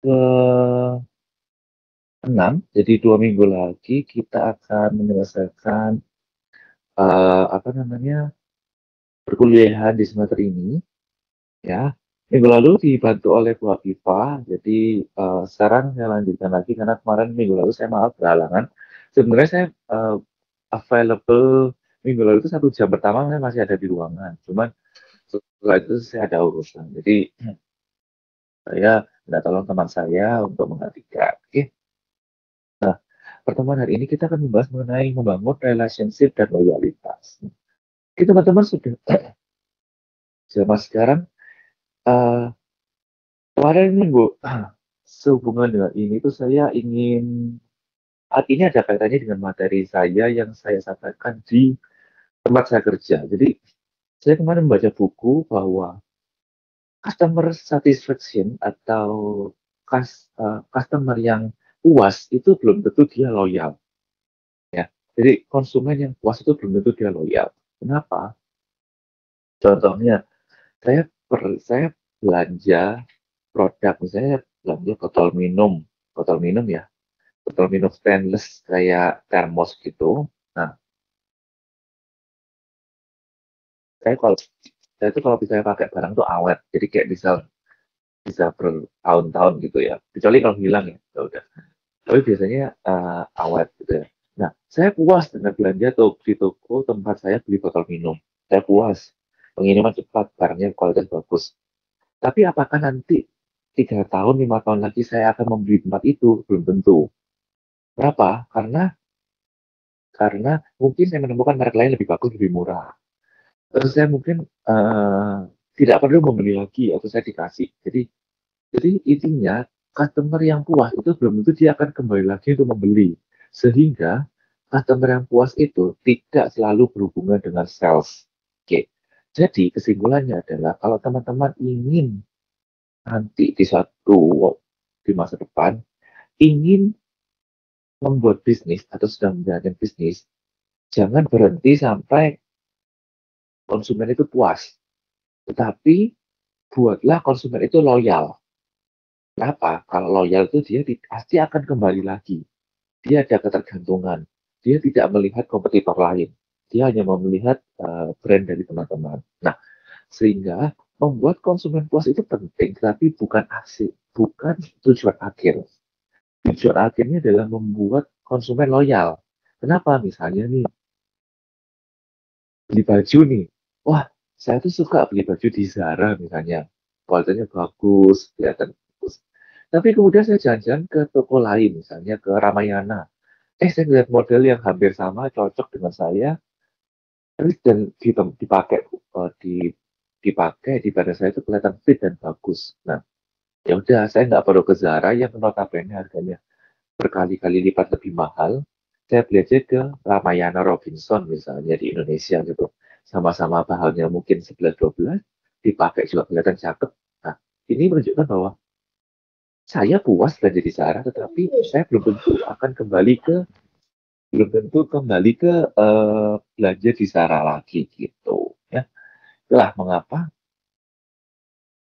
ke-6, jadi 2 minggu lagi kita akan menyelesaikan apa namanya perkuliahan di semester ini ya. Minggu lalu dibantu oleh Bu Afifah, jadi sekarang saya lanjutkan lagi karena kemarin minggu lalu saya maaf berhalangan. Sebenarnya saya available minggu lalu itu 1 jam pertama saya masih ada di ruangan, cuman setelah itu saya ada urusan, jadi saya minta tolong teman saya untuk menggantikan. Oke. Nah, pertemuan hari ini kita akan membahas mengenai membangun relationship dan loyalitas. Oke, teman-teman sudah zaman sekarang eh kemarin minggu sehubungan dengan ini tuh saya ingin ini ada kaitannya dengan materi saya yang saya sampaikan di tempat saya kerja. Jadi saya kemarin membaca buku bahwa customer satisfaction atau customer yang puas itu belum tentu dia loyal ya. Jadi konsumen yang puas itu belum tentu dia loyal. Kenapa? Contohnya saya belanja produk, misalnya belanja botol minum ya, botol minum stainless kayak termos gitu. Nah, saya kalau saya tuh kalau bisa pakai barang tuh awet, jadi kayak bisa bisa bertahun-tahun gitu ya. Kecuali kalau hilang ya, ya udah. Tapi biasanya awet gitu ya. Nah, saya puas dengan belanja di toko tempat saya beli botol minum. Saya puas, pengiriman cepat, barangnya kualitas bagus. Tapi apakah nanti 3 tahun, 5 tahun lagi saya akan membeli tempat itu? Belum tentu. Kenapa? Karena mungkin saya menemukan merek lain lebih bagus, lebih murah. Terus saya mungkin eh, tidak perlu membeli lagi atau saya dikasih. Jadi intinya customer yang puas itu belum tentu dia akan kembali lagi untuk membeli. Sehingga customer yang puas itu tidak selalu berhubungan dengan sales. Oke. Jadi kesimpulannya adalah kalau teman-teman ingin nanti di masa depan ingin membuat bisnis atau sedang menjalankan bisnis, jangan berhenti sampai konsumen itu puas. Tetapi buatlah konsumen itu loyal. Kenapa? Kalau loyal itu dia pasti akan kembali lagi. Dia ada ketergantungan. Dia tidak melihat kompetitor lain. Dia hanya mau melihat brand dari teman-teman. Nah, sehingga membuat konsumen puas itu penting, tapi bukan aksi, bukan tujuan akhir. Tujuan akhirnya adalah membuat konsumen loyal. Kenapa? Misalnya nih, beli baju nih. Wah, saya tuh suka beli baju di Zara misalnya. Kualitasnya bagus, kelihatan bagus. Tapi kemudian saya jalan-jalan ke toko lain, misalnya ke Ramayana. Saya lihat model yang hampir sama, cocok dengan saya, dan dipakai dipakai di badan saya itu kelihatan fit dan bagus. Nah, ya udah, saya nggak perlu ke Zara yang notabene harganya berkali-kali lipat lebih mahal. Saya beli aja ke Ramayana Robinson misalnya di Indonesia gitu. Sama-sama bahannya mungkin 11-12, dipakai juga kelihatan cakep. Nah, ini menunjukkan bahwa saya puas belanja di Zara, tetapi saya belum tentu kembali ke belanja di Zara lagi gitu. Ya, itulah mengapa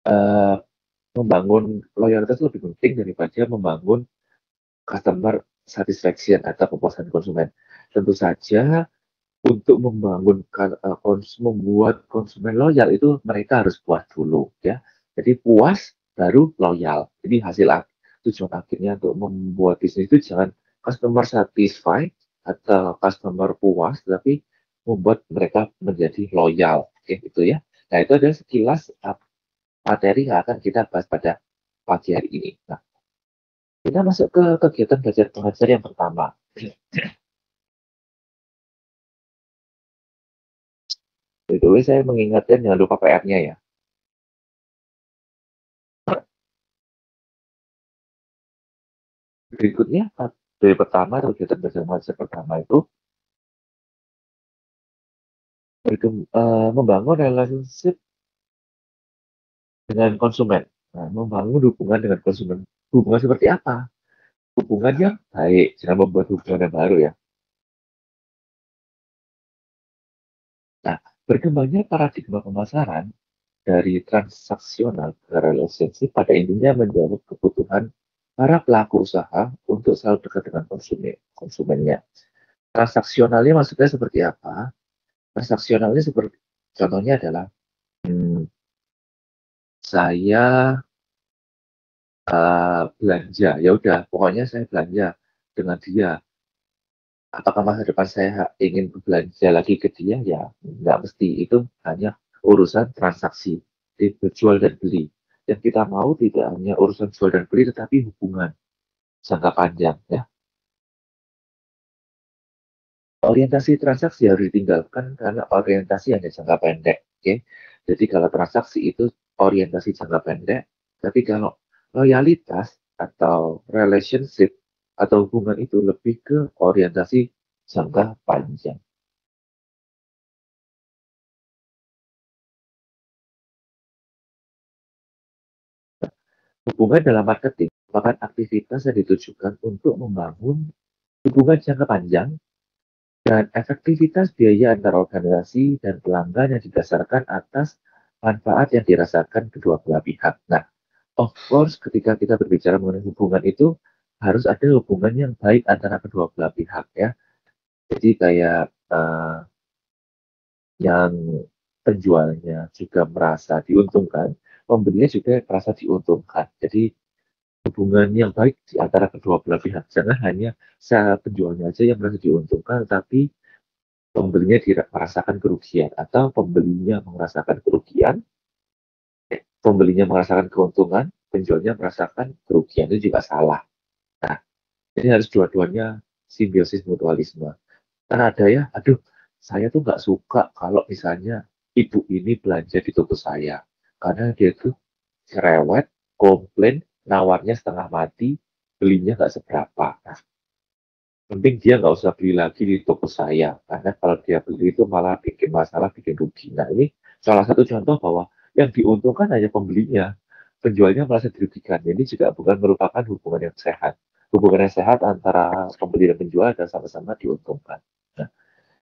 eh, membangun loyalitas lebih penting daripada membangun customer satisfaction atau kepuasan konsumen. Tentu saja untuk membuat konsumen loyal itu mereka harus puas dulu ya. Jadi puas baru loyal. Jadi tujuan akhirnya untuk membuat bisnis itu jangan customer satisfied atau customer puas, tapi membuat mereka menjadi loyal. Oke, gitu ya. Nah, itu adalah sekilas materi yang akan kita bahas pada pagi hari ini. Nah, kita masuk ke kegiatan belajar mengajar yang pertama. By the way, saya mengingatkan jangan lupa PR-nya ya. Berikutnya, dari pertama, kegiatan belajar mengajar pertama itu membangun relationship dengan konsumen. Nah, membangun hubungan dengan konsumen. Hubungan seperti apa? Hubungan yang baik, jangan membuat hubungan yang baru ya. Nah, berkembangnya paradigma pemasaran dari transaksional ke relationship pada intinya menjawab kebutuhan para pelaku usaha untuk selalu dekat dengan konsumennya. Transaksionalnya maksudnya seperti apa? Transaksionalnya seperti contohnya adalah saya belanja, ya udah pokoknya saya belanja dengan dia. Apakah masa depan saya ingin belanja lagi ke dia? Ya, nggak mesti. Itu hanya urusan transaksi, itu jual dan beli. Yang kita mau tidak hanya urusan jual dan beli, tetapi hubungan jangka panjang. Ya, orientasi transaksi harus ditinggalkan karena orientasi hanya jangka pendek. Oke, jadi kalau transaksi itu orientasi jangka pendek, tapi kalau loyalitas atau relationship atau hubungan itu lebih ke orientasi jangka panjang. Hubungan dalam marketing merupakan aktivitas yang ditujukan untuk membangun hubungan jangka panjang dan efektivitas biaya antar organisasi dan pelanggan yang didasarkan atas manfaat yang dirasakan kedua belah pihak. Nah, of course, ketika kita berbicara mengenai hubungan itu harus ada hubungan yang baik antara kedua belah pihak ya. Jadi kayak yang penjualnya juga merasa diuntungkan, pembelinya juga merasa diuntungkan. Jadi hubungan yang baik di antara kedua belah pihak. Jangan hanya penjualnya aja yang merasa diuntungkan, tapi pembelinya tidak merasakan kerugian atau pembelinya merasakan keuntungan, penjualnya merasakan kerugian itu juga salah. Nah, ini harus dua-duanya simbiosis mutualisme. Kan ada ya, aduh, saya tuh nggak suka kalau misalnya ibu ini belanja di toko saya karena dia tuh cerewet, komplain, nawarnya setengah mati, belinya nggak seberapa. Nah, mending dia nggak usah beli lagi di toko saya, karena kalau dia beli itu malah bikin masalah, bikin rugi. Nah, ini salah satu contoh bahwa yang diuntungkan hanya pembelinya, penjualnya merasa dirugikan. Ini juga bukan merupakan hubungan yang sehat. Hubungan yang sehat antara pembeli dan penjual dan sama-sama diuntungkan. Nah,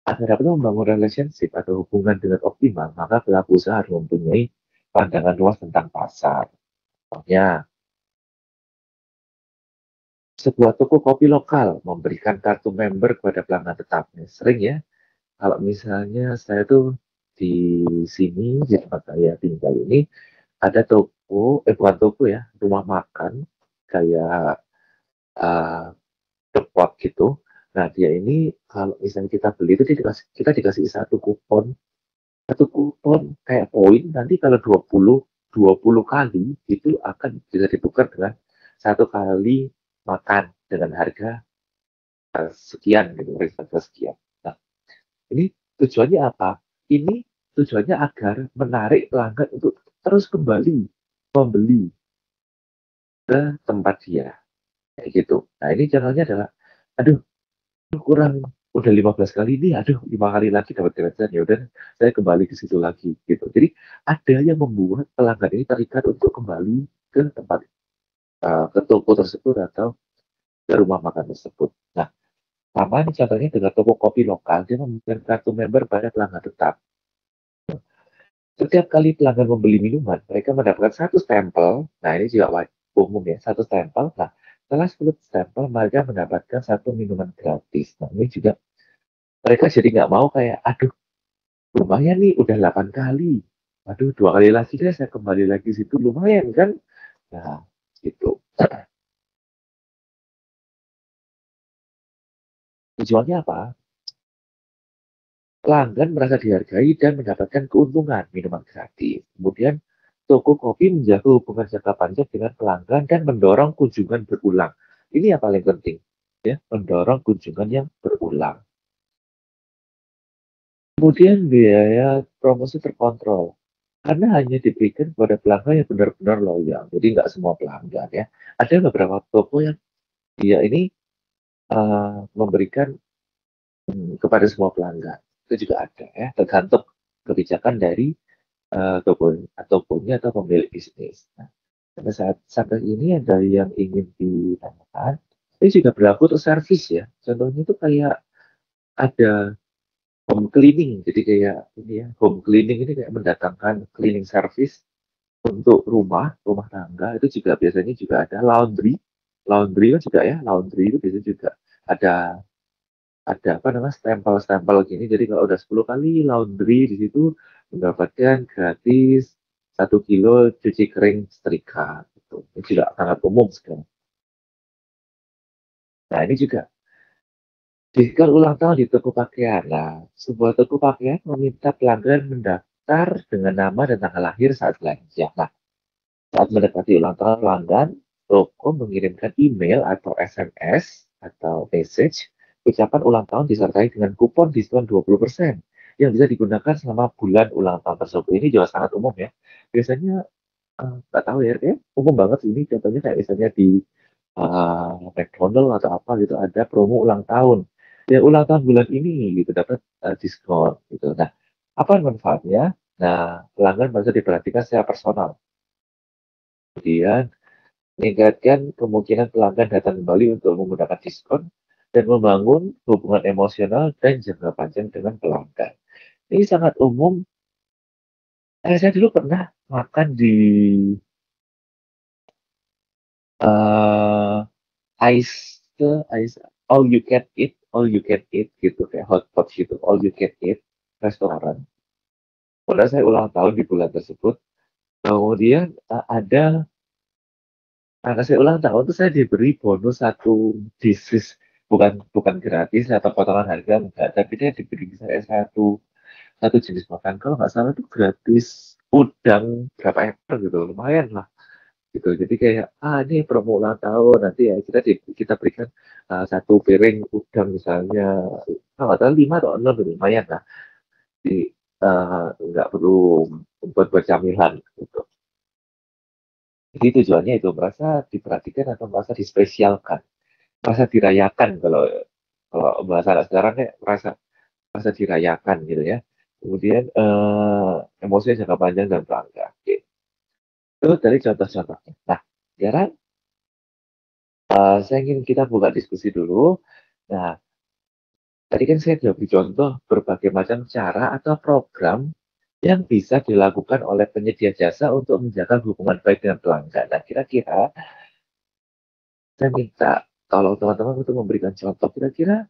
agar dapat membangun relationship atau hubungan dengan optimal, maka pelaku usaha harus mempunyai pandangan luas tentang pasar. Contohnya, sebuah toko kopi lokal memberikan kartu member kepada pelanggan tetapnya. Sering ya, kalau misalnya saya tuh di sini, di tempat saya tinggal ini, ada toko, bukan toko ya, rumah makan, kayak uh, depot gitu. Nah, dia ini kalau misalnya kita beli itu kita dikasih satu kupon kayak poin, nanti kalau 20 kali itu akan bisa ditukar dengan satu kali makan dengan harga sekian gitu, harga sekian. Nah, ini tujuannya apa? Ini tujuannya agar menarik pelanggan untuk terus kembali membeli ke tempat dia. Kayak gitu. Nah, ini contohnya adalah, aduh, kurang udah 15 kali ini, aduh 5 kali lagi dapat gratisan, ya udah saya kembali ke situ lagi gitu. Jadi ada yang membuat pelanggan ini terikat untuk kembali ke tempat ke toko tersebut atau ke rumah makan tersebut. Nah, sama ini contohnya dengan toko kopi lokal, dia memberikan kartu member pada pelanggan tetap. Setiap kali pelanggan membeli minuman, mereka mendapatkan satu stempel. Nah, ini juga umum ya, satu stempel. Nah, setelah 10 stempel, mereka mendapatkan satu minuman gratis. Nah, ini juga mereka jadi nggak mau kayak, aduh, lumayan nih, udah 8 kali. Aduh, 2 kali lagi deh saya kembali lagi situ, lumayan kan? Nah, gitu. Tujuannya apa? Pelanggan merasa dihargai dan mendapatkan keuntungan minuman gratis. Kemudian, toko kopi menjaga hubungan jangka panjang dengan pelanggan dan mendorong kunjungan berulang. Ini yang paling penting, ya, mendorong kunjungan yang berulang. Kemudian biaya promosi terkontrol, karena hanya diberikan kepada pelanggan yang benar-benar loyal. Jadi nggak semua pelanggan ya. Ada beberapa toko yang dia ini memberikan kepada semua pelanggan. Itu juga ada ya, tergantung kebijakan dari tokonya atau pemilik bisnis. Nah, pada saat sampai ini ada yang ingin ditanyakan. Ini juga berlaku untuk servis ya. Contohnya itu kayak ada home cleaning. Jadi kayak ini ya, home cleaning ini kayak mendatangkan cleaning service untuk rumah tangga itu juga biasanya juga ada laundry. Laundry kan juga ya, laundry itu biasanya juga ada ada apa namanya stempel-stempel gini. Jadi kalau udah 10 kali laundry di situ mendapatkan gratis 1 kilo cuci kering setrika. Gitu. Ini juga sangat umum sekarang. Nah ini juga diskon ulang tahun di toko pakaian. Nah, sebuah toko pakaian meminta pelanggan mendaftar dengan nama dan tanggal lahir saat belanja. Nah, saat mendekati ulang tahun pelanggan, toko mengirimkan email atau SMS atau message ucapan ulang tahun disertai dengan kupon diskon 20% yang bisa digunakan selama bulan ulang tahun tersebut. Ini juga sangat umum ya. Biasanya nggak tahu ya, umum banget ini. Contohnya kayak misalnya di McDonald atau apa gitu ada promo ulang tahun. Ya ulang tahun bulan ini gitu dapat diskon gitu. Nah, apa manfaatnya? Nah, pelanggan bisa diperhatikan secara personal. Kemudian meningkatkan kemungkinan pelanggan datang kembali untuk menggunakan diskon dan membangun hubungan emosional dan jangka panjang dengan pelanggan. Ini sangat umum. Saya dulu pernah makan di uh, ice ice all you can eat gitu kayak hotpot gitu, all you can eat restoran. Pada saya ulang tahun di bulan tersebut, kemudian ada karena saya ulang tahun tuh saya diberi bonus satu disis, bukan bukan gratis atau potongan harga enggak, tapi dia diberi saya satu satu jenis makan kalau nggak salah itu gratis udang berapa ekor gitu, lumayan lah gitu. Jadi kayak ini promo ulang tahun nanti ya kita berikan satu piring udang misalnya, kalau nggak salah 5 atau 6 gitu, lumayan lah. Jadi nggak perlu buat camilan gitu. Jadi tujuannya itu merasa diperhatikan atau merasa dispesialkan, merasa dirayakan. Kalau kalau bahasa anak sekarang kayak merasa dirayakan gitu ya. Kemudian emosinya jangka panjang dan pelanggan. Gitu. Itu dari contoh-contohnya. Nah, sekarang saya ingin kita buka diskusi dulu. Nah, tadi kan saya sudah beri contoh berbagai macam cara atau program yang bisa dilakukan oleh penyedia jasa untuk menjaga hubungan baik dengan pelanggan. Nah, kira-kira saya minta tolong teman-teman untuk memberikan contoh. Kira-kira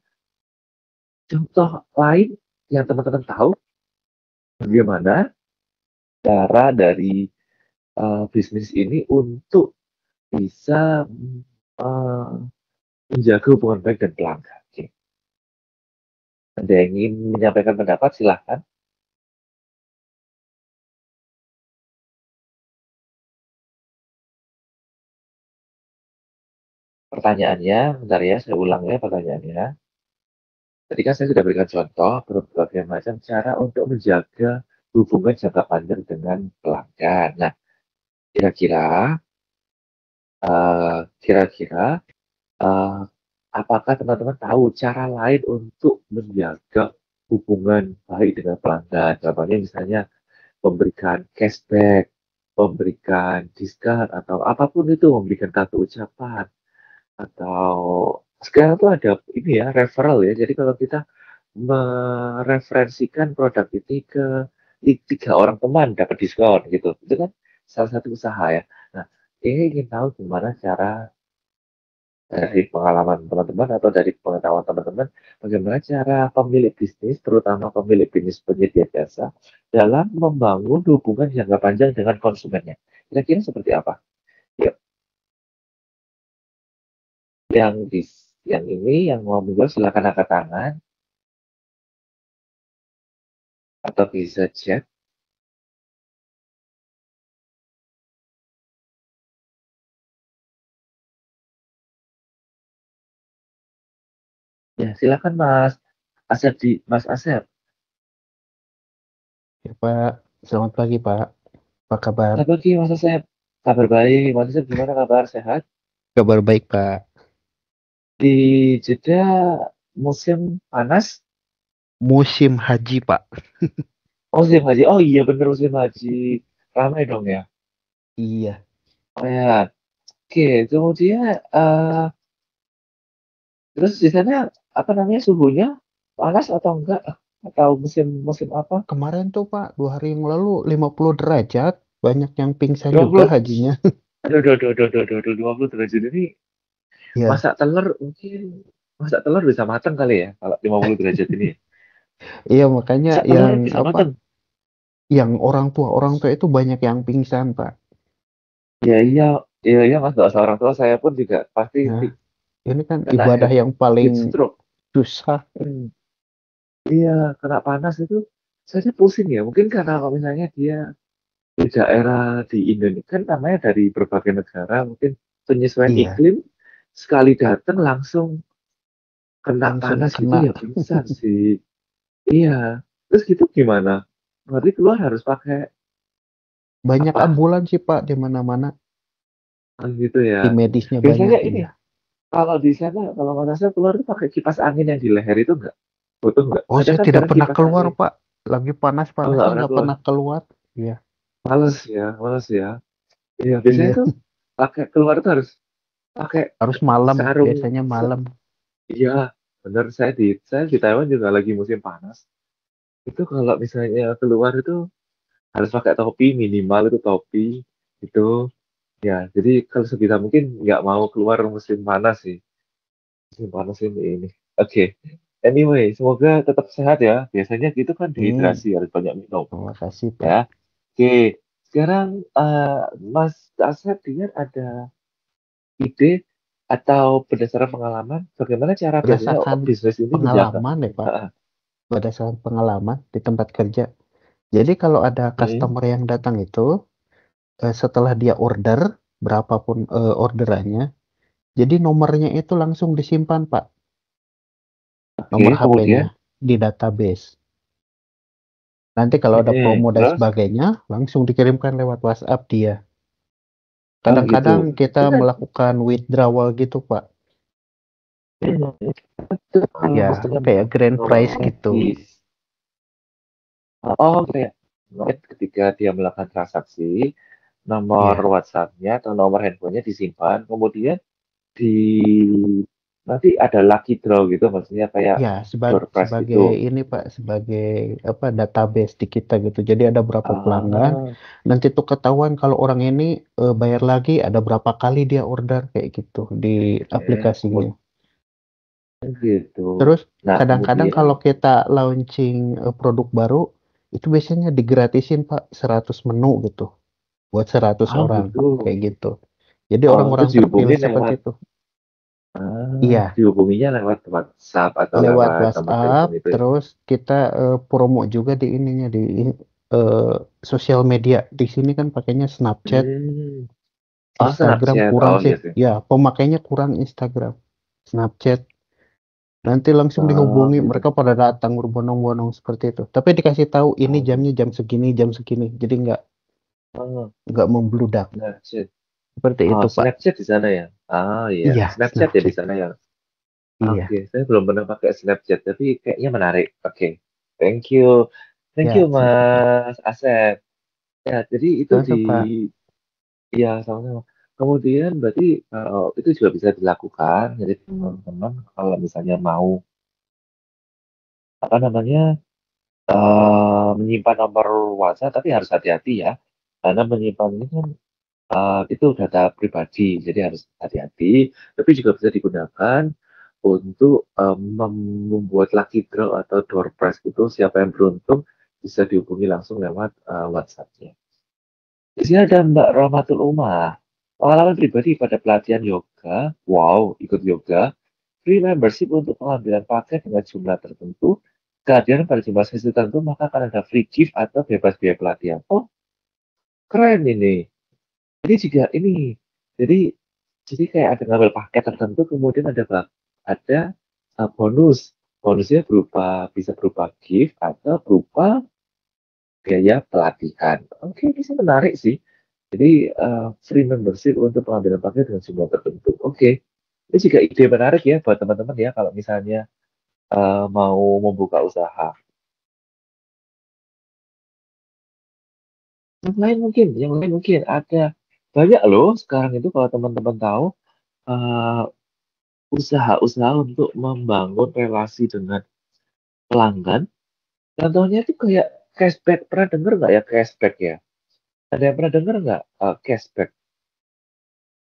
contoh lain yang teman-teman tahu bagaimana cara dari bisnis ini untuk bisa uh, menjaga hubungan baik dan pelanggan. Oke. Ada yang ingin menyampaikan pendapat, silahkan. Pertanyaannya, bentar ya, saya ulang ya pertanyaannya. Tadi kan saya sudah berikan contoh berbagai macam cara untuk menjaga hubungan jangka panjang dengan pelanggan. Nah, kira-kira, kira-kira, eh, apakah teman-teman tahu cara lain untuk menjaga hubungan baik dengan pelanggan? Contohnya misalnya memberikan cashback, memberikan diskon, atau apapun itu, memberikan kartu ucapan, atau sekarang tuh ada ini ya, referral ya. Jadi kalau kita mereferensikan produk ini ke 3 orang teman dapat diskon gitu. Itu kan salah satu usaha ya. Nah, ini ingin tahu gimana cara dari pengalaman teman-teman atau dari pengetahuan teman-teman, bagaimana cara pemilik bisnis, terutama pemilik bisnis penyedia jasa, dalam membangun hubungan jangka panjang dengan konsumennya. Kira-kira seperti apa? Yuk, yang di yang ini yang mau menjawab silakan angkat tangan atau bisa chat. Ya, silakan Mas Asep. Ya, Pak. Selamat pagi, Pak. Apa kabar? Selamat pagi, Mas Asep. Kabar baik. Mas Asep gimana kabar? Sehat? Kabar baik, Pak. Di Jeddah musim panas? Musim haji, Pak. Oh, musim haji. Oh iya bener musim haji. Ramai dong ya. Iya. Oh ya. Oke, kemudian terus di sana apa namanya suhunya panas atau enggak? Atau musim apa? Kemarin tuh Pak, 2 hari yang lalu 50 derajat, banyak yang pingsan juga 20, hajinya. aduh, aduh, aduh, aduh, aduh, aduh, 20 derajat ini Iya, masak telur bisa mateng kali ya kalau 50 derajat ini. iya makanya Masak telur yang bisa apa, mateng. yang orang tua itu banyak yang pingsan Pak. Ya iya, iya, iya Mas, nggak usah orang tua saya pun juga pasti Nah, ini kan kena ibadah yang paling heat stroke. susah. Hmm, iya, kena panas itu saya pusing ya. Mungkin karena kalau misalnya dia di daerah di Indonesia kan namanya dari berbagai negara, mungkin penyesuaian Iya, iklim sekali datang langsung kena langsung panas gitu kena. ya pingsan sih. Iya, terus gitu gimana? Berarti keluar harus pakai Banyak apa? ambulan sih Pak di mana-mana. Gitu ya. Tim medisnya banyak, Biasanya ini iya. kalau di sana kalau nggak salah keluar itu pakai kipas angin yang di leher itu enggak? Butuh enggak? Oh, Ada saya kan tidak sekarang pernah kipas keluar angin. Pak. Lagi Oh nggak panas-panasnya pernah nggak keluar. pernah keluar. Iya, Males ya, males ya. Iya biasanya iya. tuh pakai keluar tuh harus pakai Harus malam, sarung. biasanya malam. Iya, bener saya di Taiwan juga lagi musim panas. Itu kalau misalnya keluar itu harus pakai topi minimal itu topi itu ya. Jadi kalau sebisa mungkin nggak mau keluar musim panas sih. Musim panas ini. Oke. Anyway, semoga tetap sehat ya. Biasanya gitu kan Hmm, dehidrasi harus banyak minum terima kasih Pak. ya. Oke. Sekarang Mas Asep dengar ada ide atau berdasarkan pengalaman bagaimana cara biasanya Berdasarkan bisnis ini menjaga. pengalaman ya Pak, Heeh. berdasarkan pengalaman di tempat kerja. Jadi kalau ada Hmm, customer yang datang itu, setelah dia order, berapapun orderannya, jadi nomornya itu langsung disimpan Pak, nomor oke, HP-nya kemudian di database. Nanti kalau ada promo dan terus sebagainya, langsung dikirimkan lewat WhatsApp dia. oh gitu. Kadang-kadang kita Itu kan melakukan withdrawal gitu Pak. itu kalau Ya, customer kayak grand prize gitu. di oh kayak ketika dia melakukan transaksi nomor Iya. WhatsApp-nya atau nomor handphonenya disimpan kemudian di nanti ada lucky draw gitu maksudnya kayak Ya, door prize sebagai gitu. ini Pak, sebagai apa, database di kita gitu. Jadi ada berapa pelanggan, Ah, nanti tuh ketahuan kalau orang ini bayar lagi ada berapa kali dia order kayak gitu di aplikasinya. kemudian gitu. Terus Nah, kadang-kadang kemudian kalau kita launching produk baru, itu biasanya digratisin Pak 100 menu gitu buat 100 oh orang gitu. kayak gitu. Jadi Oh, itu orang-orang dihubungi terpilih seperti lewat itu. Iya, dihubunginya lewat WhatsApp atau lewat lewat nomor WhatsApp, telepon itu ya. terus kita promo juga di ininya di eh, sosial media. Di sini kan pakainya Snapchat, Hmm. Oh, Instagram Snapchat. kurang Oh, sih. iya sih. Ya, pemakainya kurang Instagram, Snapchat. Nanti langsung Oh, dihubungi, gitu. mereka pada datang berbondong-bondong seperti itu. Tapi dikasih tahu ini Oh, jamnya gitu. jam segini, jam segini. Jadi Oh, nggak membludak. Snapchat. Seperti Oh, itu, Pak. Snapchat di sana ya. Ah, iya. Iya, Snapchat ya di Snapchat. sana ya. Iya, Oke, saya belum pernah pakai Snapchat, tapi kayaknya menarik. Oke, thank you. Thank you, ya, sama-sama. Mas Asep. Ya, jadi itu di Sama-sama, Pak. ya sama-sama. Kemudian berarti itu juga bisa dilakukan. Jadi teman-teman kalau misalnya mau apa namanya menyimpan nomor WhatsApp, tapi harus hati-hati ya, karena menyimpan ini kan itu data pribadi, jadi harus hati-hati. Tapi juga bisa digunakan untuk membuat lucky draw atau door prize itu siapa yang beruntung bisa dihubungi langsung lewat WhatsApp-nya. Di sini ada Mbak Rahmatul Umah. Pengalaman pribadi pada pelatihan yoga, wow, ikut yoga, free membership untuk pengambilan paket dengan jumlah tertentu, kehadiran pada jumlah sesi tertentu, maka akan ada free gift atau bebas biaya pelatihan. Oh, keren ini. Jadi juga ini, jadi jadi kayak ada ngambil paket tertentu, kemudian ada bonus. Bonusnya bisa berupa gift atau berupa biaya pelatihan. Oke, ini sih menarik sih. Jadi free membership untuk pengambilan paket dengan jumlah tertentu. Oke, ini juga ide menarik ya buat teman-teman ya kalau misalnya mau membuka usaha. Yang lain mungkin ada banyak loh sekarang itu kalau teman-teman tahu eh, usaha-usaha untuk membangun relasi dengan pelanggan Contohnya itu kayak cashback. Pernah denger nggak ya cashback ya? Ada yang pernah denger nggak cashback?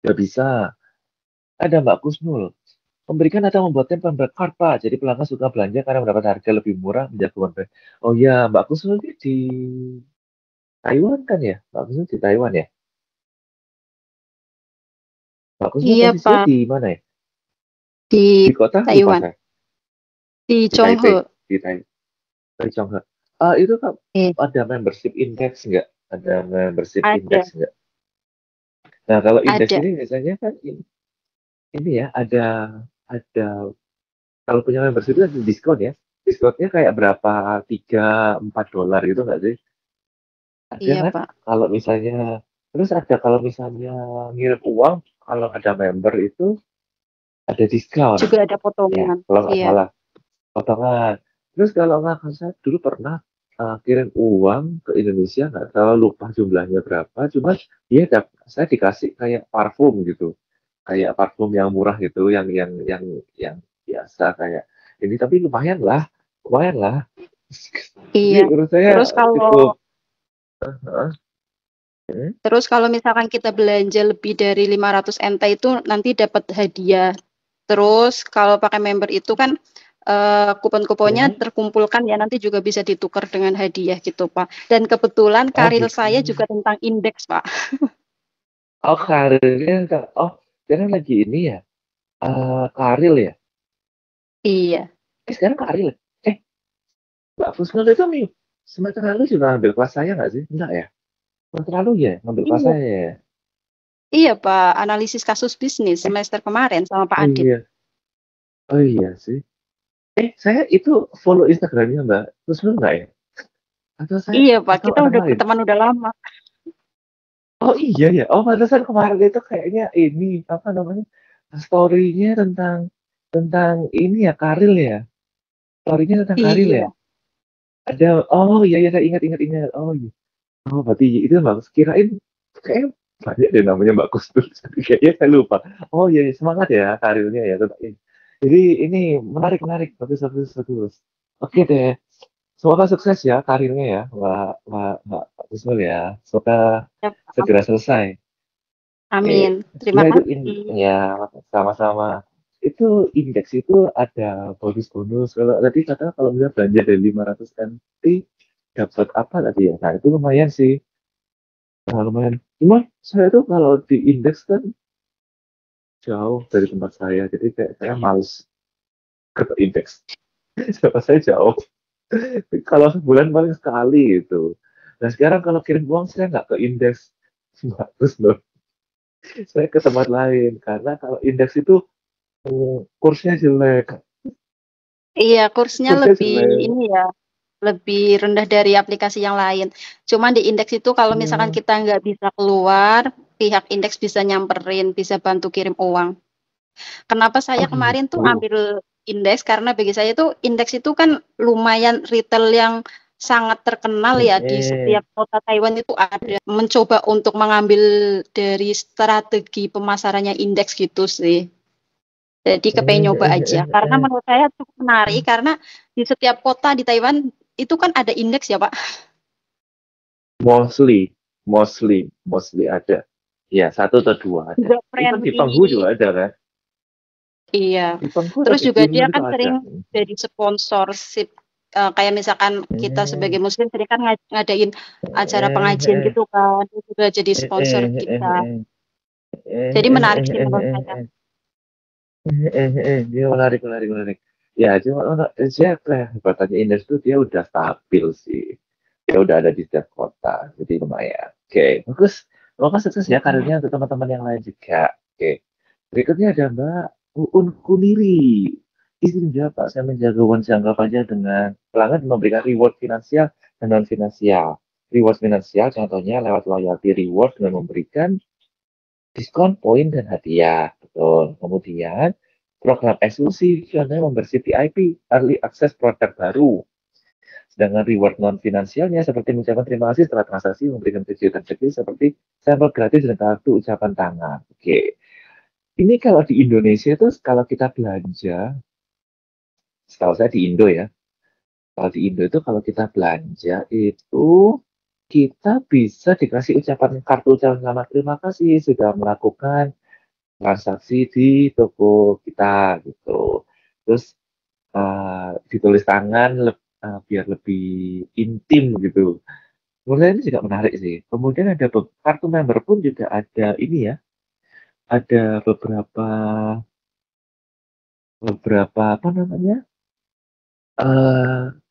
Nggak bisa. Ada Mbak Kusnul. Memberikan atau membuatkan pemberian card, Pak. Jadi pelanggan suka belanja karena mendapat harga lebih murah menjaga pemberian. Oh iya, Mbak Kusnul ini di Taiwan kan ya? Mbak Kusnul di Taiwan ya? Mbak Kusnul Iya, posisinya Pak. di mana ya? Di Di kota lupa Taiwan, saya. di Di Taipei. Chonghe. Di Taipei. Di Shanghai. Itu kan Eh, ada membership index nggak? Ada membership ada, index nggak? Nah, kalau index ada. ini biasanya kan ini ya ada kalau punya membership itu ada diskon ya. Diskonnya kayak berapa 3-4 dolar gitu nggak sih? Ada Iya, kan? Pak. Kalau misalnya terus ada kalau misalnya ngirim uang kalau ada member itu ada diskon. Juga ada Ya, potongan. kalau nggak Iya. salah potongan. Terus kalau nggak saya dulu pernah kirim uang ke Indonesia nggak tahu lupa jumlahnya berapa. Cuma saya dikasih kayak parfum gitu, kayak parfum yang murah gitu, yang biasa kayak ini tapi lumayan lah. Jadi Iya. menurut saya Terus kalau cukup. Heeh. Hmm. terus kalau misalkan kita belanja lebih dari 500 NT itu nanti dapat hadiah. Terus kalau pakai member itu kan kupon-kuponnya Hmm. terkumpulkan ya nanti juga bisa ditukar dengan hadiah gitu, Pak. Dan kebetulan Oh karir gitu. saya juga tentang indeks, Pak. Oh karirnya, oh sekarang lagi ini ya, karir ya. Iya. Sekarang karir. Eh, Mbak Fusnul itu semester lalu juga ngambil kelas saya nggak sih? Enggak ya? Semester lalu ya ngambil kelas Iya. saya ya? Iya, Pak. Analisis kasus bisnis Eh, semester kemarin sama Pak oh Adit. iya, oh iya sih. Saya itu follow Instagramnya Mbak Fusnul nggak ya? Atau saya, Iya, Pak. atau Kita orang udah lain? berteman udah lama. Oh iya ya. Oh pantesan kemarin itu kayaknya ini apa namanya? Story-nya tentang tentang ini ya Karil ya. Story-nya tentang Karil ya. Iya. Ada. Oh iya ya saya ingat. Oh iya. Oh, berarti itu Mbak kirain kayaknya banyak deh namanya Mbak Kusnul. Jadi kayaknya saya lupa. Oh iya, iya, semangat ya karirnya ya tetap ini. Jadi ini menarik, bagus. Oke deh. Semoga sukses ya karirnya ya, Mbak Kusnul ya. Semoga Ya, Pak. segera selesai. Amin. Terima Ya itu kasih. ya sama-sama. Itu indeks itu ada bonus-bonus. Kalau tadi kata kalau misalnya belanja dari 500 NT dapat apa tadi ya? Nah itu lumayan sih. Nah, lumayan. Cuma saya tuh kalau di indeks kan jauh dari tempat saya, jadi kayak saya males ke indeks. Tempat saya jauh. Kalau sebulan paling sekali gitu. Nah sekarang kalau kirim uang saya nggak ke indeks. Bagus loh. Saya ke tempat lain karena kalau indeks itu kursnya jelek. Iya, kursnya Kursnya lebih jelek. ini ya, lebih rendah dari aplikasi yang lain. Cuman di indeks itu kalau misalkan Iya. kita nggak bisa keluar, pihak indeks bisa nyamperin, bisa bantu kirim uang. Kenapa saya Oh kemarin tuh gitu. ambil indeks? Karena bagi saya tuh indeks itu kan lumayan retail yang sangat terkenal ya di Eh, setiap kota Taiwan itu ada. Mencoba untuk mengambil dari strategi pemasarannya indeks gitu sih. Jadi kepengen nyoba aja. Karena eh. menurut saya cukup menarik karena di setiap kota di Taiwan itu kan ada indeks ya, Pak. Mostly ada. Ya, satu atau dua ada. Juga Even di friendly. Penghu juga ada kan? Iya. Di Penghu Terus atau di juga dia Timur itu kan ada. sering jadi sponsorship kayak misalkan kita sebagai Eh, muslim sering kan ngadain acara eh, pengajian eh, gitu kan. Dia juga jadi eh, sponsor eh, kita. eh, eh, Jadi eh, menarik eh, sih eh, menurut eh, saya. eh. Dia menarik. Ya, cuma saya hebatnya Ines tuh dia udah stabil sih. Dia udah ada di setiap kota, jadi lumayan. Oke, bagus. Semoga sukses ya karirnya untuk teman-teman yang lain juga. Oke, berikutnya ada Mbak Uun Kuniri. Izin menjawab Pak, saya menjaga uang jangka panjang dengan pelanggan memberikan reward finansial dan non finansial. Reward finansial contohnya lewat loyalty reward dengan memberikan diskon, poin, dan hadiah. Betul. Kemudian, program eksklusif, contohnya membership VIP, early access produk baru. Sedangkan reward non-finansialnya seperti mengucapkan terima kasih setelah transaksi, memberikan kejutan kecil seperti sampel gratis dan kartu ucapan tangan. Oke. Ini kalau di Indonesia itu, kalau kita belanja, setahu saya di Indo ya, Kalau di Indo itu kalau kita belanja itu kita bisa dikasih kartu ucapan selamat terima kasih sudah melakukan transaksi di toko kita gitu. Terus ditulis tangan biar lebih intim gitu. Kemudian ini juga menarik sih. Kemudian ada kartu member pun juga ada ini ya, ada beberapa apa namanya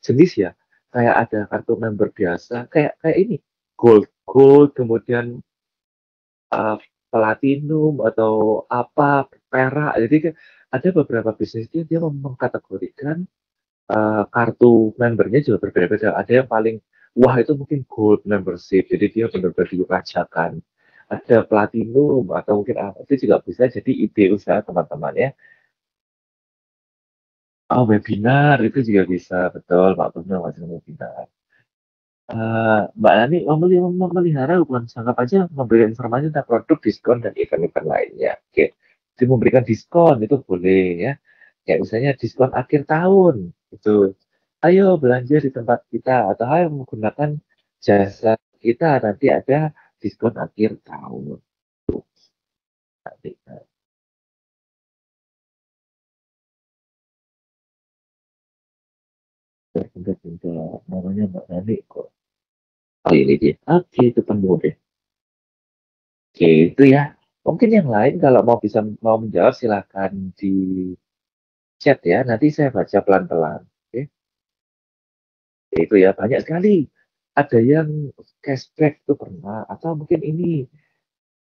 jenis ya. Kayak ada kartu member biasa, kayak kayak ini gold, gold, kemudian uh, platinum atau apa perak. Jadi ada beberapa bisnis dia mengkategorikan kartu membernya juga berbeda-beda. Ada yang paling wah itu mungkin gold membership, jadi dia benar-benar dirajakan. Ada platinum atau mungkin apa itu juga bisa jadi ide usaha teman-teman ya. Oh webinar itu juga bisa betul Pak Bruno masih webinar. Mbak Nani memelihara hubungan anggap aja memberikan informasi tentang produk diskon dan event-event lainnya. Oke, jadi memberikan diskon itu boleh ya. Kayak misalnya diskon akhir tahun itu. Ayo belanja di tempat kita atau ayo menggunakan jasa kita nanti ada diskon akhir tahun. Nanti, bentar, namanya Mbak Nani kok. Oh ini dia. Oke, itu penuh deh. Oke, itu ya. Mungkin yang lain kalau mau menjawab silakan di chat ya. Nanti saya baca pelan-pelan. Oke. Itu ya banyak sekali. Ada yang cashback itu pernah atau mungkin ini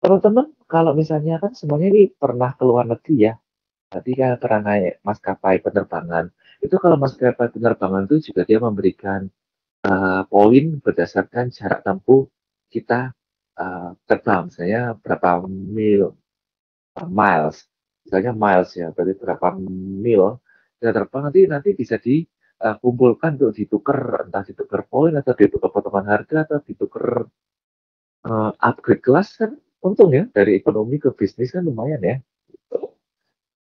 teman-teman kalau misalnya kan semuanya ini pernah ke luar negeri ya. Tadi kan pernah naik maskapai penerbangan. Itu kalau maskapai penerbangan itu juga dia memberikan poin berdasarkan jarak tempuh kita terbang. Misalnya berapa mil miles, misalnya miles ya, berarti berapa mil kita terbang nanti bisa dikumpulkan untuk ditukar, entah ditukar poin atau ditukar potongan harga atau ditukar upgrade kelas kan, untung ya dari ekonomi ke bisnis kan lumayan ya.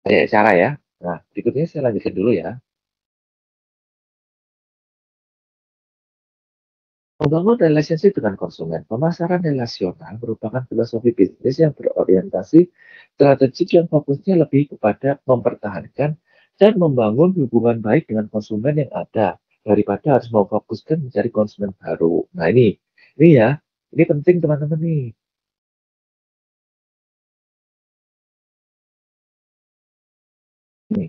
Kayak cara ya. Nah, berikutnya saya lanjutkan dulu ya. Membangun relationship dengan konsumen, pemasaran relasional merupakan filosofi bisnis yang berorientasi strategik yang fokusnya lebih kepada mempertahankan dan membangun hubungan baik dengan konsumen yang ada daripada harus memfokuskan mencari konsumen baru. Nah ini ya, ini penting teman-teman nih. Nih,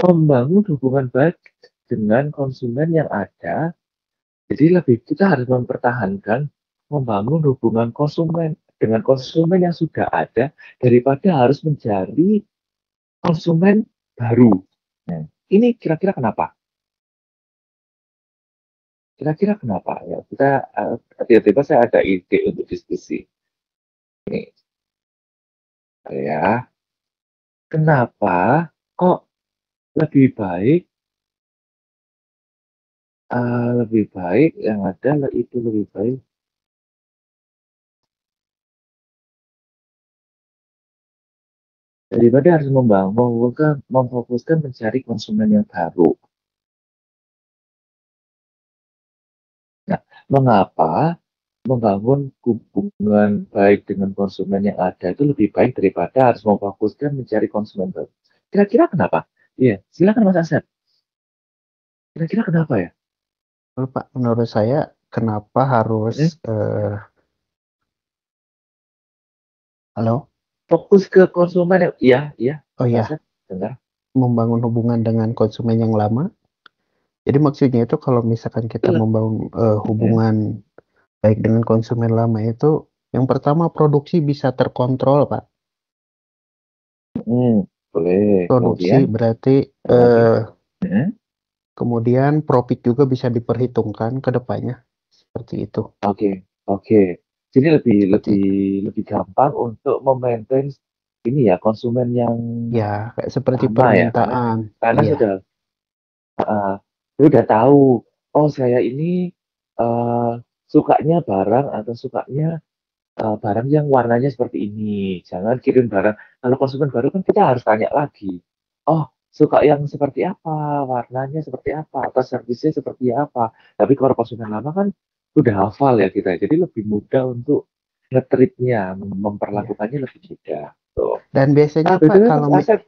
membangun hubungan baik dengan konsumen yang ada. Jadi kita harus mempertahankan, membangun hubungan konsumen dengan konsumen yang sudah ada daripada harus mencari konsumen baru. Nah, ini kira-kira kenapa? Kira-kira kenapa ya? Tiba-tiba saya ada ide untuk diskusi. Nih, ya, kenapa kok lebih baik yang ada itu lebih baik daripada harus memfokuskan mencari konsumen yang baru. Nah, mengapa membangun hubungan baik dengan konsumen yang ada itu lebih baik daripada harus memfokuskan mencari konsumen baru? Kira-kira kenapa? Iya, silakan Mas Asep. Kira-kira kenapa ya? Pak, menurut saya kenapa harus halo? Fokus ke konsumen yang iya, Oh Mas iya, Asep, dengar. membangun hubungan dengan konsumen yang lama. Jadi maksudnya itu kalau misalkan kita membangun hubungan baik dengan konsumen lama itu, yang pertama produksi bisa terkontrol, Pak. Boleh. Produksi Kemudian, berarti kemudian profit juga bisa diperhitungkan ke depannya. Seperti itu. Oke. Jadi lebih gampang untuk memaintain ini ya konsumen yang ya kayak seperti lama ya, permintaan. karena Iya. udah tahu. Oh saya ini sukanya barang atau sukanya barang yang warnanya seperti ini. Jangan kirim barang. Kalau konsumen baru kan kita harus tanya lagi. Oh suka yang seperti apa, warnanya seperti apa, atau servisnya seperti apa. Tapi kalau konsumen lama kan udah hafal ya kita, jadi lebih mudah untuk nge-treat-nya, Iya. memperlakukannya lebih mudah. Tuh. Dan biasanya Pak BTW Mas kalau Asep,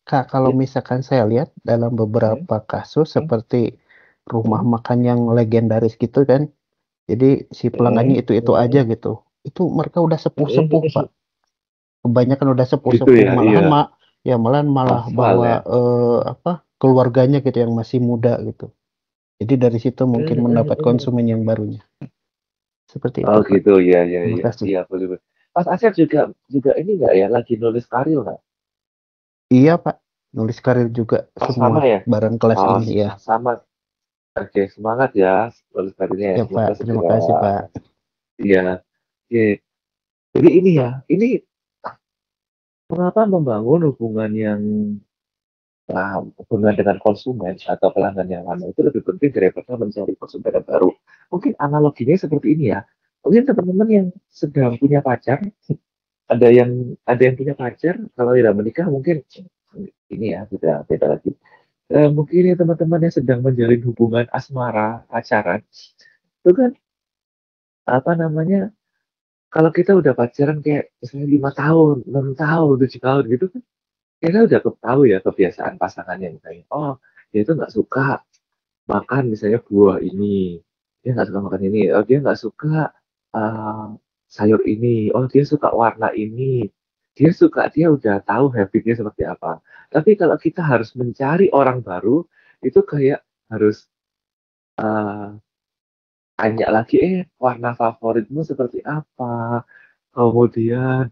Kak, kalau ya, misalkan saya lihat dalam hmm, beberapa kasus hmm, seperti rumah hmm, makan yang legendaris gitu kan, jadi si hmm, pelanggannya itu hmm, aja gitu. Itu mereka udah hmm, sepuh-sepuh Pak. Kebanyakan udah gitu sepuh-sepuh ya, malahan iya, malah hafal bawa ya. keluarganya gitu yang masih muda gitu. Jadi dari situ mungkin Hmm, hmm, mendapat hmm, hmm. konsumen yang barunya. Seperti Oh itu Pak. gitu, ya, ya, Terima ya, kasih. iya boleh. Boleh. Mas Asep juga juga ini nggak ya, lagi nulis karir nggak? Iya Pak, nulis karir juga Oh semua sama ya? barang kelas Oh ini ya. sama. Oke, semangat ya nulis karirnya ya. Ya Pak, Semoga terima segera. kasih Pak. Iya. Oke. Jadi ini ya, ini mengapa membangun hubungan yang hubungan dengan konsumen atau pelanggan yang lama itu lebih penting daripada mencari konsumen yang baru. Mungkin analoginya seperti ini ya. Mungkin teman-teman yang sedang punya pacar, ada yang punya pacar, kalau tidak menikah mungkin ini ya beda beda lagi. Mungkin ya teman-teman yang sedang menjalin hubungan asmara, pacaran, itu kan apa namanya? Kalau kita udah pacaran kayak misalnya 5 tahun, 6 tahun, 7 tahun gitu kan, kita udah tahu ya kebiasaan pasangannya misalnya. Oh, dia itu nggak suka makan misalnya buah ini, dia nggak suka makan ini, oh dia nggak suka uh, sayur ini, oh dia suka warna ini, dia udah tahu habitnya seperti apa. Tapi kalau kita harus mencari orang baru, itu kayak harus uh, tanya lagi, warna favoritmu seperti apa, kemudian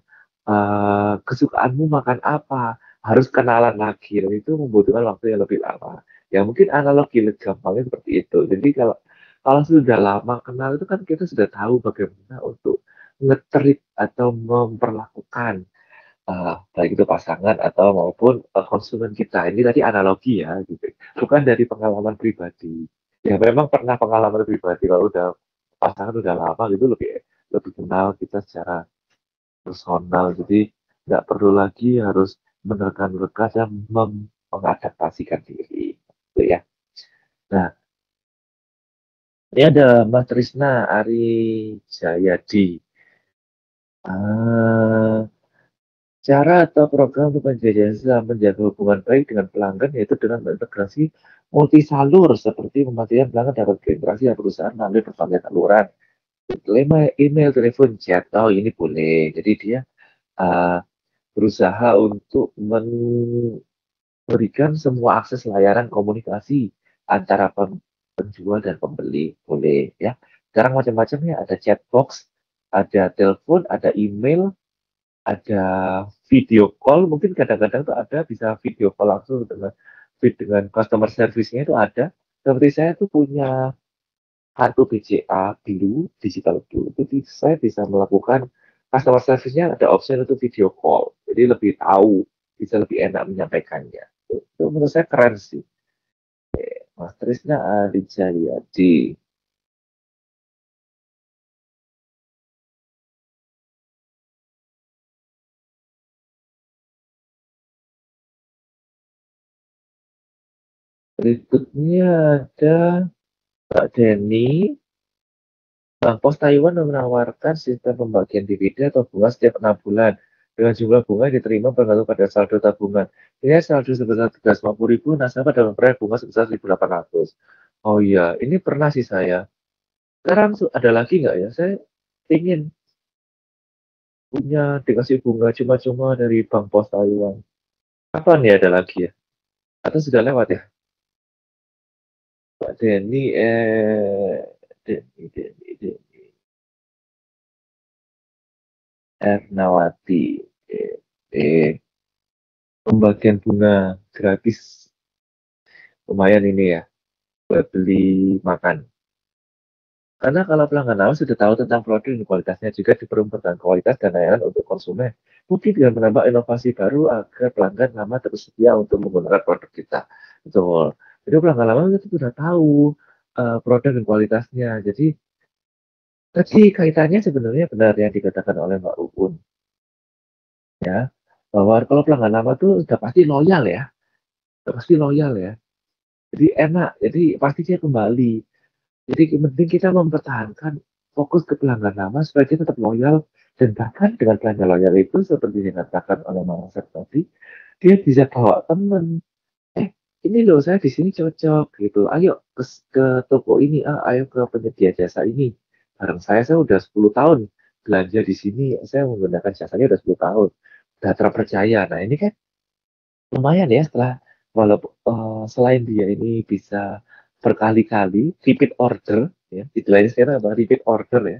kesukaanmu makan apa, harus kenalan lagi, dan itu membutuhkan waktu yang lebih lama. Ya mungkin analogi gampangnya seperti itu. Jadi kalau kalau sudah lama kenal itu kan kita sudah tahu bagaimana untuk nge-treat atau memperlakukan baik itu pasangan atau maupun konsumen kita. Ini tadi analogi ya, gitu. Bukan dari pengalaman pribadi. Ya memang pernah pengalaman pribadi kalau udah pasangan udah lama gitu lebih lebih kenal kita secara personal. Jadi nggak perlu lagi harus menerka-nerka dan mengadaptasikan diri. Gitu ya. Nah, ini ada Mas Trisna Ari Jayadi. Ah, cara atau program untuk menjaga hubungan baik dengan pelanggan yaitu dengan integrasi multisalur seperti memastikan pelanggan dapat berinteraksi dengan perusahaan melalui berbagai saluran. Email, telepon, chat. Oh, ini boleh. Jadi dia uh, berusaha untuk memberikan semua akses layanan komunikasi antara penjual dan pembeli. Boleh ya. Sekarang macam-macam ya, ada chat box, ada telepon, ada email, ada video call. Mungkin kadang-kadang tuh ada bisa video call langsung dengan customer service-nya itu ada. Seperti saya tuh punya kartu BCA Blue, digital Blue, itu saya bisa melakukan customer service-nya ada option untuk video call. Jadi lebih tahu, bisa lebih enak menyampaikannya. Itu menurut saya keren sih. Mas Trisna Ali Jayadi. Berikutnya ada Mbak Denny. Bank Pos Taiwan menawarkan sistem pembagian dividen atau bunga setiap 6 bulan dengan jumlah bunga yang diterima bergantung pada saldo tabungan. Ini saldo sebesar 350.000, nasabah dapat memperoleh bunga sebesar 1.800. Oh iya, ini pernah sih saya. Sekarang ada lagi nggak ya? Saya ingin punya dikasih bunga cuma-cuma dari Bank Pos Taiwan. Kapan ya ada lagi ya? Atau sudah lewat ya? Pak Denny, Denny. Ernawati. Eh, eh, Pembagian bunga gratis. Lumayan ini ya, buat beli makan. Karena kalau pelanggan lama sudah tahu tentang produk dan kualitasnya juga diperuntukkan kualitas dan layanan untuk konsumen. Mungkin dengan menambah inovasi baru agar pelanggan lama terus setia untuk menggunakan produk kita. Betul. Jadi pelanggan lama itu sudah tahu produk dan kualitasnya. Jadi tadi kaitannya sebenarnya benar yang dikatakan oleh Mbak Upun. Ya, bahwa kalau pelanggan lama itu sudah pasti loyal ya. pasti loyal ya. Jadi enak, jadi pasti dia kembali. Jadi penting kita mempertahankan fokus ke pelanggan lama supaya dia tetap loyal, dan bahkan dengan pelanggan loyal itu seperti yang dikatakan oleh Mang Asep tadi, dia bisa bawa temen. Ini loh saya di sini cocok gitu. Ayo ke toko ini, ayo ke penyedia jasa ini. Bareng saya udah 10 tahun belanja di sini, saya menggunakan jasanya udah 10 tahun. Udah terpercaya. Nah, ini kan lumayan ya setelah walaupun selain dia ini bisa berkali-kali repeat order ya, istilahnya sekarang apa repeat order ya.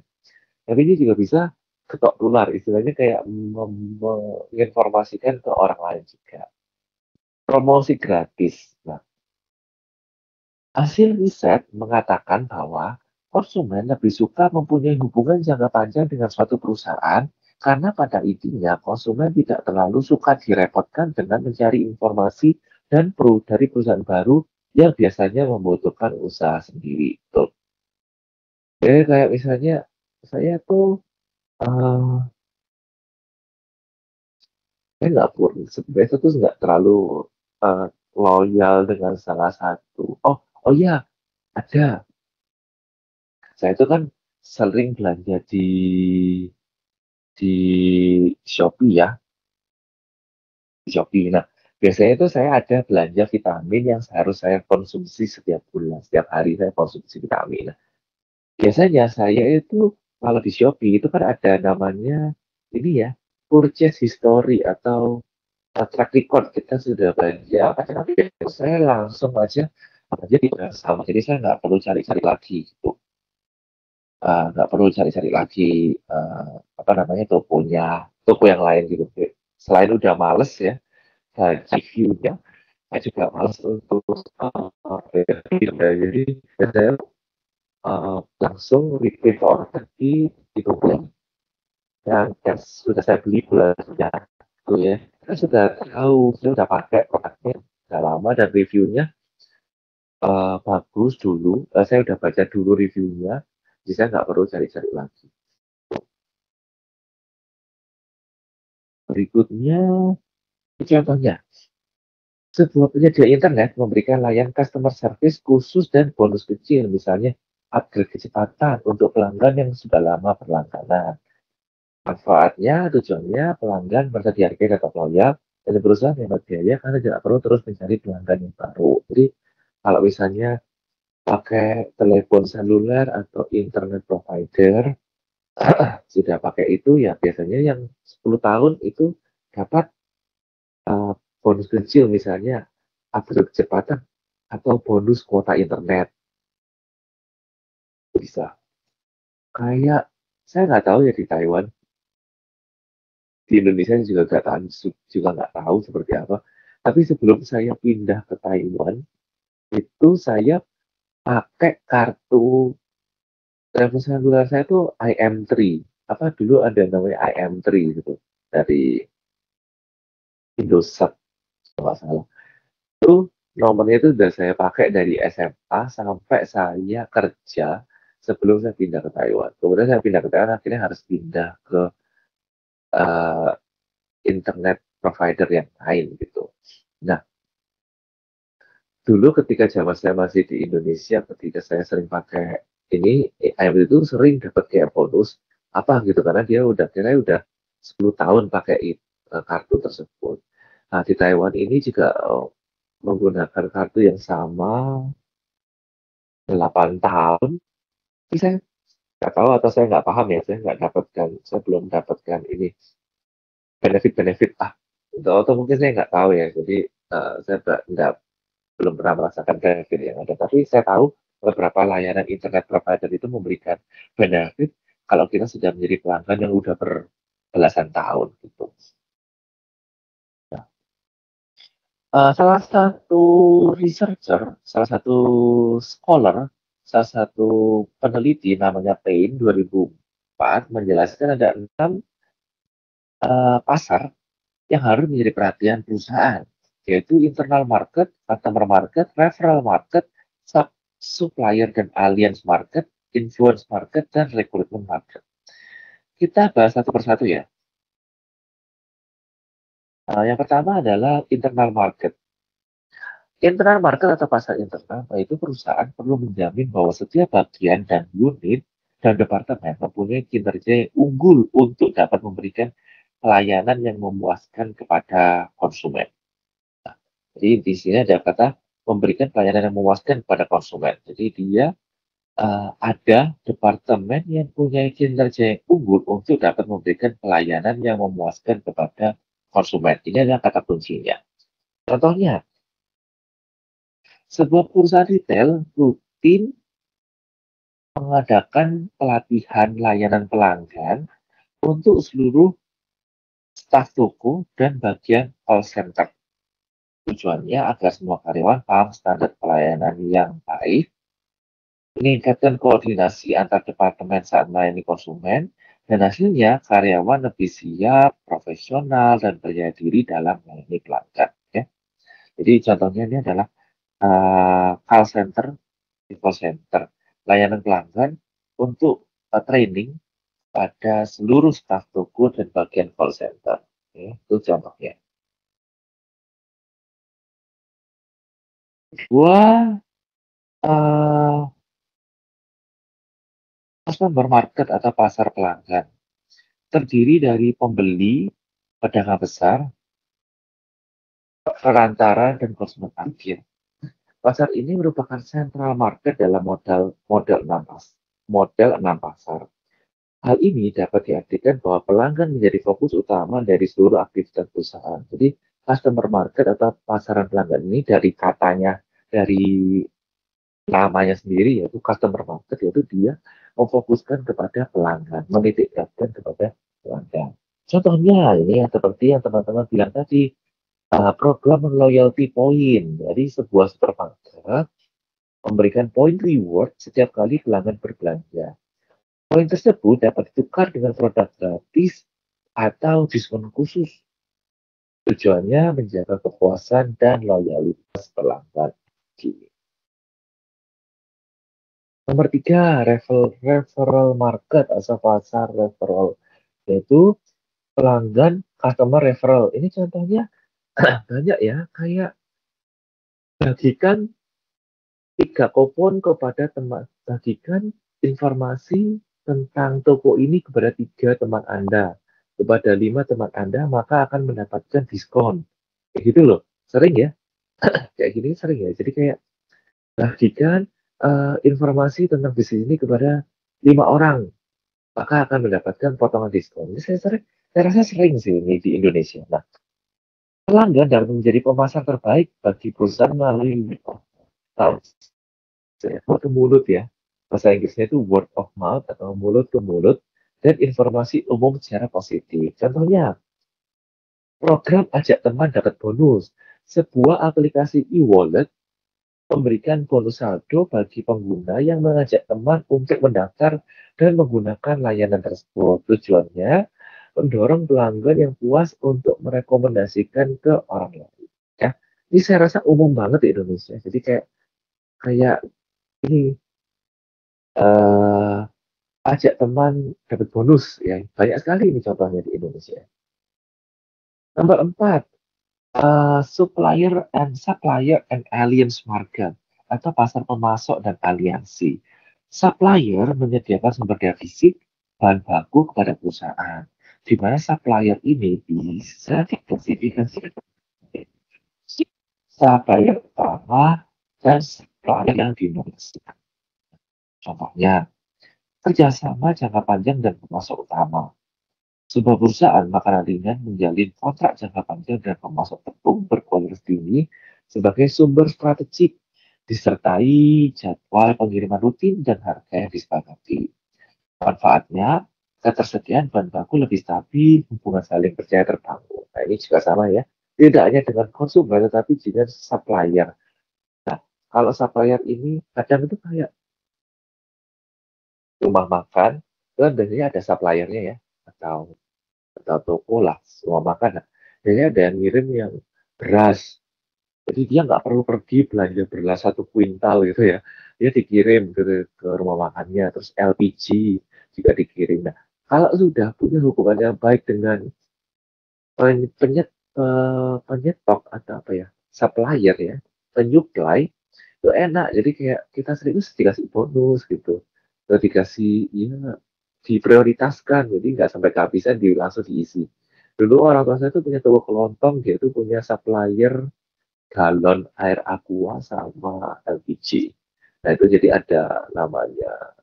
Tapi dia juga bisa ketok tular, istilahnya kayak menginformasikan ke orang lain juga. Promosi gratis. Nah, hasil riset mengatakan bahwa konsumen lebih suka mempunyai hubungan jangka panjang dengan suatu perusahaan karena pada intinya konsumen tidak terlalu suka direpotkan dengan mencari informasi dari perusahaan baru yang biasanya membutuhkan usaha sendiri. Tuh. Jadi kayak misalnya saya tuh eh saya nggak pun sebenarnya tuh nggak terlalu eh, loyal dengan salah satu. Oh iya, ada. Saya itu kan sering belanja di Shopee ya, di Shopee. Nah, biasanya itu saya ada belanja vitamin yang harus saya konsumsi setiap bulan, setiap hari saya konsumsi vitamin. Nah, biasanya saya itu kalau di Shopee itu kan ada namanya ini ya, purchase history atau track record kita sudah belanja apa tapi saya langsung aja belanja di sama, jadi saya nggak perlu cari-cari lagi gitu. Nggak perlu cari-cari lagi apa namanya toko yang lain gitu. Selain udah males ya reviewnya, saya juga males untuk jadi saya langsung repeat order di toko yang sudah saya beli bulannya itu ya. Saya sudah tahu, saya sudah pakai produknya sudah lama dan reviewnya bagus dulu. Saya udah baca dulu reviewnya, jadi saya nggak perlu cari-cari lagi. Berikutnya, contohnya, sebuah penyedia internet memberikan layanan customer service khusus dan bonus kecil, misalnya upgrade kecepatan untuk pelanggan yang sudah lama berlangganan. Manfaatnya, tujuannya pelanggan merasa dihargai dan loyal, dan berusaha menghemat biaya karena tidak perlu terus mencari pelanggan yang baru. Jadi, kalau misalnya pakai telepon seluler atau internet provider, sudah pakai itu ya biasanya yang 10 tahun itu dapat uh, bonus kecil, misalnya upgrade kecepatan atau bonus kuota internet bisa. Kayak saya nggak tahu ya di Taiwan, di Indonesia juga nggak tahu seperti apa. Tapi sebelum saya pindah ke Taiwan itu saya pakai kartu telepon seluler saya tuh IM3. Apa dulu ada namanya IM3 gitu dari Indosat kalau nggak salah. Itu nomornya itu sudah saya pakai dari SMA sampai saya kerja sebelum saya pindah ke Taiwan. Kemudian saya pindah ke Taiwan akhirnya harus pindah ke uh, internet provider yang lain gitu. Nah, dulu ketika zaman saya masih di Indonesia, ketika saya sering pakai ini, IM itu sering dapat kayak bonus apa gitu karena dia udah 10 tahun pakai kartu tersebut. Nah, di Taiwan ini juga menggunakan kartu yang sama 8 tahun. Tapi saya nggak tahu atau saya nggak paham ya, saya belum dapatkan ini benefit-benefit atau mungkin saya nggak tahu ya. Jadi saya belum pernah merasakan benefit yang ada. Tapi saya tahu beberapa layanan internet provider itu memberikan benefit kalau kita sudah menjadi pelanggan yang udah berbelasan tahun gitu. Salah satu researcher, salah satu scholar, salah satu peneliti namanya Payne 2004 menjelaskan ada 6 pasar yang harus menjadi perhatian perusahaan, yaitu internal market, customer market, referral market, supplier dan alliance market, influence market, dan recruitment market. Kita bahas satu persatu ya. Yang pertama adalah internal market. Internal market atau pasar internal, itu perusahaan perlu menjamin bahwa setiap bagian dan unit dan departemen mempunyai kinerja yang unggul untuk dapat memberikan pelayanan yang memuaskan kepada konsumen. Jadi di sini ada kata memberikan pelayanan yang memuaskan kepada konsumen. Jadi dia ada departemen yang punya kinerja yang unggul untuk dapat memberikan pelayanan yang memuaskan kepada konsumen. Ini adalah kata kuncinya. Contohnya, sebuah perusahaan retail rutin mengadakan pelatihan layanan pelanggan untuk seluruh staf toko dan bagian call center. Tujuannya agar semua karyawan paham standar pelayanan yang baik, meningkatkan koordinasi antar departemen saat melayani konsumen, dan hasilnya karyawan lebih siap, profesional, dan percaya diri dalam melayani pelanggan. Ya. Jadi contohnya ini adalah call center, call center, layanan pelanggan untuk training pada seluruh staf toko dan bagian call center. Ya, itu contohnya. Dua, customer market atau pasar pelanggan terdiri dari pembeli, pedagang besar, perantara, dan konsumen akhir. Pasar ini merupakan central market dalam model 6 pasar. Hal ini dapat diartikan bahwa pelanggan menjadi fokus utama dari seluruh aktivitas perusahaan. Jadi, customer market atau pasaran pelanggan ini dari katanya, dari namanya sendiri, yaitu customer market, yaitu dia memfokuskan kepada pelanggan, menitikberatkan kepada pelanggan. Contohnya ini yang seperti yang teman-teman bilang tadi, program loyalty point. Jadi sebuah supermarket memberikan poin reward setiap kali pelanggan berbelanja. Poin tersebut dapat ditukar dengan produk gratis atau diskon khusus. Tujuannya menjaga kepuasan dan loyalitas pelanggan. Nomor 3, referral market atau pasar referral, yaitu pelanggan customer referral. Ini contohnya banyak ya, kayak bagikan 3 kupon kepada teman, bagikan informasi tentang toko ini kepada 3 teman Anda, kepada 5 teman Anda, maka akan mendapatkan diskon. Kayak gitu loh, sering ya, kayak gini sering ya. Jadi kayak bagikan informasi tentang bisnis ini kepada 5 orang, maka akan mendapatkan potongan diskon. Ini saya rasa sering sih ini di Indonesia. Nah, pelanggan dapat menjadi pemasar terbaik bagi perusahaan melalui mulut ke mulut ya. Bahasa Inggrisnya itu word of mouth atau mulut ke mulut dan informasi umum secara positif. Contohnya, program ajak teman dapat bonus. Sebuah aplikasi e-wallet memberikan bonus saldo bagi pengguna yang mengajak teman untuk mendaftar dan menggunakan layanan tersebut. Tujuannya mendorong pelanggan yang puas untuk merekomendasikan ke orang lain. Ya, ini saya rasa umum banget di Indonesia. Jadi kayak ini ajak teman dapat bonus ya. Banyak sekali ini contohnya di Indonesia. Nomor 4, supplier and alliance market atau pasar pemasok dan aliansi. Supplier menyediakan sumber daya fisik, bahan baku kepada perusahaan, di mana supplier ini bisa diklasifikasikan supplier utama dan supplier yang dinominasikan. Contohnya, kerjasama jangka panjang dan pemasok utama. Sebuah perusahaan makanan ringan menjalin kontrak jangka panjang dan pemasok tepung berkualitas tinggi sebagai sumber strategik, disertai jadwal pengiriman rutin dan harga yang disepakati. Manfaatnya, ketersediaan bahan baku lebih stabil, hubungan saling percaya terbangun. Nah, ini juga sama ya. Tidak hanya dengan konsumen, tetapi juga supplier. Nah, kalau supplier ini kadang itu kayak rumah makan, kan biasanya ada suppliernya ya, atau toko lah, semua makan. Jadi ada yang ngirim yang beras. Jadi dia nggak perlu pergi belanja beras 1 kuintal gitu ya. Dia dikirim ke rumah makannya. Terus LPG juga dikirim. Nah, kalau sudah punya hubungan yang baik dengan penyetok atau apa ya, supplier ya. penyuplai itu enak. Jadi kayak kita sering dikasih bonus gitu, atau dikasih ya diprioritaskan, jadi nggak sampai kehabisan langsung diisi. Dulu orang tua saya tuh punya toko kelontong, dia tuh punya supplier galon air aqua sama LPG. Nah itu jadi ada namanya,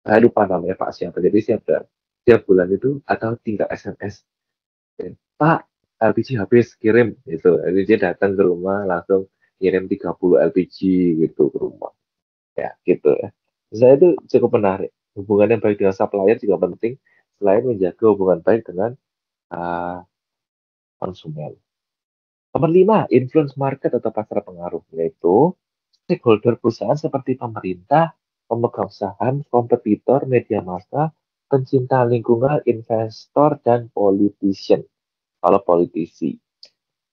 saya lupa namanya Pak siapa. Jadi setiap bulan itu atau tinggal SMS, Pak LPG habis kirim gitu. Jadi dia datang ke rumah langsung kirim 30 LPG gitu ke rumah. Ya gitu ya. Saya itu cukup menarik. Hubungan yang baik dengan supplier juga penting selain menjaga hubungan baik dengan uh, konsumen. Nomor 5, influence market atau pasar pengaruh, yaitu stakeholder perusahaan seperti pemerintah, pemegang saham, kompetitor, media massa, pencinta lingkungan, investor, dan politician. Kalau politisi,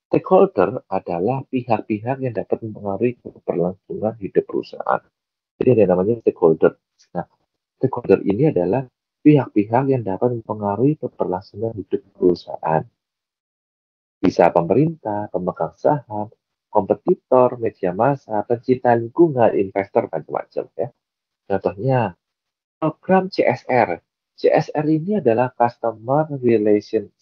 stakeholder adalah pihak-pihak yang dapat mempengaruhi keberlangsungan hidup perusahaan. Jadi ada namanya stakeholder. Nah, stakeholder ini adalah pihak-pihak yang dapat mempengaruhi keberlangsungan hidup perusahaan. Bisa pemerintah, pemegang saham, kompetitor, media massa, pencinta lingkungan, investor, macam-macam ya. Contohnya, program CSR. CSR ini adalah Customer Relationship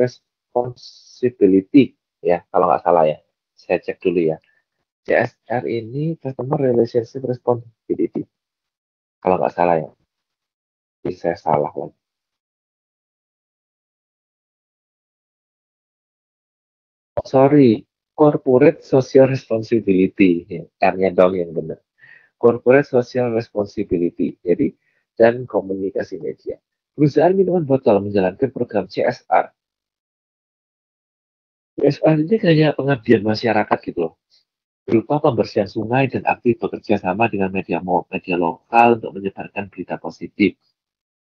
Responsibility ya, kalau nggak salah ya. Saya cek dulu ya. CSR ini Customer Relationship Responsibility. Kalau nggak salah ya. Jadi saya salah lagi. Sorry, Corporate Social Responsibility. Ya, R-nya dong yang benar. Corporate Social Responsibility. Jadi, dan komunikasi media. Perusahaan minuman botol menjalankan program CSR. CSR ini kayak pengabdian masyarakat gitu loh. Berupa pembersihan sungai dan aktif bekerja sama dengan media lokal untuk menyebarkan berita positif.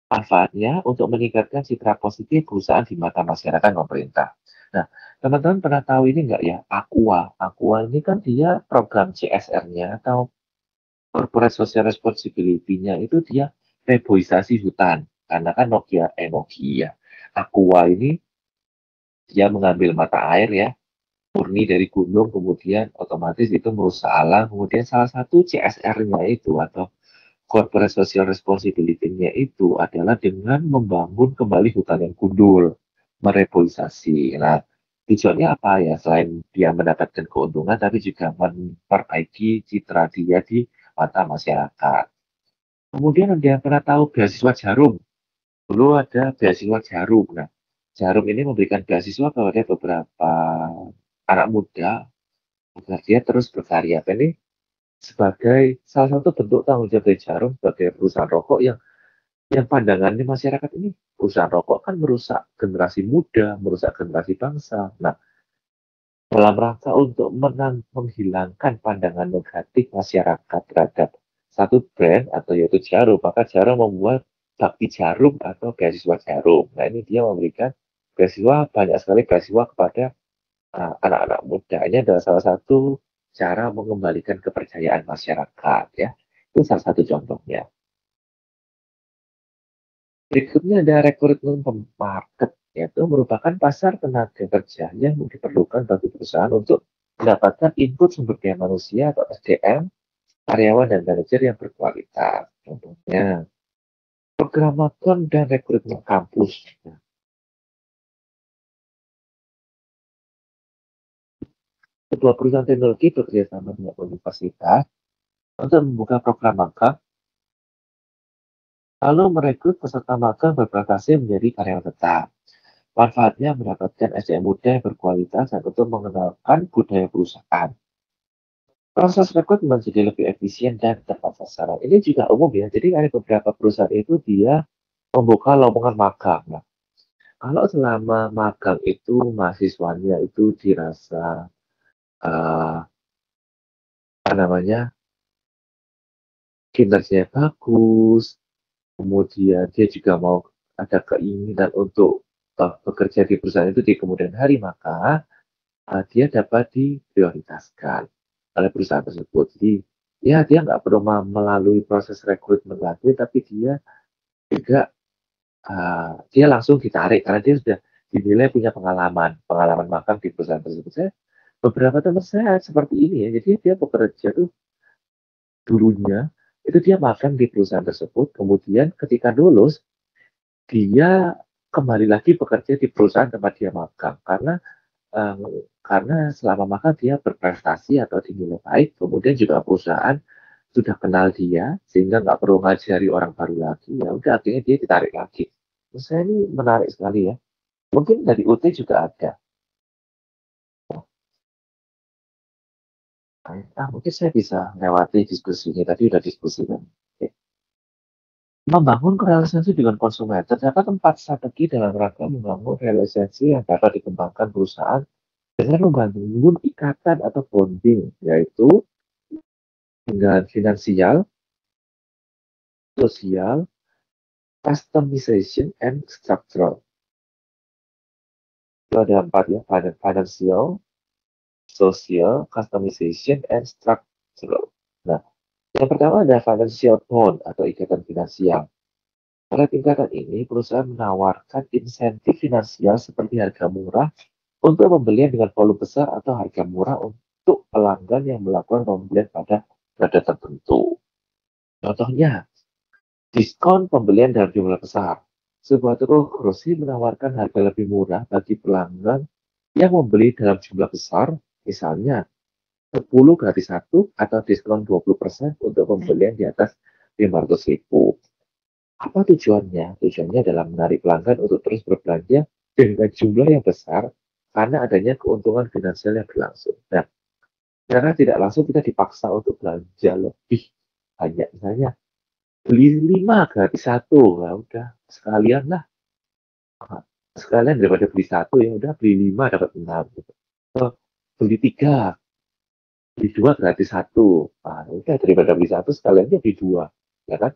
Manfaatnya untuk meningkatkan citra positif perusahaan di mata masyarakat dan pemerintah. Nah, teman-teman pernah tahu ini enggak ya? Aqua. Aqua ini kan dia program CSR-nya atau Corporate Social Responsibility-nya itu dia reboisasi hutan. Karena kan Nokia. Aqua ini dia mengambil mata air ya, murni dari gunung, kemudian otomatis itu merusak alam. Kemudian salah satu CSR-nya itu atau Corporate Social Responsibility-nya itu adalah dengan membangun kembali hutan yang gundul, mereboisasi. Nah, tujuannya apa ya? Selain dia mendapatkan keuntungan, tapi juga memperbaiki citra dia di mata masyarakat. Kemudian ada yang pernah tahu beasiswa Jarum. Dulu ada beasiswa Jarum. Nah, Jarum ini memberikan beasiswa kepada beberapa anak muda agar dia terus berkarya. Ini sebagai salah satu bentuk tanggung jawab dari Jarum sebagai perusahaan rokok yang pandangannya masyarakat ini, perusahaan rokok kan merusak generasi muda, merusak generasi bangsa. Nah, dalam rangka untuk menghilangkan pandangan negatif masyarakat terhadap satu brand atau yaitu Jarum, maka Jarum membuat bakti Jarum atau beasiswa Jarum. Nah, ini dia memberikan beasiswa, banyak sekali beasiswa kepada anak-anak muda. Ini adalah salah satu cara mengembalikan kepercayaan masyarakat ya. Itu salah satu contohnya. Berikutnya ada rekrutmen market, yaitu merupakan pasar tenaga kerja yang diperlukan bagi perusahaan untuk mendapatkan input sumber daya manusia atau SDM, karyawan dan manajer yang berkualitas. Contohnya, program magang dan rekrutmen kampus. Nah, sebuah perusahaan teknologi bekerja sama dengan universitas untuk membuka program magang, lalu merekrut peserta magang berprestasi menjadi karyawan tetap. Manfaatnya mendapatkan SDM muda yang berkualitas dan untuk mengenalkan budaya perusahaan. Proses rekrutmen menjadi lebih efisien dan tepat sasaran. Ini juga umum ya. Jadi ada beberapa perusahaan itu dia membuka lowongan magang. Nah, kalau selama magang itu mahasiswanya itu dirasa apa namanya kinerjanya bagus, kemudian dia juga mau ada keinginan untuk bekerja di perusahaan itu di kemudian hari, maka dia dapat diprioritaskan oleh perusahaan tersebut. Jadi ya dia nggak perlu melalui proses rekrutmen lagi, tapi dia juga dia langsung ditarik karena dia sudah dinilai punya pengalaman magang di perusahaan tersebut. Saya beberapa teman saya seperti ini ya. Jadi dia bekerja tuh dulunya itu dia magang di perusahaan tersebut, kemudian ketika lulus dia kembali lagi bekerja di perusahaan tempat dia magang karena selama magang dia berprestasi atau dinilai baik, kemudian juga perusahaan sudah kenal dia sehingga nggak perlu ngajari orang baru lagi. Ya udah akhirnya dia ditarik lagi. Menurut saya ini menarik sekali ya. Mungkin dari UT juga ada. Mungkin saya bisa lewati diskusi ini. Tadi udah diskusi kan. Oke. Membangun relasi dengan konsumen terdapat 4 strategi dalam rangka membangun relasi yang dapat dikembangkan perusahaan dengan membangun ikatan atau bonding, yaitu dengan finansial, sosial, customization, and structural. Itu ada 4 ya, financial, social, customization, and structural. Nah, yang pertama ada financial bond atau ikatan finansial. Pada tingkatan ini, perusahaan menawarkan insentif finansial seperti harga murah untuk pembelian dengan volume besar atau harga murah untuk pelanggan yang melakukan pembelian pada periode tertentu. Contohnya, diskon pembelian dalam jumlah besar. Sebuah toko grocery menawarkan harga lebih murah bagi pelanggan yang membeli dalam jumlah besar, misalnya 10 gratis 1 atau diskon 20% untuk pembelian di atas 500.000. Apa tujuannya? Tujuannya adalah menarik pelanggan untuk terus berbelanja dengan jumlah yang besar karena adanya keuntungan finansial yang berlangsung. Nah, karena tidak langsung kita dipaksa untuk belanja lebih banyak. Misalnya, beli 5 gratis 1. Nah, udah, sekalian lah. Sekalian daripada beli 1, ya udah beli 5 dapat 6. Gitu. Beli 3, beli 2 gratis 1. Nah, udah daripada beli 1, sekalian aja beli 2. Ya kan?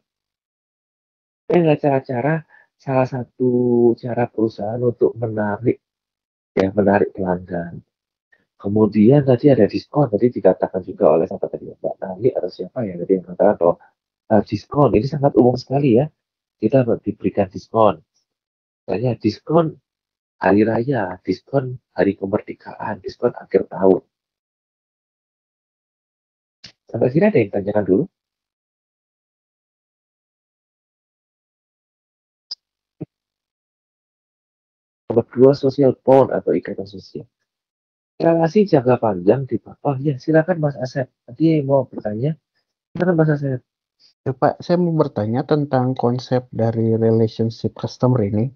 Cara-cara salah satu cara perusahaan untuk menarik pelanggan. Kemudian tadi ada diskon, tadi dikatakan juga oleh siapa tadi, Mbak Nali atau siapa ya tadi yang mengatakan bahwa diskon ini sangat umum sekali ya. Kita diberikan diskon. Misalnya diskon hari raya, diskon hari kemerdekaan, diskon akhir tahun. Sampai sini ada yang tanyakan dulu? Nomor 2, social bond atau ikatan sosial. Relasi jangka panjang di bawah. Ya, silakan Mas Asep. Tadi mau bertanya. Silakan Mas Asep. Ya, Pak, saya mau bertanya tentang konsep dari relationship customer ini.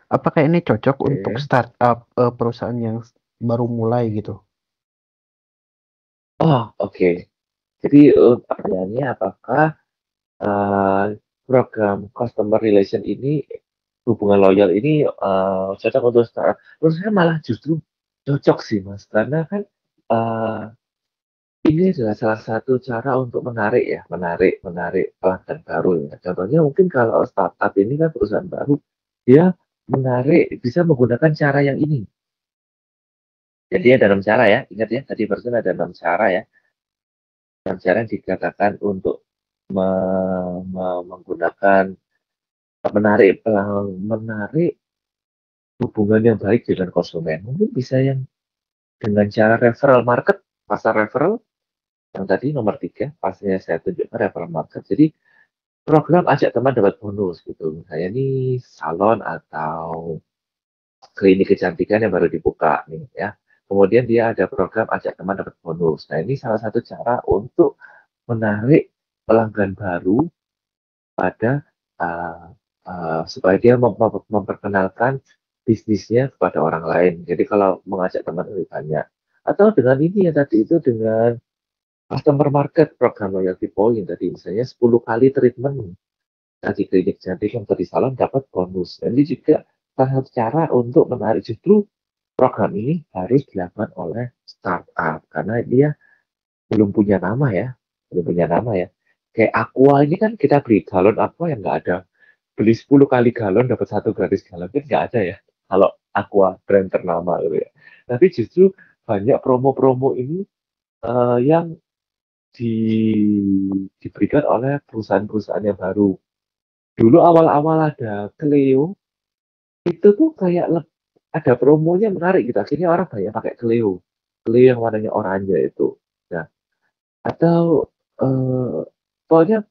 Apakah ini cocok untuk startup perusahaan yang baru mulai gitu? Oh, oke. Jadi pertanyaannya apakah program customer relation ini, hubungan loyal ini cocok untuk startup? Menurut saya malah justru cocok sih Mas, karena kan ini adalah salah satu cara untuk menarik pelanggan baru ya. Contohnya mungkin kalau startup ini kan perusahaan baru, dia bisa menggunakan cara yang ini. Jadi ada 6 cara ya, ingat ya, tadi barusan ada 6 cara ya. 6 cara yang dikatakan untuk menggunakan menarik hubungan yang baik dengan konsumen. Mungkin bisa yang dengan cara referral market, pasar referral, yang tadi nomor 3, pastinya saya tunjukkan referral market. Jadi program ajak teman dapat bonus gitu. Misalnya ini salon atau klinik kecantikan yang baru dibuka nih ya. Kemudian dia ada program ajak teman dapat bonus. Nah, ini salah satu cara untuk menarik pelanggan baru pada supaya dia memperkenalkan bisnisnya kepada orang lain. Jadi kalau mengajak teman lebih banyak. Atau dengan ini ya tadi itu dengan customer market program loyalty point tadi misalnya 10 kali treatment di klinik cantik atau di salon dapat bonus. Dan ini juga salah satu cara untuk menarik, justru program ini harus dilakukan oleh startup karena dia belum punya nama ya, Kayak Aqua ini kan kita beli galon Aqua yang nggak ada beli 10 kali galon dapat 1 gratis galon kan nggak ada ya. Kalau Aqua brand ternama gitu ya. Tapi justru banyak promo-promo ini yang diberikan oleh perusahaan-perusahaan yang baru. Dulu awal-awal ada Cleo, itu tuh kayak ada promonya menarik gitu. Akhirnya orang banyak pakai Cleo. beli yang warnanya oranye itu. Nah, atau pokoknya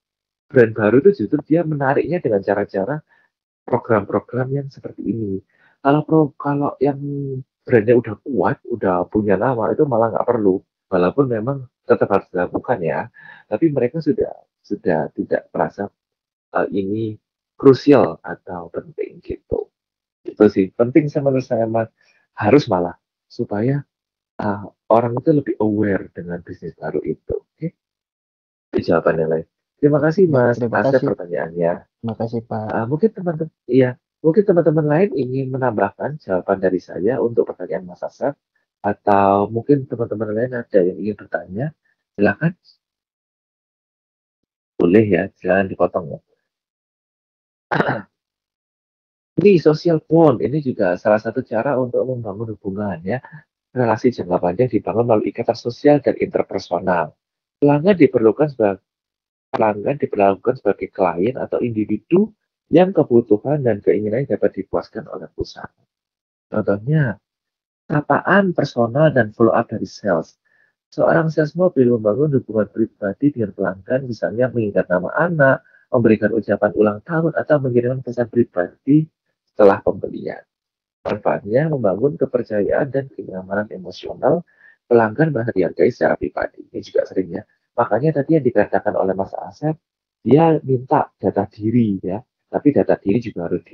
brand baru itu justru dia menariknya dengan cara-cara program-program yang seperti ini. Kalau yang brandnya udah kuat, udah punya nama, itu malah nggak perlu. Walaupun memang tetap harus dilakukan ya, tapi mereka sudah tidak merasa ini krusial atau penting gitu. Itu sih penting menurut saya harus malah supaya orang itu lebih aware dengan bisnis baru itu. Oke, itu jawaban yang lain. Terima kasih Baik, Mas terima Asep kasih. pertanyaannya. Terima kasih, Pak. Mungkin teman-teman, iya, mungkin teman-teman lain ingin menambahkan jawaban dari saya untuk pertanyaan Mas Asep, atau mungkin teman-teman lain ada yang ingin bertanya, silakan. Boleh ya, silakan dipotong ya. Ini social bond, ini juga salah satu cara untuk membangun hubungan ya. Relasi jangka panjang dibangun melalui ikatan sosial dan interpersonal. Pelanggan diperlakukan sebagai klien atau individu yang kebutuhan dan keinginannya dapat dipuaskan oleh perusahaan. Contohnya, sapaan personal dan follow up dari sales. Seorang sales mobil membangun hubungan pribadi dengan pelanggan, misalnya mengingat nama anak, memberikan ucapan ulang tahun, atau mengirimkan pesan pribadi setelah pembelian. Manfaatnya membangun kepercayaan dan kenyamanan emosional, pelanggan merasa dihargai secara pribadi. Ini juga sering ya. Makanya tadi yang dikatakan oleh Mas Asep, dia minta data diri ya. Tapi data diri juga harus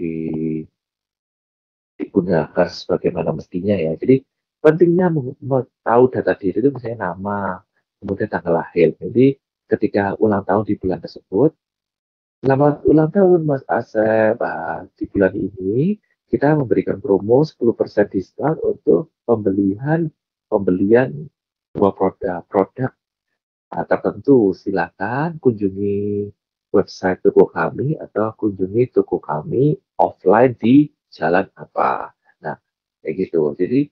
digunakan sebagaimana mestinya ya. Jadi pentingnya tahu data diri itu misalnya nama, kemudian tanggal lahir. Jadi ketika ulang tahun di bulan tersebut, selamat ulang tahun Mas Asep. Di bulan ini kita memberikan promo 10% diskon untuk pembelian dua produk tertentu. Silakan kunjungi website toko kami atau kunjungi toko kami offline di jalan apa. Nah, kayak gitu. Jadi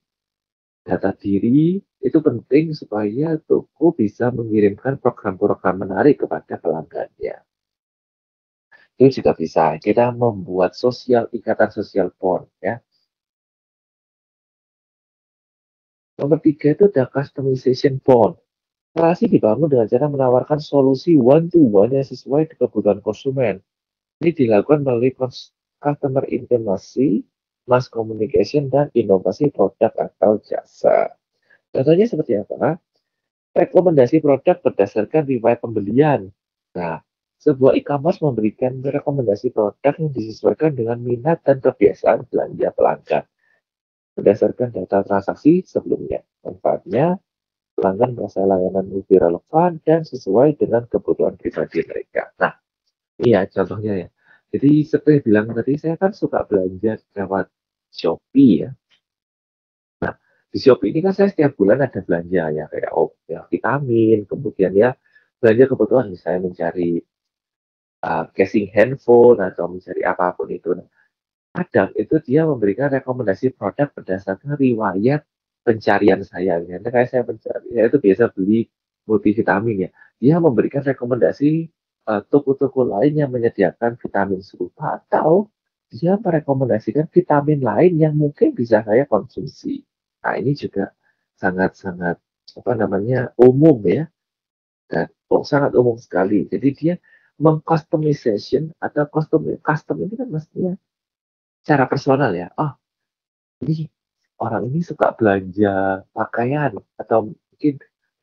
data diri itu penting supaya toko bisa mengirimkan program-program menarik kepada pelanggannya. Itu juga bisa. Kita membuat ikatan sosial bond ya. Nomor 3 itu ada customization bond. Relasi dibangun dengan cara menawarkan solusi one-to-one yang sesuai dengan kebutuhan konsumen. Ini dilakukan melalui customer intimacy, mass communication, dan inovasi produk atau jasa. Contohnya seperti apa? Rekomendasi produk berdasarkan riwayat pembelian. Nah, sebuah e-commerce memberikan rekomendasi produk yang disesuaikan dengan minat dan kebiasaan belanja pelanggan berdasarkan data transaksi sebelumnya. Manfaatnya, pelanggan merasa layanan lebih relevan dan sesuai dengan kebutuhan pribadi mereka. Nah, iya contohnya ya. Jadi seperti bilang tadi, saya kan suka belanja lewat Shopee ya. Nah, di Shopee ini kan saya setiap bulan ada belanja ya, kayak ya, vitamin, kemudian ya belanja kebutuhan, misalnya mencari casing handphone atau mencari apapun itu. Nah, kadang itu dia memberikan rekomendasi produk berdasarkan riwayat pencarian saya. Misalnya kayak saya saya itu biasa beli multivitamin ya. Dia memberikan rekomendasi toko-toko lain yang menyediakan vitamin serupa atau dia merekomendasikan vitamin lain yang mungkin bisa saya konsumsi. Nah, ini juga sangat-sangat apa namanya umum ya, dan sangat umum sekali. Jadi dia mengcustomization atau custom ini kan mestinya cara personal ya. Oh, ini orang ini suka belanja pakaian atau mungkin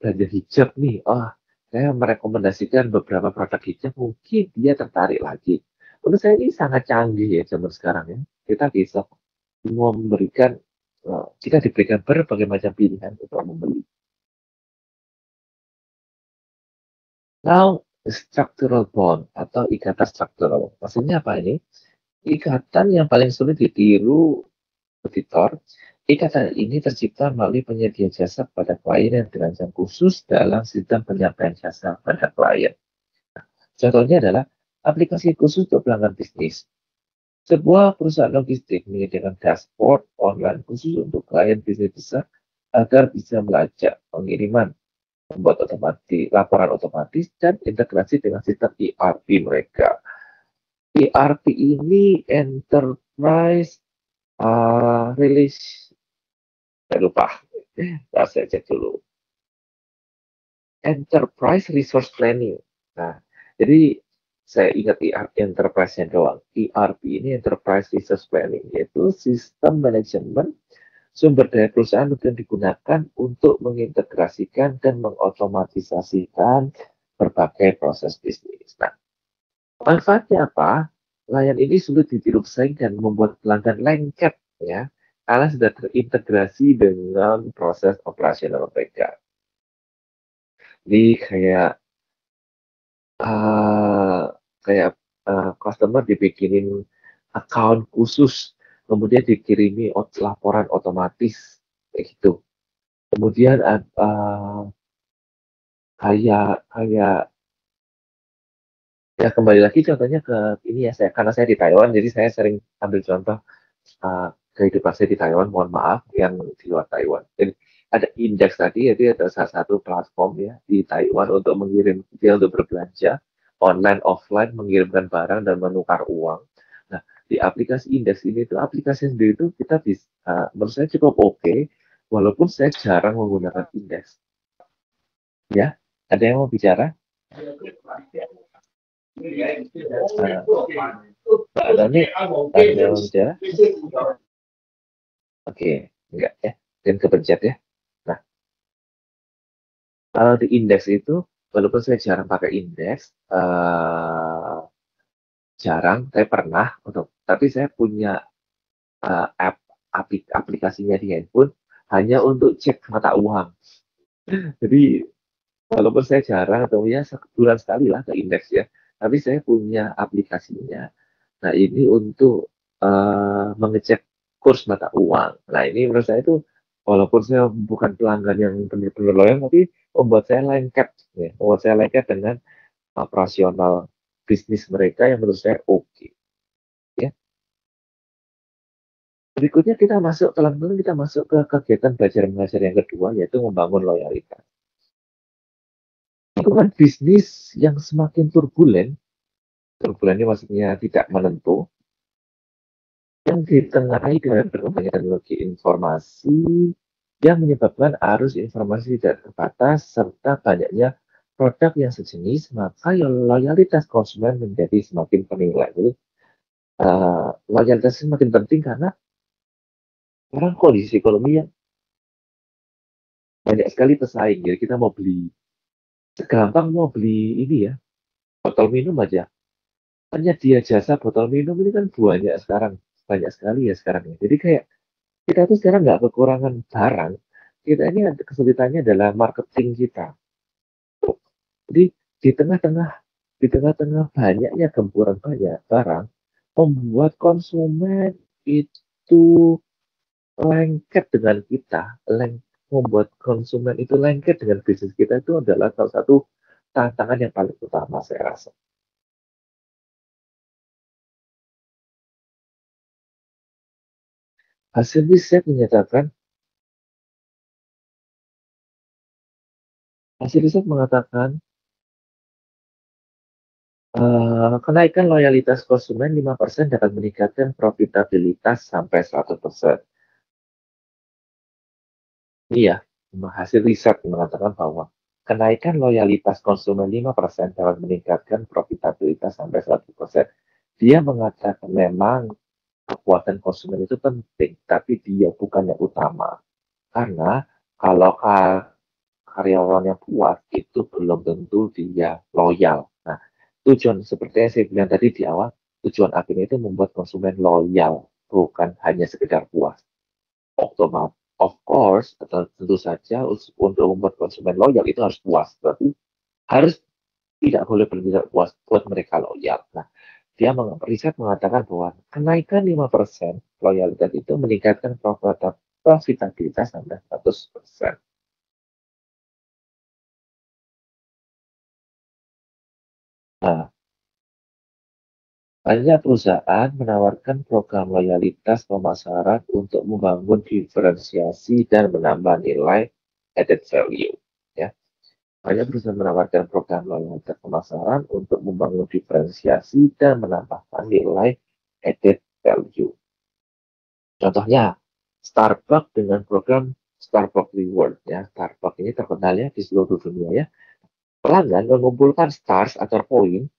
belanja hijab nih. Oh, saya merekomendasikan beberapa produk hijab, mungkin dia tertarik lagi. Menurut saya ini sangat canggih ya zaman sekarang ya. Kita bisa kita diberikan berbagai macam pilihan untuk membeli. Now, structural bond atau ikatan struktural. Maksudnya apa ini? Ikatan yang paling sulit ditiru auditor. Ikatan ini tercipta melalui penyedia jasa pada klien yang dirancang khusus dalam sistem penyampaian jasa pada klien. Contohnya adalah aplikasi khusus untuk pelanggan bisnis. Sebuah perusahaan logistik menyediakan dashboard online khusus untuk klien bisnis besar agar bisa melacak pengiriman, membuat laporan otomatis, dan integrasi dengan sistem ERP mereka. ERP ini Enterprise Release, saya lupa. Nah, saya cek dulu. Enterprise Resource Planning. Nah, jadi saya ingat ERP Enterprise-nya doang. ERP ini Enterprise Resource Planning, yaitu sistem manajemen sumber daya perusahaan yang digunakan untuk mengintegrasikan dan mengotomatisasikan berbagai proses bisnis. Nah, manfaatnya apa? Layanan ini sulit ditiru pesaing dan membuat pelanggan lengket, ya, karena sudah terintegrasi dengan proses operasional mereka. Jadi eh, kayak customer dibikinin account khusus, kemudian dikirimi laporan otomatis kayak gitu. Kemudian kayak ya kembali lagi contohnya ke ini ya, saya karena saya di Taiwan, jadi saya sering ambil contoh uh, kehidupan saya di Taiwan, mohon maaf yang di luar Taiwan. Jadi ada indeks tadi, yaitu ada salah satu platform ya di Taiwan untuk mengirim dia untuk berbelanja online offline, mengirimkan barang dan menukar uang. Nah, di aplikasi indeks ini tuh, aplikasi sendiri itu kita bisa menurut saya cukup oke, walaupun saya jarang menggunakan indeks. Ya, ada yang mau bicara? Ada nih, ada yang mau bicara? Oke, enggak ya, dan kepencet ya. Nah, kalau di indeks itu, walaupun saya jarang pakai indeks, jarang, saya pernah tapi saya punya app aplikasinya di handphone hanya untuk cek mata uang. Jadi walaupun saya jarang atau ya sebulan sekali lah ke indeks ya, tapi saya punya aplikasinya. Nah, ini untuk mengecek kurs mata uang. Nah, ini menurut saya itu walaupun saya bukan pelanggan yang benar-benar loyal, tapi membuat saya lengket, ya, membuat saya lengket dengan operasional bisnis mereka yang menurut saya oke. Ya. Berikutnya kita masuk, pelan-pelan kita masuk ke kegiatan belajar mengajar yang kedua, yaitu membangun loyalitas. Lingkungan bisnis yang semakin turbulen ini maksudnya tidak menentu, yang ditengarai dengan berkembangnya teknologi informasi yang menyebabkan arus informasi tidak terbatas serta banyaknya produk yang sejenis, maka loyalitas konsumen menjadi semakin penilai. Jadi loyalitas semakin penting karena sekarang kondisi ekonomi yang banyak sekali pesaing. Jadi kita mau beli, segampang mau beli ini ya, botol minum aja. Penyedia jasa botol minum ini kan banyak sekali ya sekarang ya. Jadi kayak kita tuh sekarang nggak kekurangan barang, kita ini kesulitannya adalah marketing kita. Jadi di tengah-tengah banyaknya gempuran banyak barang, membuat konsumen itu lengket dengan kita, membuat konsumen itu lengket dengan bisnis kita itu adalah salah satu tantangan yang paling utama saya rasa. Hasil riset mengatakan kenaikan loyalitas konsumen 5% dapat meningkatkan profitabilitas sampai 100%. Iya, hasil riset mengatakan bahwa kenaikan loyalitas konsumen 5% dapat meningkatkan profitabilitas sampai 100%. Dia mengatakan memang kepuasan konsumen itu penting, tapi dia bukan yang utama. Karena kalau karyawannya puas, itu belum tentu dia loyal. Nah, tujuan seperti yang saya bilang tadi di awal, tujuan akhirnya itu membuat konsumen loyal, bukan hanya sekedar puas. Of course, tentu saja untuk membuat konsumen loyal itu harus puas. Berarti harus tidak boleh berhenti puas buat mereka loyal. Nah, riset mengatakan bahwa kenaikan 5% loyalitas itu meningkatkan profitabilitas sampai 100%. Nah, banyak perusahaan menawarkan program loyalitas pemasaran untuk membangun diferensiasi dan menambah nilai added value. Ya. Banyak perusahaan menawarkan program loyalitas pemasaran untuk membangun diferensiasi dan menambahkan nilai added value. Contohnya, Starbucks dengan program Starbucks Reward ya. Starbucks ini terkenal ya di seluruh dunia ya. Pelanggan mengumpulkan stars atau poin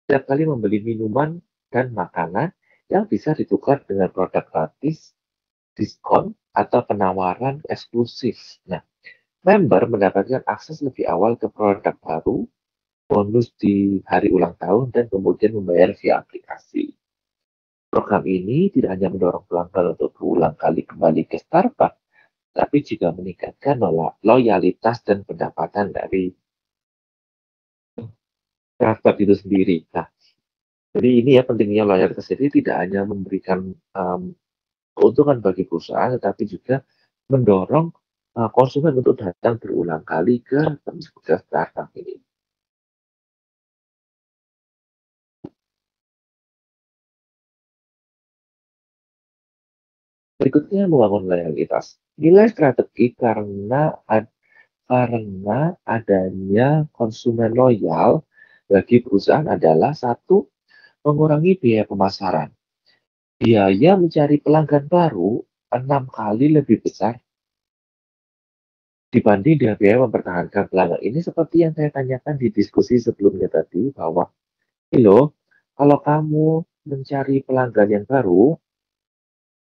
setiap kali membeli minuman dan makanan yang bisa ditukar dengan produk gratis, diskon, atau penawaran eksklusif. Nah, member mendapatkan akses lebih awal ke produk baru, bonus di hari ulang tahun, dan kemudian membayar via aplikasi. Program ini tidak hanya mendorong pelanggan untuk berulang kali kembali ke Starbucks, tapi juga meningkatkan loyalitas dan pendapatan dari Starbucks itu sendiri. Nah, jadi ini ya pentingnya loyalitas, jadi tidak hanya memberikan keuntungan bagi perusahaan, tetapi juga mendorong konsumen untuk datang berulang kali ke Starbucks ini. Berikutnya membangun loyalitas. Nilai strategi karena adanya konsumen loyal bagi perusahaan adalah satu, mengurangi biaya pemasaran. Biaya mencari pelanggan baru 6 kali lebih besar dibanding dengan biaya mempertahankan pelanggan. Ini seperti yang saya tanyakan di diskusi sebelumnya tadi, bahwa ini loh, kalau kamu mencari pelanggan yang baru,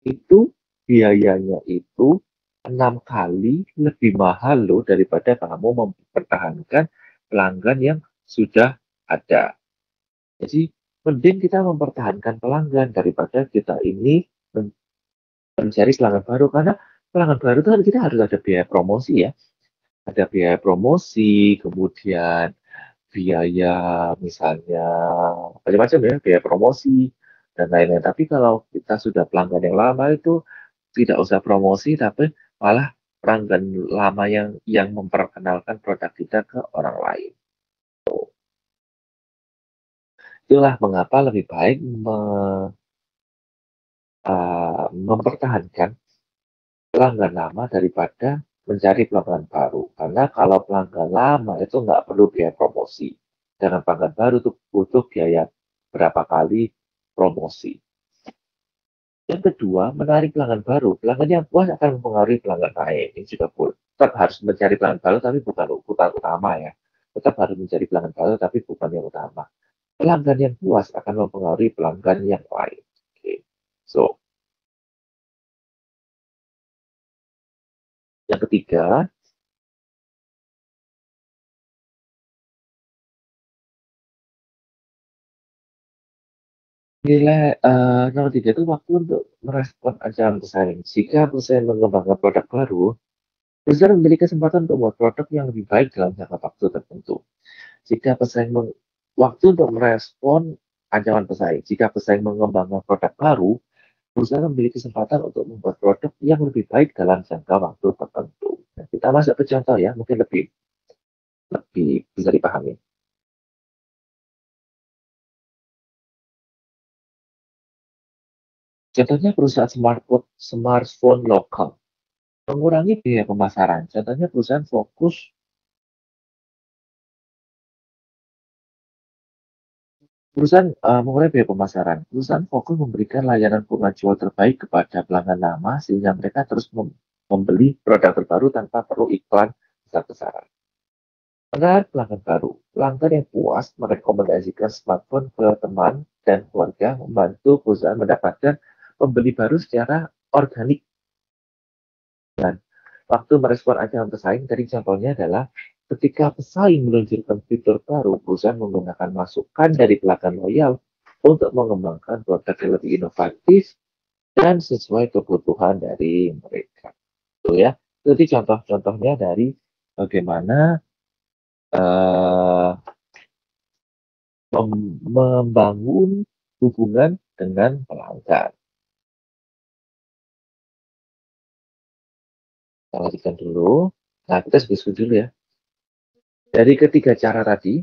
itu biayanya itu 6 kali lebih mahal loh daripada kamu mempertahankan pelanggan yang sudah ada. Jadi, mending kita mempertahankan pelanggan daripada kita ini mencari pelanggan baru. Karena pelanggan baru itu kan kita harus ada biaya promosi ya. Ada biaya promosi, kemudian biaya misalnya macam-macam ya, biaya promosi, dan lain-lain. Tapi kalau kita sudah pelanggan yang lama itu tidak usah promosi, tapi malah pelanggan lama yang memperkenalkan produk kita ke orang lain. Itulah mengapa lebih baik mempertahankan pelanggan lama daripada mencari pelanggan baru. Karena kalau pelanggan lama itu nggak perlu biaya promosi. Dengan pelanggan baru itu butuh biaya berapa kali promosi. Yang kedua, menarik pelanggan baru. Pelanggan yang puas akan mempengaruhi pelanggan lain. Ini juga tetap harus mencari pelanggan baru, tapi bukan utama ya. Tetap harus mencari pelanggan baru, tapi bukan yang utama. Pelanggan yang puas akan mempengaruhi pelanggan yang lain. Okay. So, yang ketiga, nilai nomor 3 itu waktu untuk merespon ancaman pesaing. Jika pesaing mengembangkan produk baru, perusahaan memiliki kesempatan untuk membuat produk yang lebih baik dalam jangka waktu tertentu. Jika pesaing waktu untuk merespon ancaman pesaing. Jika pesaing mengembangkan produk baru, perusahaan memiliki kesempatan untuk membuat produk yang lebih baik dalam jangka waktu tertentu. Nah, kita masuk ke contoh ya, mungkin lebih bisa dipahami. Contohnya perusahaan smartphone lokal mengurangi biaya pemasaran. Contohnya perusahaan mengurangi biaya pemasaran. Perusahaan fokus memberikan layanan bunga jual terbaik kepada pelanggan lama sehingga mereka terus membeli produk terbaru tanpa perlu iklan besar-besaran. Menarik pelanggan baru. Pelanggan yang puas merekomendasikan smartphone ke teman dan keluarga, membantu perusahaan mendapatkan pembeli baru secara organik. Dan waktu merespon ancaman pesaing, tadi contohnya adalah ketika pesaing meluncurkan fitur baru, perusahaan menggunakan masukan dari pelanggan loyal untuk mengembangkan produk yang lebih inovatif dan sesuai kebutuhan dari mereka. Itu ya. Jadi contoh-contohnya dari bagaimana membangun hubungan dengan pelanggan. Kita lanjutkan dulu. Nah, kita diskusi dulu ya. Dari ketiga cara tadi,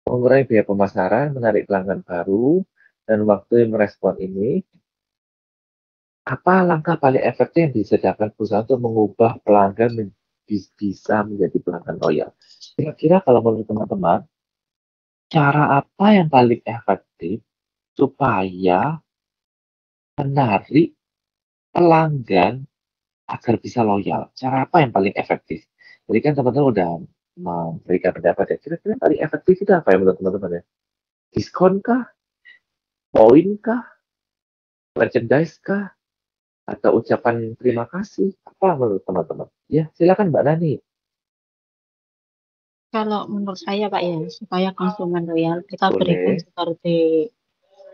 mengurangi biaya pemasaran, menarik pelanggan baru, dan waktu yang merespon ini, apa langkah paling efektif yang disediakan perusahaan untuk mengubah pelanggan bisa menjadi pelanggan loyal? Kira-kira kalau menurut teman-teman, cara apa yang paling efektif supaya menarik pelanggan agar bisa loyal. Cara apa yang paling efektif? Jadi kan teman-teman udah memberikan pendapat ya. Kira-kira yang paling efektif itu apa ya menurut teman-teman ya? Diskon kah? Poin kah? Merchandise kah? Atau ucapan terima kasih? Apa menurut teman-teman? Ya, silakan Mbak Nani. Kalau menurut saya Pak ya, supaya konsumen loyal, kita berikan Boleh. seperti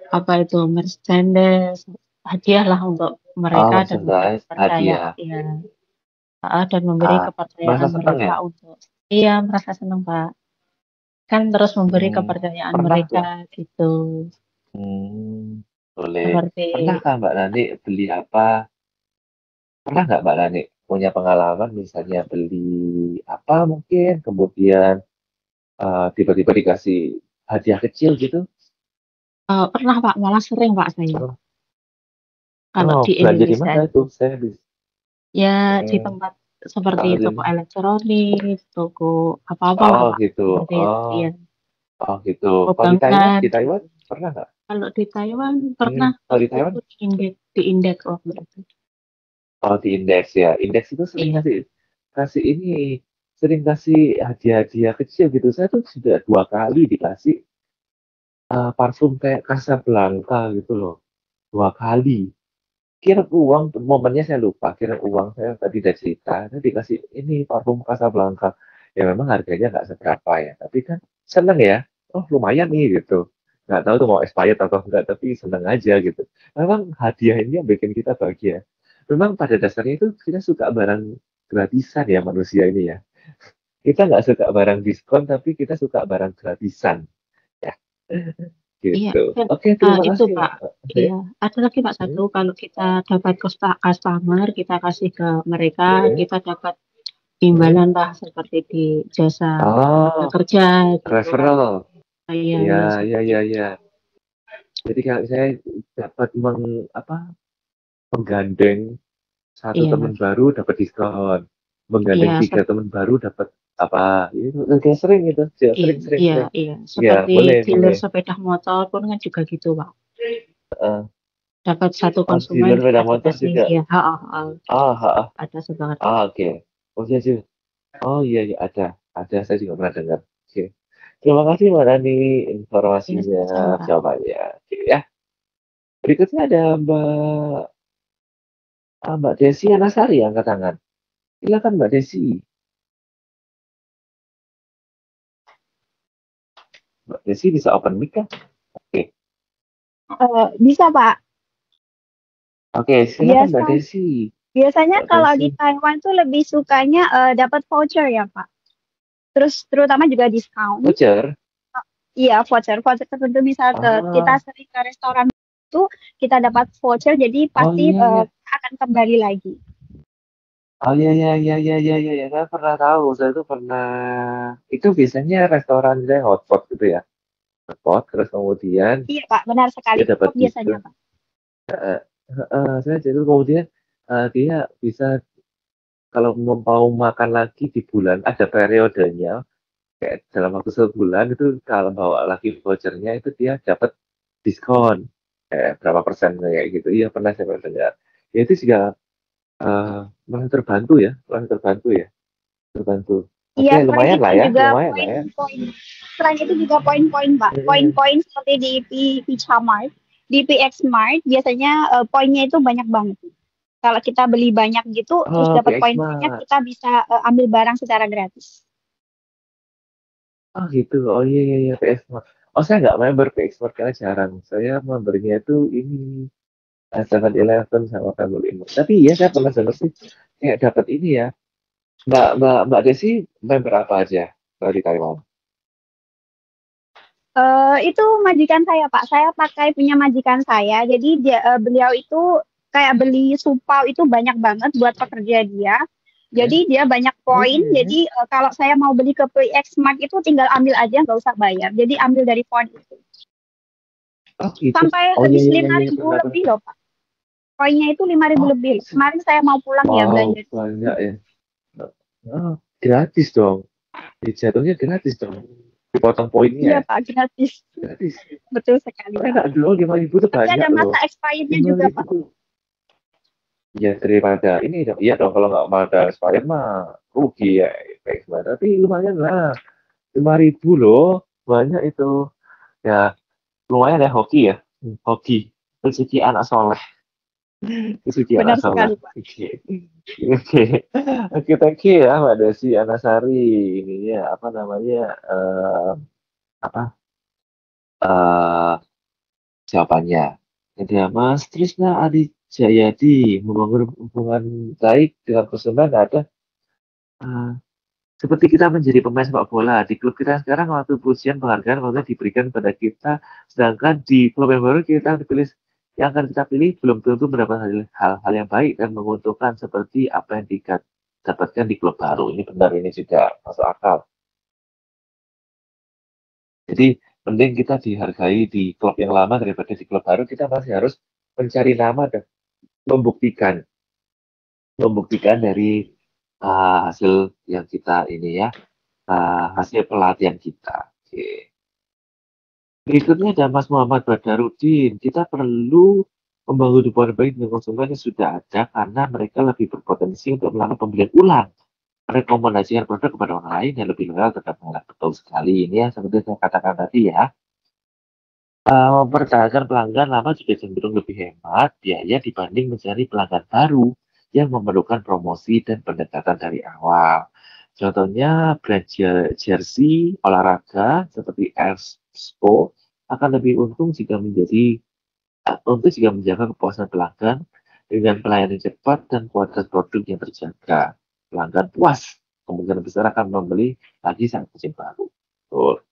apa itu merchandise, hadiah lah untuk Oh, mereka dan merchandise, percaya hadiah. ya, dan memberi Ah, merasa kepercayaan senang mereka ya? untuk iya merasa senang Pak, kan terus memberi Hmm, kepercayaan pernah mereka nggak? gitu, Boleh. seperti Pernahkah Mbak Nani beli apa? Pernah nggak Mbak Nani punya pengalaman misalnya beli apa mungkin, kemudian tiba-tiba dikasih hadiah kecil gitu? pernah Pak, malah sering Pak saya Oh, kalau di belanja di Indonesia mana itu? itu. Saya bisa. Ya, di Hmm, tempat seperti kalau di, toko elektronik, toko apa-apa lah, oh Pak. gitu. Seperti itu, Oh, iya. oh gitu. Toko Kalau di Taiwan, bankan. pernah nggak? Kalau di Taiwan pernah Kalau di waktu Taiwan, itu di indeks waktu itu. oh di indeks ya. Indeks itu sering Iya. kasih kasih ini, sering kasih hadiah-hadiah kecil gitu. Saya tuh sudah 2 kali dikasih parfum kayak Casablanca gitu loh. 2 kali. Kirim uang, momennya saya lupa. Kirim uang, saya tadi udah cerita. Saya dikasih ini parfum Casablanca. Ya memang harganya nggak seberapa ya. Tapi kan seneng ya. Oh lumayan nih gitu. Nggak tahu tuh mau expired atau enggak. Tapi seneng aja gitu. Memang hadiah ini yang bikin kita bahagia. Memang pada dasarnya itu kita suka barang gratisan ya manusia ini ya. Kita nggak suka barang diskon, tapi kita suka barang gratisan. Ya, Iya, gitu. kan, Oke, terima itu kasih. Pak. Ya. Iya, ada lagi Pak satu, Hmm, kalau kita dapat customer, kita kasih ke mereka, boleh. kita dapat Hmm. imbalan lah seperti di jasa Oh, kerja gitu kan. referral. Iya, Iya, iya, iya, seperti iya, itu. iya. Jadi kalau saya dapat menggandeng satu Iya, teman baru dapat diskon, menggandeng iya, 3 teman baru dapat apa? Itu kayak sering itu, ya, iya, sering, sering, iya, sering. iya. Iya, Seperti boleh, dealer boleh. sepeda motor pun kan juga gitu, Pak. Uh, Dapat satu konsumen dealer kita sepeda motor dikasih, juga. ya, Ah, ah, ah, ada sebanget. oke. Oh iya sih. Oh iya, iya ada. Saya juga pernah dengar. Oke. Terima kasih Mbak Nani Ya, informasinya, sama-sama, Pak. jawabannya. Oke, ya. Berikutnya ada Mbak Desi Anasari yang angkat tangan. Silakan Mbak Desi. Mbak Desi bisa open mic kan? Oke, Bisa Pak. oke, silakan Mbak Biasa, Desi. biasanya Mbak kalau Desi. di Taiwan tuh lebih sukanya dapat voucher ya Pak. Terus terutama juga diskon. Voucher. Iya, voucher. Voucher tertentu misal kita Ah, sering ke restoran itu kita dapat voucher, jadi oh pasti iya ya. akan kembali lagi. Oh iya iya iya iya iya iya. Ya. Saya pernah tahu. Saya itu pernah. Itu biasanya restoran saya hotpot gitu ya. Hotpot. Terus kemudian Iya Pak, benar sekali. dia dapat Kok biasanya diskon. Pak? Saya jadi kemudian dia bisa kalau mau makan lagi di bulan ada periodenya. Kayak dalam waktu sebulan itu kalau bawa lagi vouchernya itu dia dapat diskon berapa persen kayak gitu. Iya pernah saya pernah dengar. Ya itu juga malah terbantu ya, terbantu. Oke, Iya, selain lumayan itu lah ya, juga lumayan lah ya. poin-poin. Selain itu juga poin-poin, Pak. Hmm. Poin-poin seperti di Pichamart, di PX Mart, biasanya poinnya itu banyak banget. Kalau kita beli banyak gitu, terus Oh, dapat PX poin-poinnya, Mart. kita bisa ambil barang secara gratis. Oh gitu. Oh iya iya iya PX Mart. Oh saya nggak member PX Mart karena jarang. Saya membernya itu ini 7-Eleven sama Family Mart. Tapi ya saya pernah dengar sih kayak dapat ini ya. Mbak Desi member apa aja kalau di Taiwan? Itu majikan saya, Pak. Saya pakai punya majikan saya. Jadi beliau itu kayak beli supau itu banyak banget buat pekerja dia. Ya. Jadi dia banyak poin. Hmm. Jadi kalau saya mau beli ke PX Mart itu tinggal ambil aja, nggak usah bayar. Jadi ambil dari poin itu. Oh gitu. Sampai Oh iya habis iya iya lima iya ribu pernah pernah. lebih loh, Pak. Poinnya itu 5.000 Oh lebih. Kemarin saya mau pulang ya wow belanja di sini. banyak ya. Oh, gratis dong. Jatuhnya gratis dong. Dipotong poinnya Iya, ya. Pak, gratis. Gratis. Betul sekali, Oh, Pak. enak dong 5.000 itu Tapi banyak ada loh. masa expirednya lima juga, ribu Pak. tuh. Ya daripada ini dong, iya dong kalau nggak ada expired mah rugi ya expired. Tapi lumayan lah, 5.000 loh, banyak itu. Ya lumayan ya hoki ya, hoki rezeki anak soleh, rezeki anak Benar soleh. sekali, Pak. Oke, oke, oke, thank you ya Mbak Desi Anasari. Ininya apa namanya apa eh jawabannya. Jadi ya, Mas Trisna Adi Jayadi membangun hubungan baik dengan konsumen ada. eh, Seperti kita menjadi pemain sepak bola di klub kita sekarang waktu pujian penghargaan waktu diberikan pada kita, sedangkan di klub yang baru kita dipilih yang akan kita pilih belum tentu mendapat hal-hal yang baik dan menguntungkan seperti apa yang didapatkan di klub baru. Ini benar, ini juga masuk akal. Jadi penting kita dihargai di klub yang lama daripada di klub baru. Kita masih harus mencari nama dan membuktikan membuktikan dari hasil yang kita ini ya, hasil pelatihan kita. Oke. Berikutnya ada Mas Muhammad Badarudin. Kita perlu membangun hubungan baik dengan konsumen yang sudah ada karena mereka lebih berpotensi untuk melakukan pembelian ulang. Rekomendasikan produk kepada orang lain yang lebih loyal terhadap pelanggan. Betul sekali. Ini ya seperti saya katakan tadi ya. Mempertahankan pelanggan lama juga cenderung lebih hemat biaya dibanding mencari pelanggan baru yang memerlukan promosi dan pendekatan dari awal. Contohnya brand jersey olahraga seperti Expo akan lebih untung jika menjaga kepuasan pelanggan dengan pelayanan cepat dan kualitas produk yang terjaga. Pelanggan puas, kemungkinan besar akan membeli lagi saat musim baru. Betul.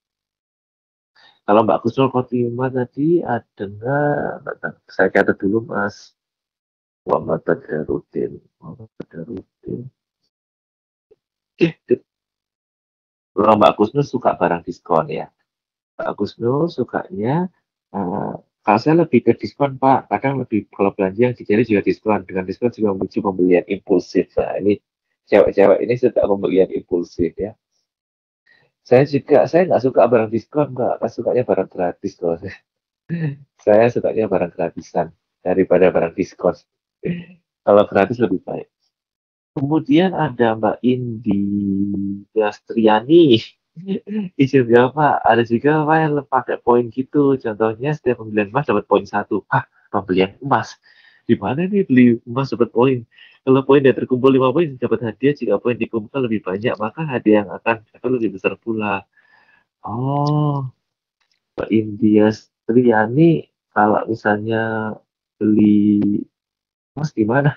Kalau Mbak Kusnul Khotimah tadi ada nggak? Saya catat dulu Mas Muhammad Badarudin. Muhammad Badarudin. Kalau Mbak Kusnul suka barang diskon ya. Mbak Kusnul sukanya, kalau saya lebih ke diskon Pak. Kadang lebih kalau belanja yang dicari juga diskon. Dengan diskon juga memicu pembelian impulsif. Nah ini cewek-cewek ini suka pembelian impulsif ya. Saya nggak suka barang diskon Mbak. Saya sukanya barang gratis kalau saya. Saya sukanya barang gratisan daripada barang diskon. Kalau gratis lebih baik. Kemudian ada Mbak Indi Gastriani. Izin Pak, ada juga Pak yang pakai poin gitu. Contohnya setiap pembelian emas dapat poin 1. Pembelian emas. Di mana nih beli emas dapat poin? Kalau poin dia terkumpul 5 poin, dapat hadiah. Jika poin dikumpulkan lebih banyak, maka hadiah yang akan dapat lebih besar pula. Oh, Mbak India Triani, kalau misalnya beli emas di mana?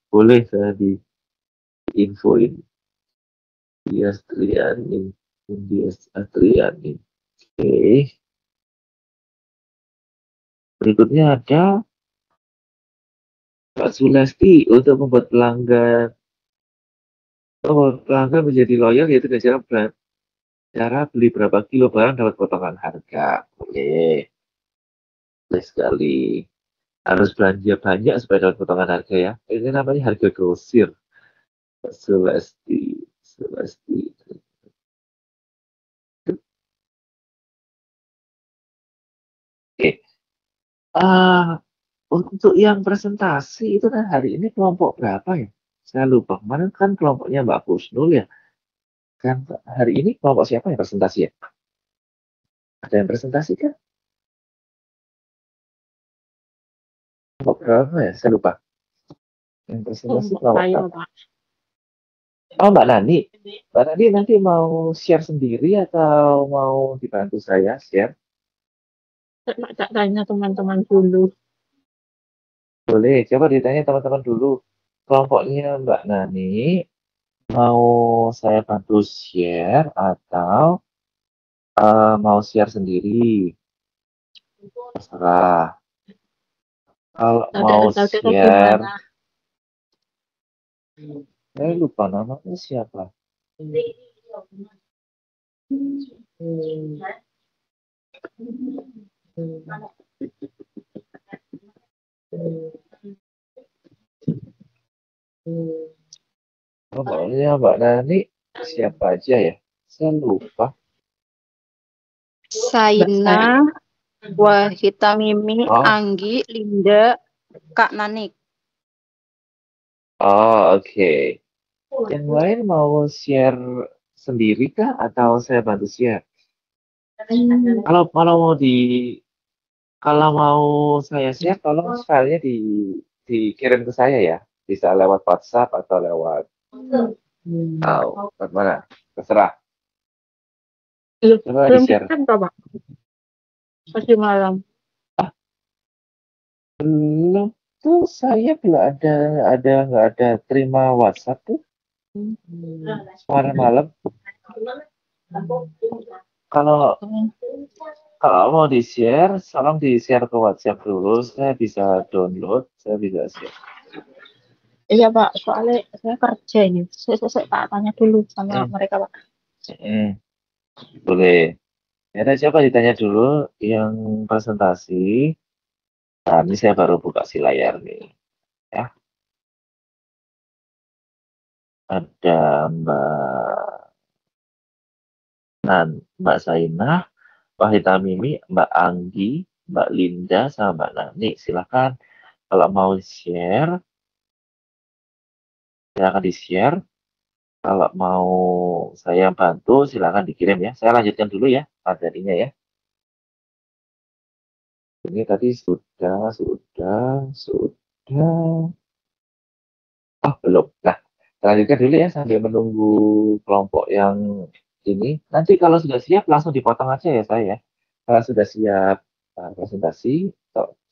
Boleh saya diinfoin. India Triani, India Triani. Oke. Berikutnya ada Pak Sulesti untuk membuat pelanggan menjadi loyal yaitu dengan cara beli berapa kilo barang dapat potongan harga. Oke, baik sekali. Harus belanja banyak supaya dapat potongan harga ya. Ini namanya harga grosir. Pak Sulesti, Sulesti. Oke. Untuk yang presentasi itu kan hari ini kelompok berapa ya? Saya lupa. Kemarin kan kelompoknya Mbak Kusnul ya. Kan hari ini kelompok siapa yang presentasi ya? Ada yang presentasi kan? Kelompok berapa ya? Saya lupa. Yang presentasi kelompok berapa? Oh, Mbak Nani. Mbak Nani nanti mau share sendiri atau mau dibantu saya share? Tak tanya teman-teman dulu. Boleh, coba ditanya teman-teman dulu. Kelompoknya Mbak Nani mau saya bantu share atau mau share sendiri? Terserah. Kalau mau share, saya lupa namanya siapa. Namanya Mbak Nani siapa aja ya? Saya lupa. Saina, Wahita Mimi, Oh. Anggi, Linda, Kak Nanik. Oh, oke. Yang lain mau share sendiri kah atau saya bantu share? Kalau kalau mau di kalau mau saya share, tolong filenya dikirim ke saya ya. Bisa lewat WhatsApp atau lewat mana? Terserah. Coba Belum di-share. dikirim Pak. Masih malam. Belum tuh saya belum nggak ada terima WhatsApp tuh malam-malam. Kalau kalau mau di-share, tolong di-share ke WhatsApp dulu. Saya bisa download, saya bisa share. Iya Pak, soalnya saya kerja ini. Saya tak tanya dulu sama mereka Pak. Boleh. Ya, udah, coba ditanya dulu yang presentasi. Nah, ini saya baru buka si layar nih. Ya, ada Mbak Sainah, Mbak Hitamimi, Mbak Anggi, Mbak Linda, sama Mbak Nani. Silakan kalau mau share, silakan di-share. Kalau mau saya bantu, silakan dikirim ya. Saya lanjutkan dulu ya materinya ya. Ini tadi sudah. Oh, belum. Nah, saya lanjutkan dulu ya sambil menunggu kelompok yang ini. Nanti kalau sudah siap langsung dipotong aja ya saya. Kalau sudah siap presentasi,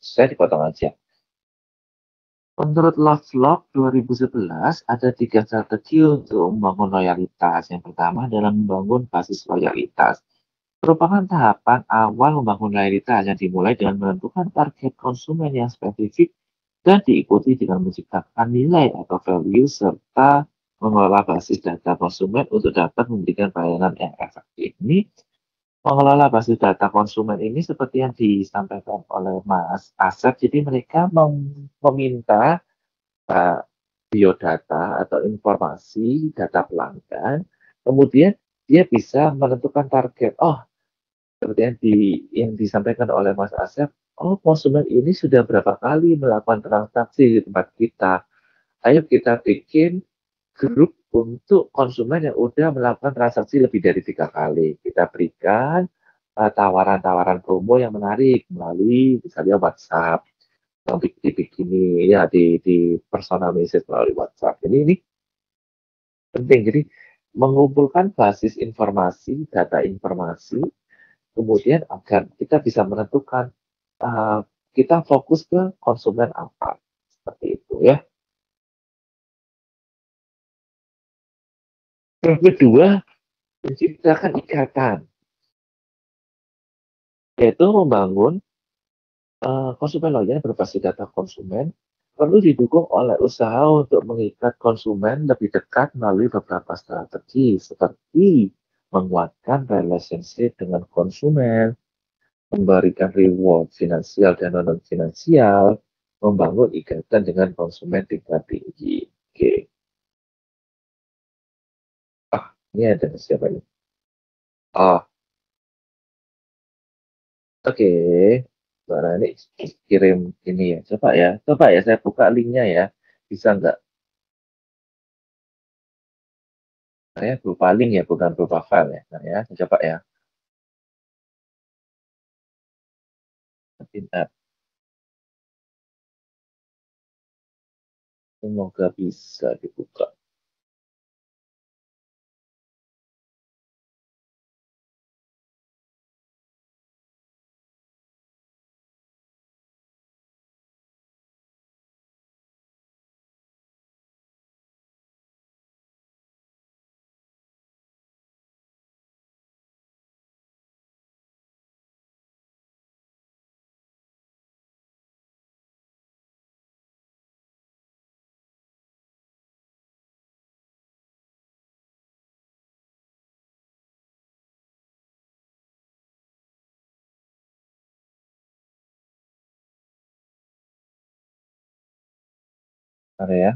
saya dipotong aja. Menurut Lovelock 2011, ada 3 strategi untuk membangun loyalitas. Yang pertama adalah membangun basis loyalitas. Merupakan tahapan awal membangun loyalitas yang dimulai dengan menentukan target konsumen yang spesifik dan diikuti dengan menciptakan nilai atau value serta mengelola basis data konsumen untuk dapat memberikan pelayanan yang efektif. Ini mengelola basis data konsumen ini seperti yang disampaikan oleh Mas Asep, jadi mereka meminta biodata atau informasi data pelanggan, kemudian dia bisa menentukan target. Oh, seperti yang disampaikan oleh Mas Asep, oh konsumen ini sudah berapa kali melakukan transaksi di tempat kita. Ayo kita bikin grup untuk konsumen yang udah melakukan transaksi lebih dari 3 kali. Kita berikan tawaran-tawaran promo yang menarik melalui misalnya WhatsApp, yang dibikini ya di personal message melalui WhatsApp. Ini penting. Jadi mengumpulkan basis informasi, data informasi, kemudian agar kita bisa menentukan kita fokus ke konsumen apa, seperti itu ya. Yang kedua, menciptakan ikatan, yaitu membangun konsumen loyal berbasis data konsumen perlu didukung oleh usaha untuk mengikat konsumen lebih dekat melalui beberapa strategi seperti menguatkan relationship dengan konsumen, memberikan reward finansial dan non-finansial, membangun ikatan dengan konsumen tingkat tinggi. Oke. Ini ada siapa ini? Oh, oke. Mbak ini kirim ini ya. Coba ya, saya buka linknya ya. Bisa nggak? Saya berupa link ya, bukan berupa file ya. Nah ya, saya coba ya. App. Semoga bisa dibuka. Ada ya.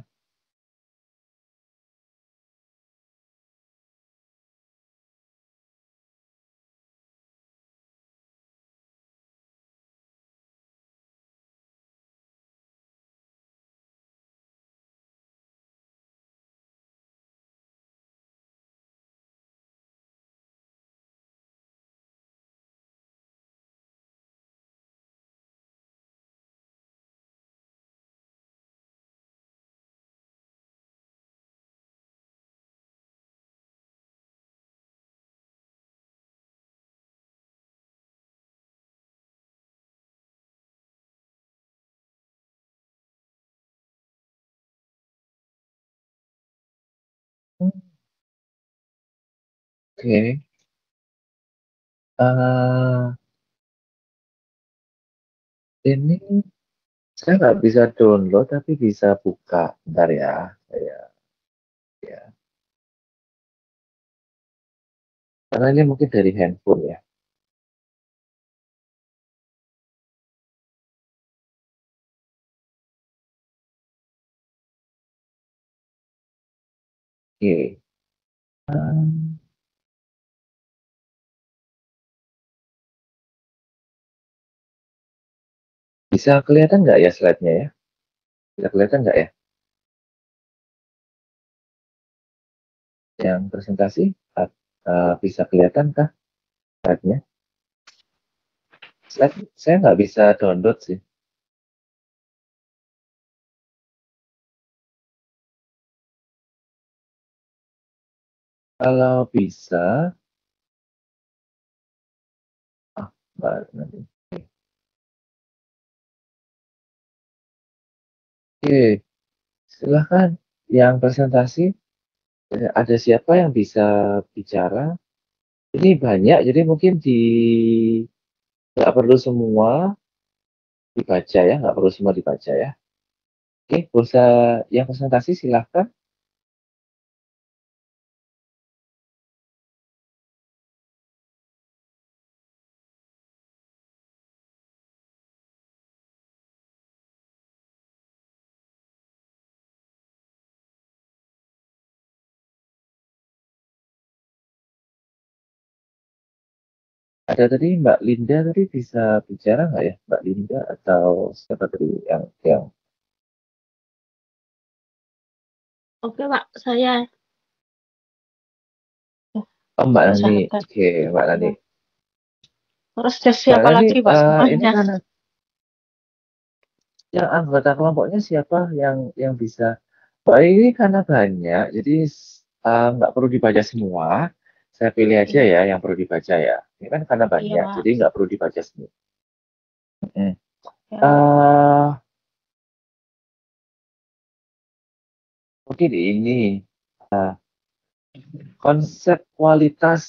Oke. Eh, ini saya nggak bisa download tapi bisa buka. Bentar ya. Ya. Karena ini mungkin dari handphone ya. Oke. Bisa kelihatan nggak ya slide-nya ya? Bisa kelihatan nggak ya? Yang presentasi bisa kelihatan kah slide-nya? Slide saya nggak bisa download sih. Kalau bisa, Mbak, nanti. Oke, silahkan. Yang presentasi, ada siapa yang bisa bicara? Ini banyak, jadi mungkin nggak perlu semua dibaca ya, nggak perlu semua dibaca ya. Oke, pulsa yang presentasi silahkan. Ada tadi Mbak Linda tadi bisa bicara nggak ya, Mbak Linda atau siapa tadi yang Oke, Pak, saya Mbak Nani, usahakan. oke Mbak Nani. Terus Mbak siapa Nani, lagi, Pak? ini Semuanya. kan yang anggota kelompoknya siapa yang bisa? Mbak ini karena banyak, jadi nggak perlu dibaca semua. Saya pilih aja Iya, ya yang perlu dibaca ya. Ini kan karena iya, banyak, Pak. jadi nggak perlu dibaca semua. Hmm. Ya, Pak. Eh, mungkin ini eh, konsep kualitas.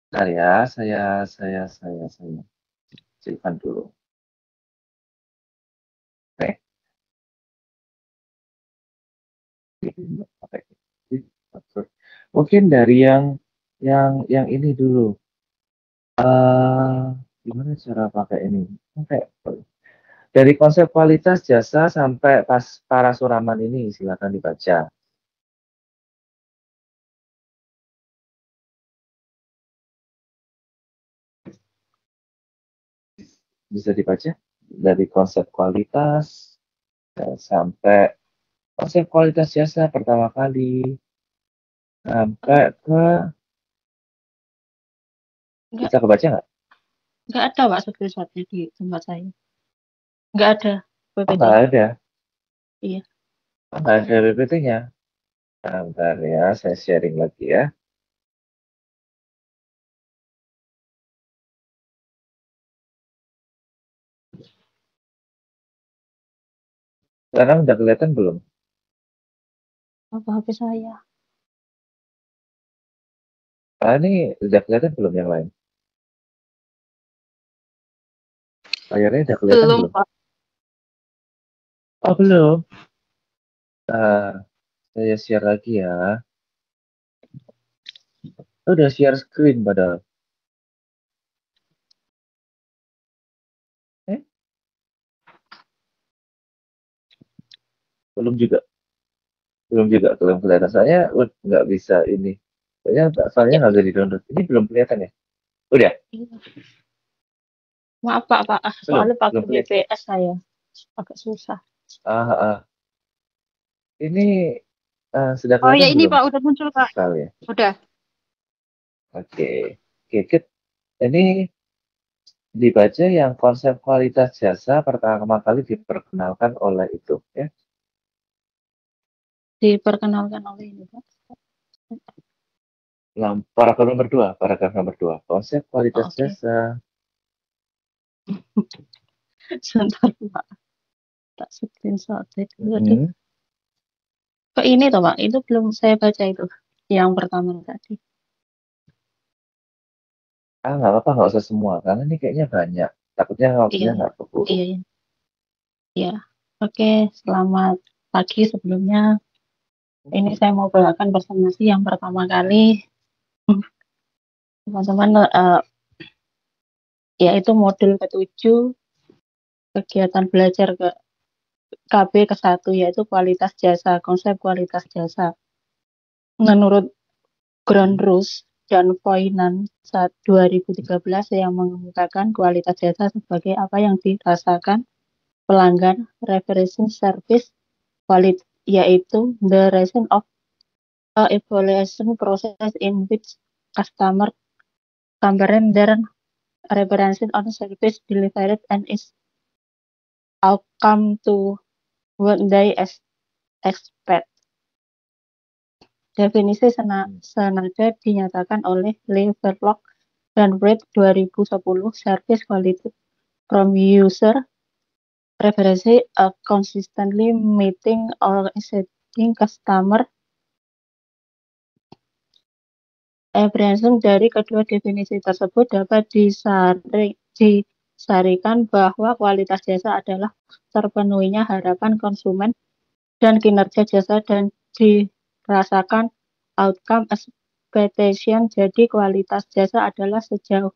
Bentar ya, saya simpan dulu. Oke. Oke. Mungkin dari yang ini dulu. Gimana cara pakai ini? Oke. Dari konsep kualitas jasa sampai pas parasuraman ini silakan dibaca. Bisa dibaca dari konsep kualitas sampai konsep kualitas jasa pertama kali sampai ke Enggak, bisa kebaca nggak? enggak ada, Pak, screenshot-nya di tempat saya. Enggak ada Oh, PPT. nggak ada. Iya. Oh, nggak ada PPT-nya. Bentar ya, saya sharing lagi ya. Sekarang udah kelihatan belum? Apa HP saya? Ini udah kelihatan belum yang lain? Layarnya udah kelihatan Belum, belum? Pak. Oh, belum. Saya share lagi ya. Udah share screen padahal. Eh, belum juga. Belum kelihatan. Saya nggak bisa ini. Soalnya Ya, nggak bisa di-download. Ini belum kelihatan ya? Udah? iya. Maaf, Pak, Pak. Soalnya pakai Belum kelihatan. VPS saya. Agak susah. Ah, ah. Ini sudah Oh ya kelihatan ini belum? Pak, udah muncul Pak. File ya? Udah. Oke. Oke, ini dibaca yang konsep kualitas jasa pertama kali diperkenalkan oleh itu ya. Diperkenalkan oleh ini, Pak. Paragraf nomor 2. Konsep kualitas Oke. jasa. Sebentar, Pak. Tak screenshot itu. Hmm. Ke ini toh, Pak. Itu belum saya baca itu. Yang pertama tadi. Nggak apa-apa, nggak usah semua, karena ini kayaknya banyak. Takutnya waktunya Iya, nggak keburu. iya, iya. Iya. Oke, selamat pagi sebelumnya. Ini saya mau bawakan presentasi yang pertama kali, teman-teman, yaitu modul ke-7 kegiatan belajar ke KB ke-1, yaitu kualitas jasa, konsep kualitas jasa. Menurut Ground Rules dan Foinan 2013 yang mengemukakan kualitas jasa sebagai apa yang dirasakan pelanggan, referencing service quality, yaitu the result of a evaluation process in which customer compare their referencing on service delivered and its outcome to what they expect. Definisi senada dinyatakan oleh Lee Verloc dan Reed 2010. Service quality from user reference consistently meeting or exceeding customer expectation. Dari kedua definisi tersebut dapat disarikan bahwa kualitas jasa adalah terpenuhinya harapan konsumen dan kinerja jasa dan dirasakan outcome expectation. Jadi kualitas jasa adalah sejauh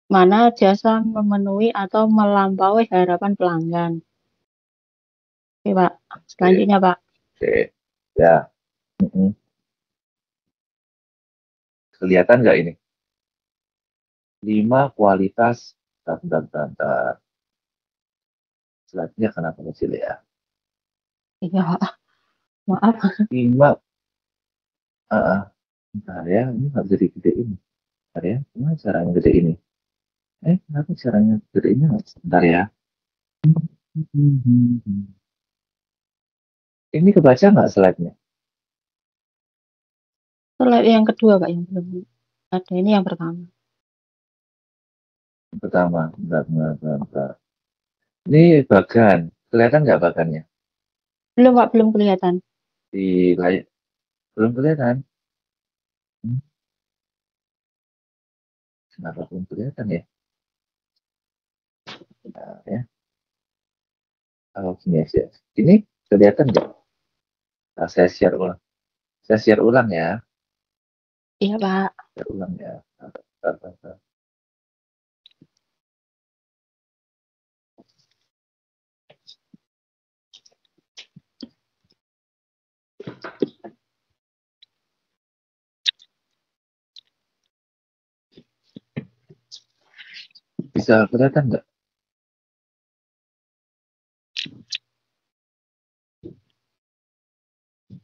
mana jasa memenuhi atau melampaui harapan pelanggan. Oke, Pak. Selanjutnya, Pak. Oke, ya. Kelihatan nggak ini? 5 kualitas. Bentar. Slide-nya kenapa kecil ya? Iya, maaf. 5. Bentar ya, ini nggak bisa digedein. Bentar ya, gimana caranya gede ini? Kenapa caranya gedeinnya? Bentar ya. Ini kebaca nggak slide-nya? Slide yang kedua, Pak, yang belum ada. Ini yang pertama. Pertama, bentar. Ini bagan. Kelihatan nggak bagannya? Belum, Pak, belum kelihatan. Di layar. Belum kelihatan. Kenapa belum kelihatan ya? Nah, ya. Gini aja. Ini kelihatan nggak? Nah, saya share ulang ya. Iya, Pak. Share ulang ya. Bentar. Bisa kelihatan nggak?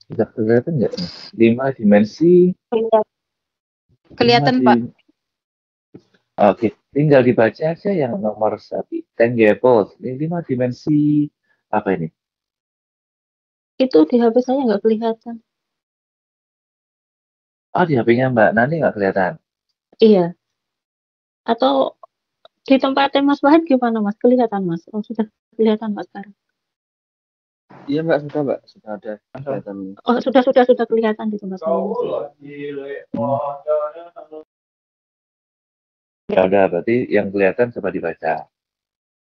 Bisa kelihatan nggak? 5 dimensi. Kelihatan, Pak. Oke, tinggal dibaca aja yang nomor 1. Tangible. Ini 5 dimensi apa ini? Itu di HP saya nggak kelihatan. Di HP-nya Mbak Nani nggak kelihatan. Iya. Atau di tempatnya Mas Wahid gimana, Mas? Kelihatan, Mas? Oh, sudah kelihatan, Pak, sekarang. Iya Mbak, sudah ada kelihatan. Oh, sudah kelihatan di tempat saya. Ya udah, berarti yang kelihatan coba dibaca.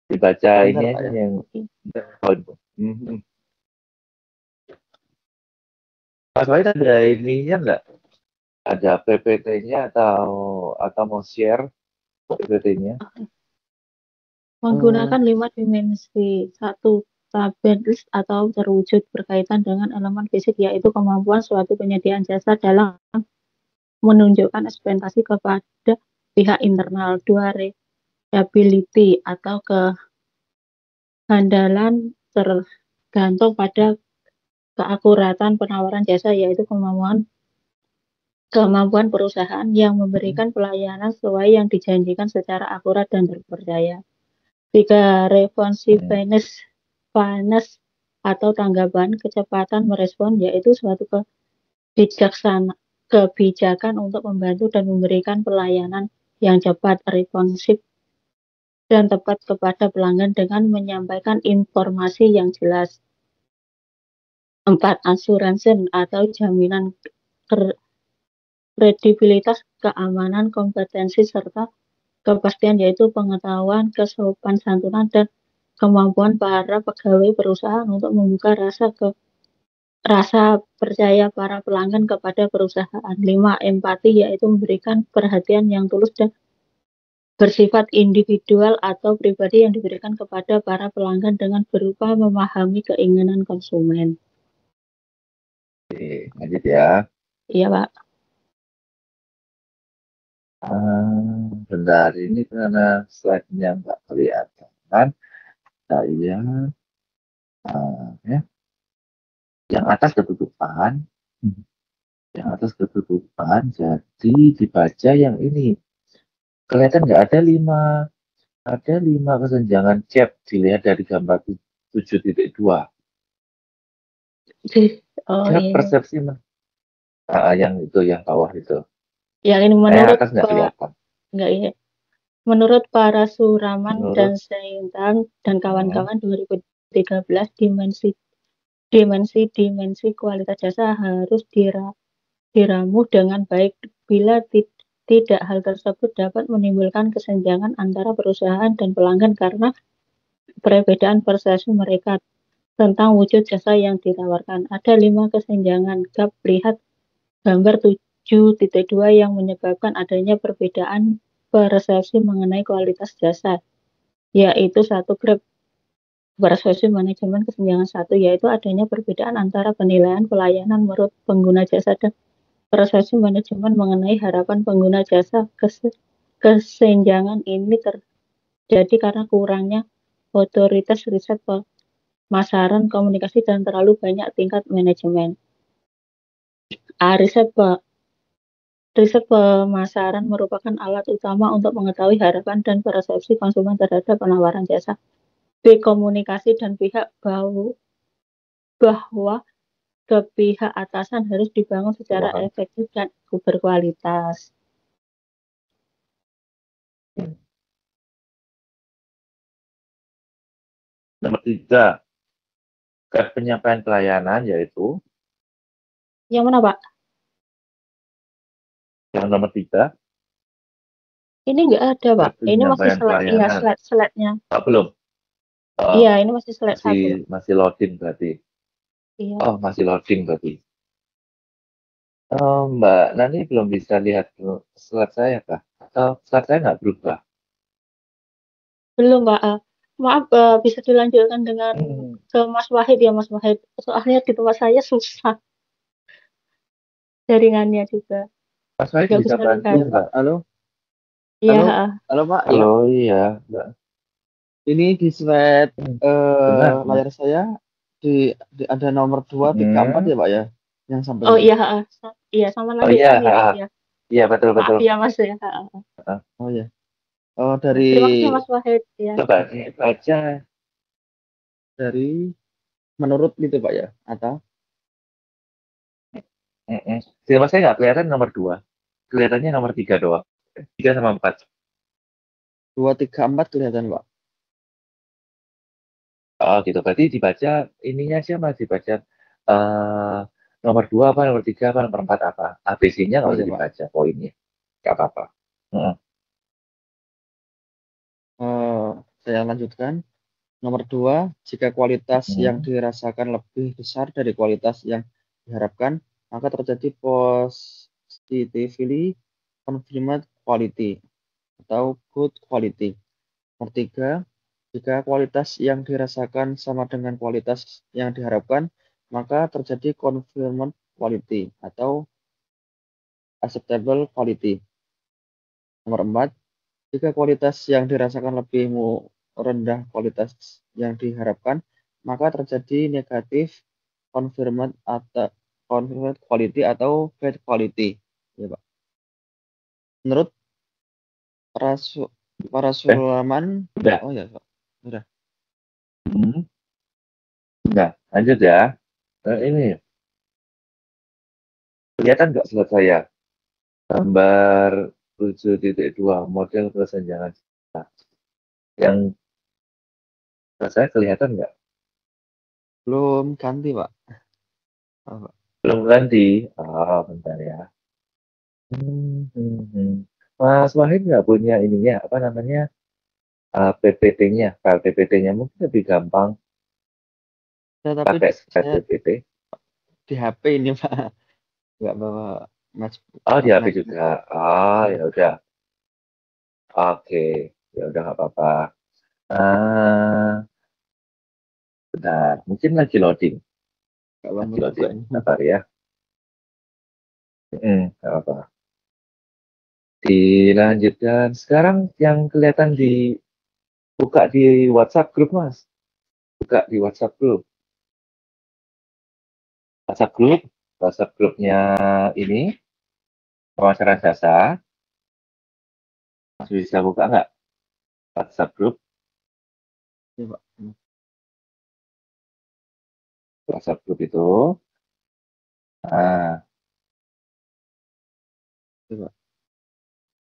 Dibaca ini aja yang Mas Wahid ada ininya nggak? Ada PPT-nya atau mau share PPT-nya? Menggunakan 5 dimensi. 1. Tabel list atau terwujud berkaitan dengan elemen fisik, yaitu kemampuan suatu penyediaan jasa dalam menunjukkan ekspektasi kepada pihak internal. 2. Reliability atau kehandalan tergantung pada keakuratan penawaran jasa, yaitu kemampuan perusahaan yang memberikan pelayanan sesuai yang dijanjikan secara akurat dan terpercaya. 3. Responsiveness atau tanggapan kecepatan merespon, yaitu suatu kebijakan untuk membantu dan memberikan pelayanan yang cepat, responsif, dan tepat kepada pelanggan dengan menyampaikan informasi yang jelas. 4. Asuransi atau jaminan kredibilitas, keamanan, kompetensi, serta kepastian, yaitu pengetahuan, kesopan santunan, dan kemampuan para pegawai perusahaan untuk membuka rasa percaya para pelanggan kepada perusahaan. 5. Empati, yaitu memberikan perhatian yang tulus dan bersifat individual atau pribadi yang diberikan kepada para pelanggan dengan berupa memahami keinginan konsumen. Oke, lanjut ya. Iya, Pak. Bentar, ini karena slide-nya nggak kelihatan. Saya, ya, yang atas ketutupan, jadi dibaca yang ini. Kelihatan nggak ada 5 kesenjangan chat dilihat dari gambar 7.2. Oh, Chat iya. persepsi yang itu, yang bawah itu. Yang ini Yang menurut atas nggak kelihatan. Enggak, iya. Menurut para Suraman Menurut- dan Seintan dan kawan-kawan 2013, dimensi kualitas jasa harus diramu dengan baik. Bila tidak, hal tersebut dapat menimbulkan kesenjangan antara perusahaan dan pelanggan karena perbedaan persepsi mereka tentang wujud jasa yang ditawarkan. Ada 5 kesenjangan gap. Lihat gambar 7.2 yang menyebabkan adanya perbedaan persepsi mengenai kualitas jasa, yaitu 1. Gap persepsi manajemen. Kesenjangan 1, yaitu adanya perbedaan antara penilaian pelayanan menurut pengguna jasa dan persepsi manajemen mengenai harapan pengguna jasa. Kesenjangan ini terjadi karena kurangnya otoritas riset pemasaran, komunikasi, dan terlalu banyak tingkat manajemen. Riset pemasaran merupakan alat utama untuk mengetahui harapan dan persepsi konsumen terhadap penawaran jasa. B. Komunikasi dan pihak bahwa ke pihak atasan harus dibangun secara efektif dan berkualitas. Nomor 3, gap penyampaian pelayanan, yaitu Yang mana, Pak? yang nomor 3. Ini enggak ada, Pak. Gap Ini masih penyampaian pelayanan. slide-nya. Belum. Iya, ini masih slide 1. Masih loading berarti. Iya. Oh, masih loading berarti. Mbak Nani belum bisa lihat slide saya kah? Atau slide saya nggak berubah? Belum, Pak. Maaf, bisa dilanjutkan dengan ke Mas Wahid ya, Mas Wahid. Soalnya di tempat saya susah jaringannya juga. Mas Wahid Nggak bisa bisa bantu lihat. nggak? Halo, Iya, halo Pak. Ya. Halo, iya. Mbak. Ini di slide Benar. layar saya ada nomor 2, 3, 4 ya Pak ya, yang sampai Oh ini. iya, iya sama lagi iya, ya. Iya, betul. Maaf ya, Mas ya. Oh ya. Oh, dari Terima kasih Mas Wahid ya. Coba baca. Dari menurut gitu Pak ya, atau Mas saya nggak kelihatan nomor 2. Kelihatannya nomor 3 doang. 3 sama 4. 2, 3, 4 kelihatan Pak. Oh gitu, berarti dibaca ininya siapa? Dibaca nomor 2 apa, nomor 3 apa, nomor 4 apa? ABC-nya nggak Oh, usah iya, Pak. dibaca, poinnya. Nggak apa-apa. Saya lanjutkan. Nomor 2, jika kualitas yang dirasakan lebih besar dari kualitas yang diharapkan, maka terjadi positively confirmed quality atau good quality. Nomor 3, jika kualitas yang dirasakan sama dengan kualitas yang diharapkan, maka terjadi confirmed quality atau acceptable quality. Nomor 4, jika kualitas yang dirasakan lebih rendah kualitas yang diharapkan, maka terjadi negatif confirmed quality atau bad quality. Ya, Pak. Menurut para Sulaman, Udah. Oh ya, Pak. Udah. Nah, lanjut ya. Ini kelihatan nggak slide saya? Gambar 7.2 model kesenjangan yang saya kelihatan nggak? Belum ganti, Pak. Belum ganti. Oh, bentar ya. Mas Wahid nggak punya ininya, apa namanya, PPT-nya, file PPT-nya mungkin lebih gampang Tapi pakai file saya PPT. di HP ini Pak, nggak bawa Oh, di HP magnet. juga. Oh, ya udah. Oke, ya udah nggak apa-apa. Ah, bentar, mungkin lagi loading. Nggak lama Lagi juga loading, ini. sabar ya. Nggak apa-apa. Dilanjutkan. Sekarang yang kelihatan buka di WhatsApp grup, Mas. Buka di WhatsApp grup. WhatsApp grup, WhatsApp grupnya ini, pemasaran jasa. Mas bisa buka nggak WhatsApp grup? Ya, Pak. WhatsApp grup itu. Nah, Ya, Pak.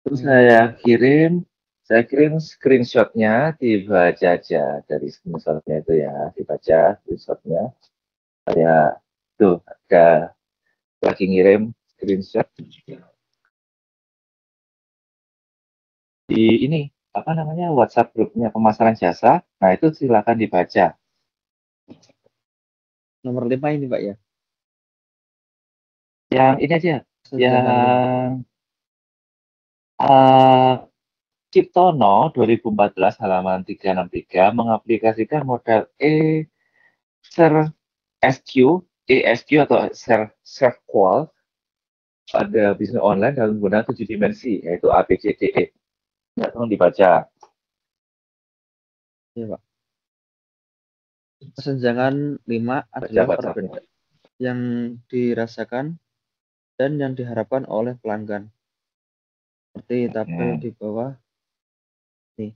terus saya kirim screenshotnya, dibaca aja dari screenshotnya itu ya, dibaca screenshotnya. Saya tuh ada lagi ngirim screenshot di ini apa namanya WhatsApp grupnya pemasaran jasa. Nah itu silakan dibaca. Nomor 5 ini Pak ya. Yang ini aja, Senjangan 5. yang uh, Ciptono 2014 halaman 363 mengaplikasikan model SQ, ESQ atau SQL pada bisnis online dalam menggunakan 7 dimensi, yaitu ABCDE. Ya, tolong dibaca. Ya, Pak. Kesenjangan 5 adalah WhatsApp-nya. perbedaan yang dirasakan dan yang diharapkan oleh pelanggan. Seperti tabel di bawah nih.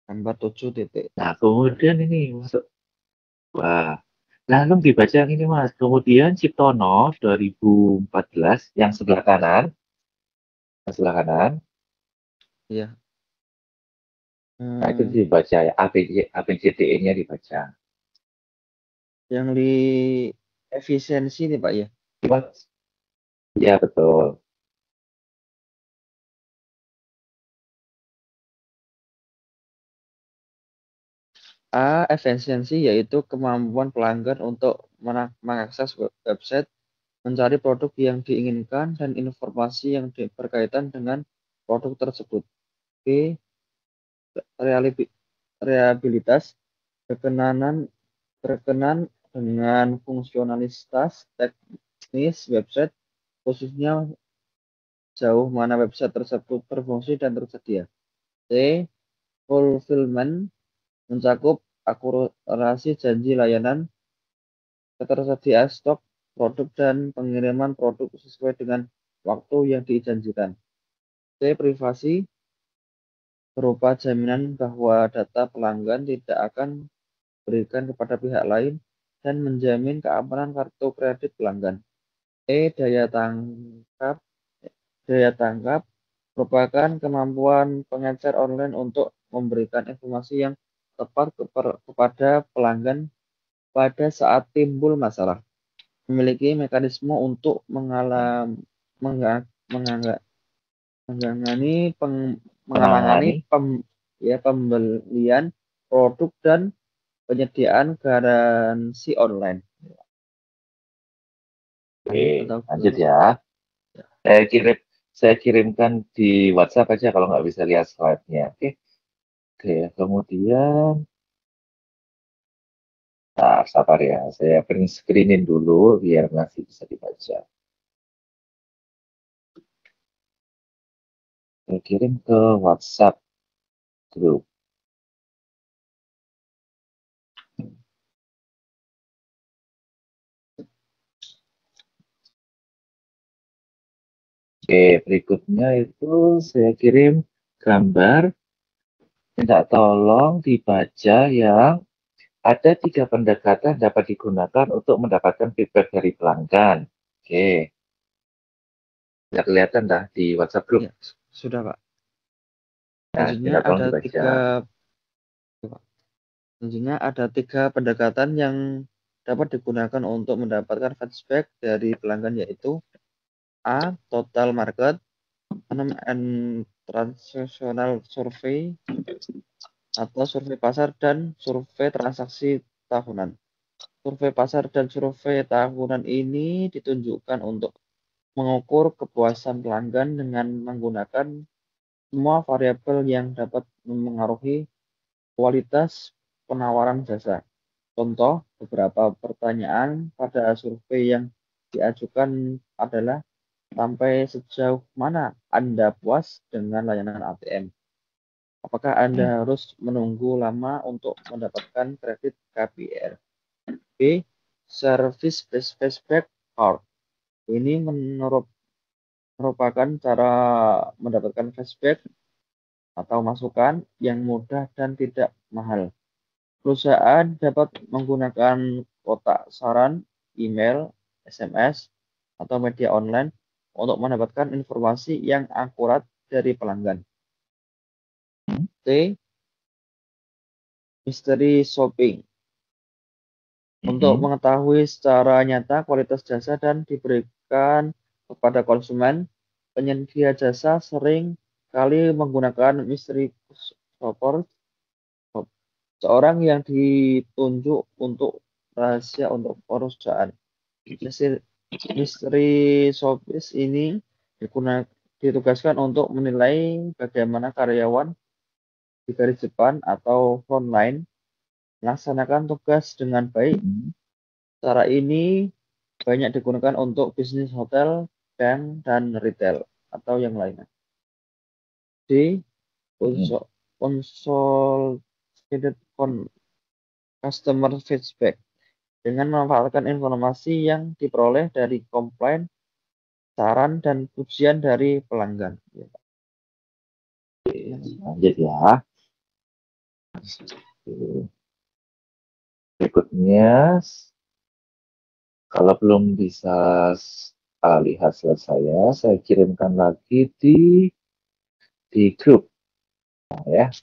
Gambar 7 titik. Nah, kemudian ini masuk. Wah, lalu dibaca yang ini, Mas. Kemudian Ciptono 2014 yang sebelah kanan. Yang sebelah kanan. Iya. Nah, itu dibaca ya. ABCDE-nya dibaca. Yang di efisiensi nih Pak ya. Ya, betul. A. Efisiensi yaitu kemampuan pelanggan untuk mengakses website, mencari produk yang diinginkan, dan informasi yang berkaitan dengan produk tersebut. B. Reliabilitas, berkenan dengan fungsionalitas teknis website, khususnya jauh mana website tersebut berfungsi dan tersedia. C. Fulfillment, mencakup akurasi janji layanan, ketersediaan stok produk, dan pengiriman produk sesuai dengan waktu yang dijanjikan. C. Privasi, berupa jaminan bahwa data pelanggan tidak akan diberikan kepada pihak lain dan menjamin keamanan kartu kredit pelanggan. E. Daya tangkap merupakan kemampuan pengecer online untuk memberikan informasi yang tepat kepada pelanggan pada saat timbul masalah. Memiliki mekanisme untuk mengalami pembelian produk dan penyediaan garansi online. Oke, lanjut ya. Saya kirimkan di WhatsApp aja kalau nggak bisa lihat slide-nya. Oke. Oke, kemudian sabar ya. Saya print screenin dulu biar masih bisa dibaca. Saya kirim ke WhatsApp group. Oke, berikutnya itu saya kirim gambar. Minta tolong dibaca yang ada 3 pendekatan dapat digunakan untuk mendapatkan feedback dari pelanggan. Oke. Sudah kelihatan dah di WhatsApp group. Ya, sudah Pak. Nah, Selanjutnya tolong dibaca. ada 3 pendekatan yang dapat digunakan untuk mendapatkan feedback dari pelanggan, yaitu A. Total market and transactional survey atau survei pasar dan survei transaksi tahunan. Survei pasar dan survei tahunan ini ditunjukkan untuk mengukur kepuasan pelanggan dengan menggunakan semua variabel yang dapat mempengaruhi kualitas penawaran jasa. Contoh, beberapa pertanyaan pada survei yang diajukan adalah sampai sejauh mana Anda puas dengan layanan ATM? Apakah Anda harus menunggu lama untuk mendapatkan kredit KPR? B. Service Cashback Card. Ini merupakan cara mendapatkan cashback atau masukan yang mudah dan tidak mahal. Perusahaan dapat menggunakan kotak saran, email, SMS, atau media online untuk mendapatkan informasi yang akurat dari pelanggan. C. Mystery shopping. Untuk mengetahui secara nyata kualitas jasa dan diberikan kepada konsumen, penyedia jasa sering kali menggunakan mystery shopper, seorang yang ditunjuk untuk rahasia untuk perusahaan. Mystery shopper ini ditugaskan untuk menilai bagaimana karyawan di garis depan atau frontline melaksanakan tugas dengan baik. Cara ini banyak digunakan untuk bisnis hotel, bank, dan retail atau yang lainnya. D. Consolidated customer feedback. Dengan memanfaatkan informasi yang diperoleh dari komplain, saran, dan pujian dari pelanggan. Lanjut ya. Berikutnya, kalau belum bisa lihat selesai ya, saya kirimkan lagi di grup. Nah, ya.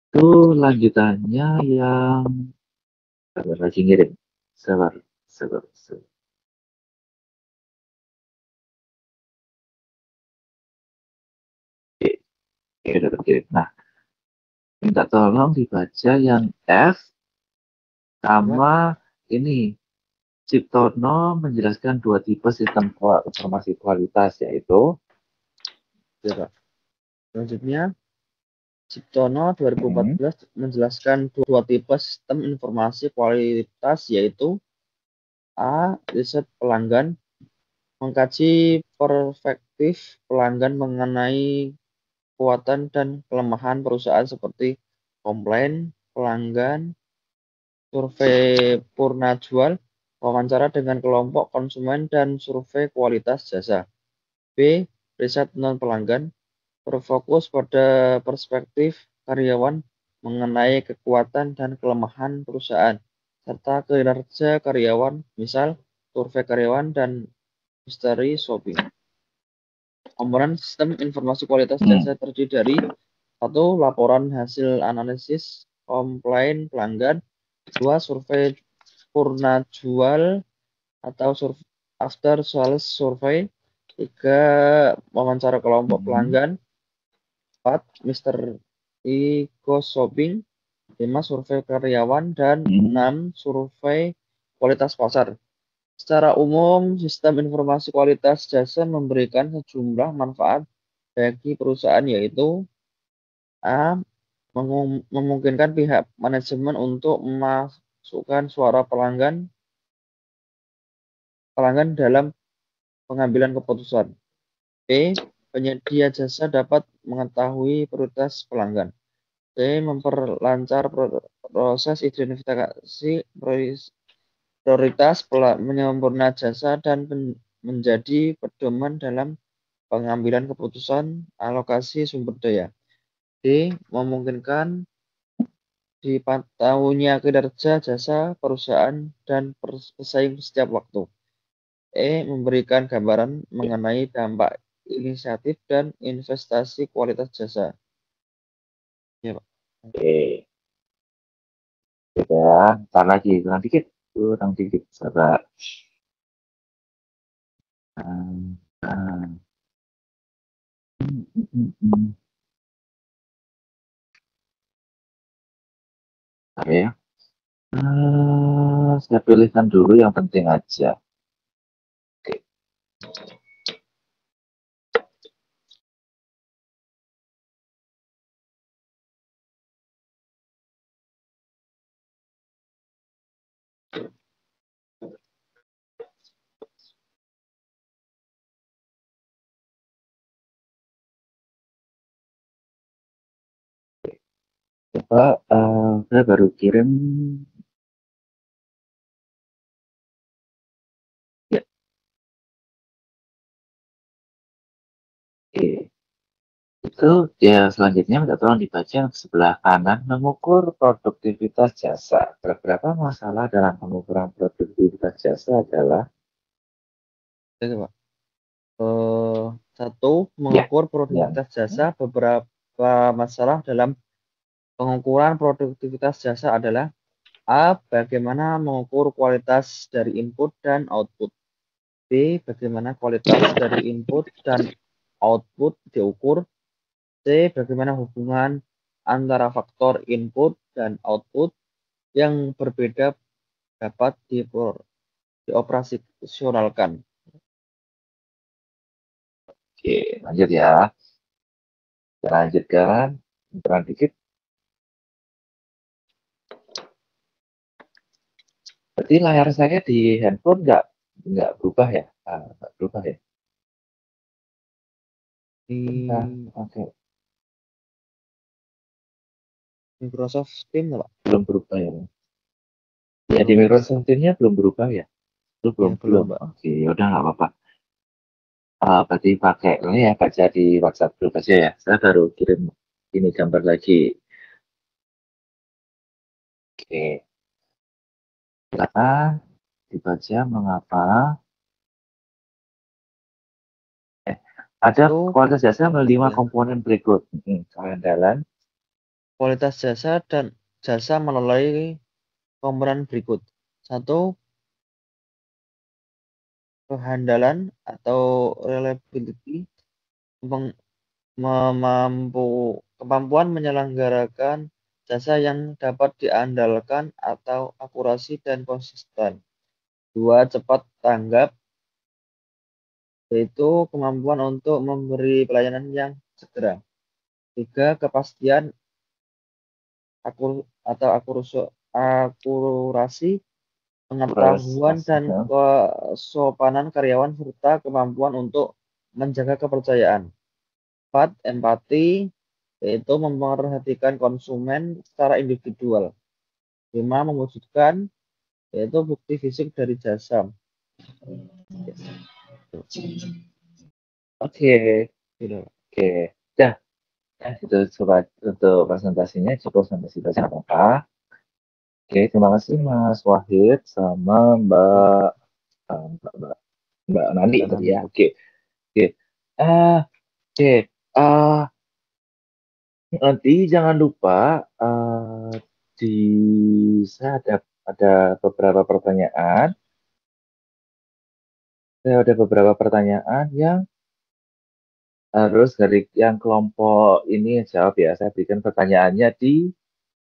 Itu lanjutannya yang lagi ngirim. Sabar. Oke, udah terkirim. Nah, minta tolong dibaca yang F sama ini. Ciptono menjelaskan dua tipe sistem informasi kualitas, yaitu selanjutnya Ciptono 2014 menjelaskan dua tipe sistem informasi kualitas, yaitu A. Riset pelanggan, mengkaji perspektif pelanggan mengenai kekuatan dan kelemahan perusahaan seperti komplain pelanggan, survei purna jual, wawancara dengan kelompok konsumen, dan survei kualitas jasa. B. Riset non pelanggan, berfokus pada perspektif karyawan mengenai kekuatan dan kelemahan perusahaan, serta kinerja karyawan, misal survei karyawan dan mystery shopping. Komponen sistem informasi kualitas jasa terdiri dari 1. Laporan hasil analisis komplain pelanggan, 2. Survei purna jual atau after sales survey, 3. Wawancara kelompok pelanggan, 4. Mystery shopping, 5. Survei karyawan, dan 6. Survei kualitas pasar. Secara umum, sistem informasi kualitas jasa memberikan sejumlah manfaat bagi perusahaan, yaitu A. Memungkinkan pihak manajemen untuk memasukkan suara pelanggan dalam pengambilan keputusan. B. Penyedia jasa dapat mengetahui prioritas pelanggan. C. Memperlancar proses identifikasi prioritas penyempurna jasa dan menjadi pedoman dalam pengambilan keputusan alokasi sumber daya. D. Memungkinkan dipantaunya kinerja jasa perusahaan dan pesaing setiap waktu. E. Memberikan gambaran mengenai dampak inisiatif dan investasi kualitas jasa. Ya, Pak. Oke. Gitu ya. Ntar lagi, kurang dikit, sabar. Nah. Bentar ya. Saya pilihkan dulu yang penting aja. Oke. Coba saya baru kirim. Ya. Oke. Itu ya selanjutnya minta tolong dibaca yang sebelah kanan, mengukur produktivitas jasa. Beberapa masalah dalam pengukuran produktivitas jasa adalah Oke, Pak. Satu, ya, mengukur yang produktivitas jasa. Beberapa masalah dalam pengukuran produktivitas jasa adalah A. Bagaimana mengukur kualitas dari input dan output. B. Bagaimana kualitas dari input dan output diukur. C. Bagaimana hubungan antara faktor input dan output yang berbeda dapat dioperasionalkan. Oke, lanjut ya. Kita lanjutkan. Kurang dikit. Berarti layar saya di handphone nggak berubah ya? Nggak berubah ya? Bentar, oke. Microsoft Teams, Pak? Belum berubah ya? Ya di Microsoft Teams-nya belum berubah ya? Itu belum, Ya, belum, Pak. Oke, udah nggak apa-apa. Berarti pakai ini ya, baca di WhatsApp dulu aja ya. Saya baru kirim ini gambar lagi. Oke. Silakan dibaca mengapa ada Itu kualitas jasa melalui 5 ya, komponen berikut. Keandalan, kualitas jasa dan jasa melalui komponen berikut. Satu, kehandalan atau reliability, kemampuan menyelenggarakan jasa yang dapat diandalkan atau akurasi dan konsisten. Dua, cepat tanggap, yaitu kemampuan untuk memberi pelayanan yang segera. Tiga, kepastian akurasi pengetahuan dan kesopanan karyawan serta kemampuan untuk menjaga kepercayaan. 4. Empati, yaitu memperhatikan konsumen secara individual. 5. Mewujudkan, yaitu bukti fisik dari jasa. Oke. Dah. Itu coba untuk presentasinya cukup sampai situ aja apa. Oke, terima kasih Mas Wahid sama Mbak Nandi tadi ya. Oke. Nanti jangan lupa di saya ada beberapa pertanyaan. Yang harus dari yang kelompok ini jawab ya. Saya berikan pertanyaannya di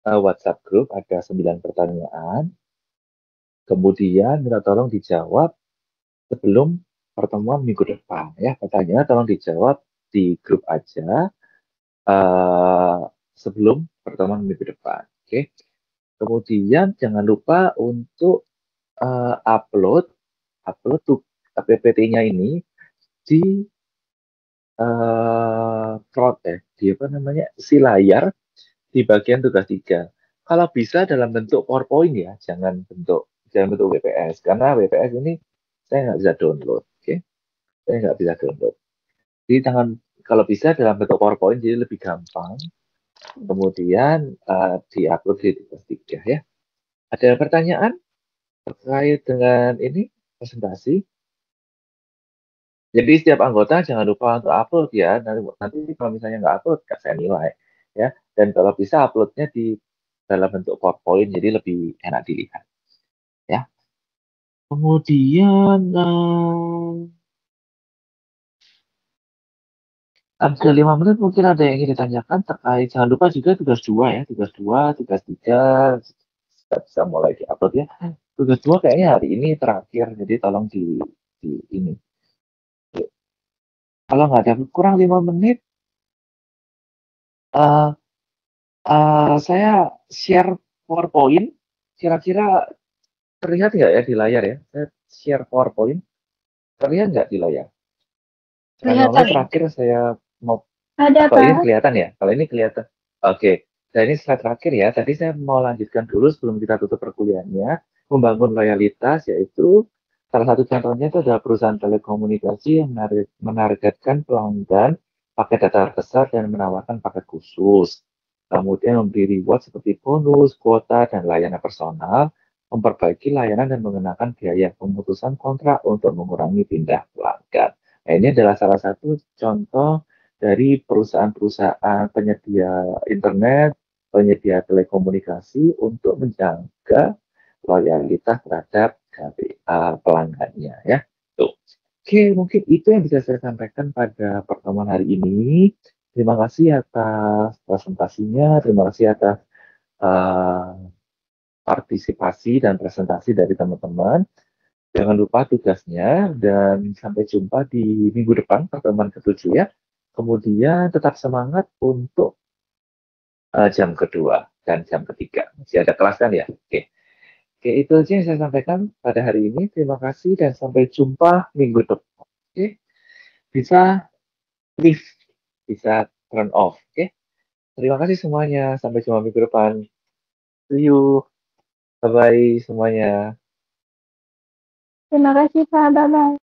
WhatsApp group, ada 9 pertanyaan. Kemudian minta tolong dijawab sebelum pertemuan minggu depan ya. Pertanyaan tolong dijawab di grup aja sebelum pertemuan minggu depan. Oke. Kemudian jangan lupa untuk upload tuh PPT-nya ini di si layar di bagian tugas 3. Kalau bisa dalam bentuk PowerPoint ya, jangan bentuk WPS, karena WPS ini saya nggak bisa download, oke? Saya nggak bisa download. Jadi kalau bisa dalam bentuk PowerPoint jadi lebih gampang. Kemudian diupload di tugas 3 ya. Ada pertanyaan terkait dengan ini presentasi? Jadi setiap anggota jangan lupa untuk upload ya. Nanti kalau misalnya nggak upload, nggak saya nilai ya. Dan kalau bisa uploadnya di dalam bentuk PowerPoint, jadi lebih enak dilihat. Ya. Kemudian ada 5 menit mungkin ada yang ingin ditanyakan terkait, jangan lupa juga tugas 2 ya, tugas 2, tugas 3 bisa mulai di-upload ya. Tugas 2 kayaknya hari ini terakhir, jadi tolong di ini. Kalau nggak ada kurang 5 menit, saya share PowerPoint, kira-kira terlihat nggak ya di layar ya? Saya share PowerPoint, terlihat nggak di layar? Karena Kelihatan. terakhir saya mau, Ada kalau ini Pak. kelihatan ya? Kalau ini kelihatan. Oke. Nah ini slide terakhir ya. Tadi saya mau lanjutkan dulu sebelum kita tutup perkuliahannya. Membangun loyalitas, yaitu salah satu contohnya itu adalah perusahaan telekomunikasi yang menargetkan pelanggan pakai data terbesar dan menawarkan paket khusus. Kemudian memberi reward seperti bonus, kuota, dan layanan personal, memperbaiki layanan dan mengenakan biaya pemutusan kontrak untuk mengurangi pindah pelanggan. Nah, ini adalah salah satu contoh dari perusahaan-perusahaan penyedia internet, penyedia telekomunikasi untuk menjaga loyalitas terhadap pelanggannya ya. Tuh. Oke, mungkin itu yang bisa saya sampaikan pada pertemuan hari ini. Terima kasih atas presentasinya, terima kasih atas partisipasi dan presentasi dari teman-teman. Jangan lupa tugasnya dan sampai jumpa di minggu depan pertemuan ke-7 ya. Kemudian tetap semangat untuk jam kedua dan jam ketiga. Masih ada kelas kan ya? Oke. Oke, itu aja yang saya sampaikan pada hari ini. Terima kasih dan sampai jumpa minggu depan. Oke. Bisa leave, bisa turn off. Oke. Terima kasih semuanya. Sampai jumpa minggu depan. See you. Bye-bye semuanya. Terima kasih Pak. Bye-bye.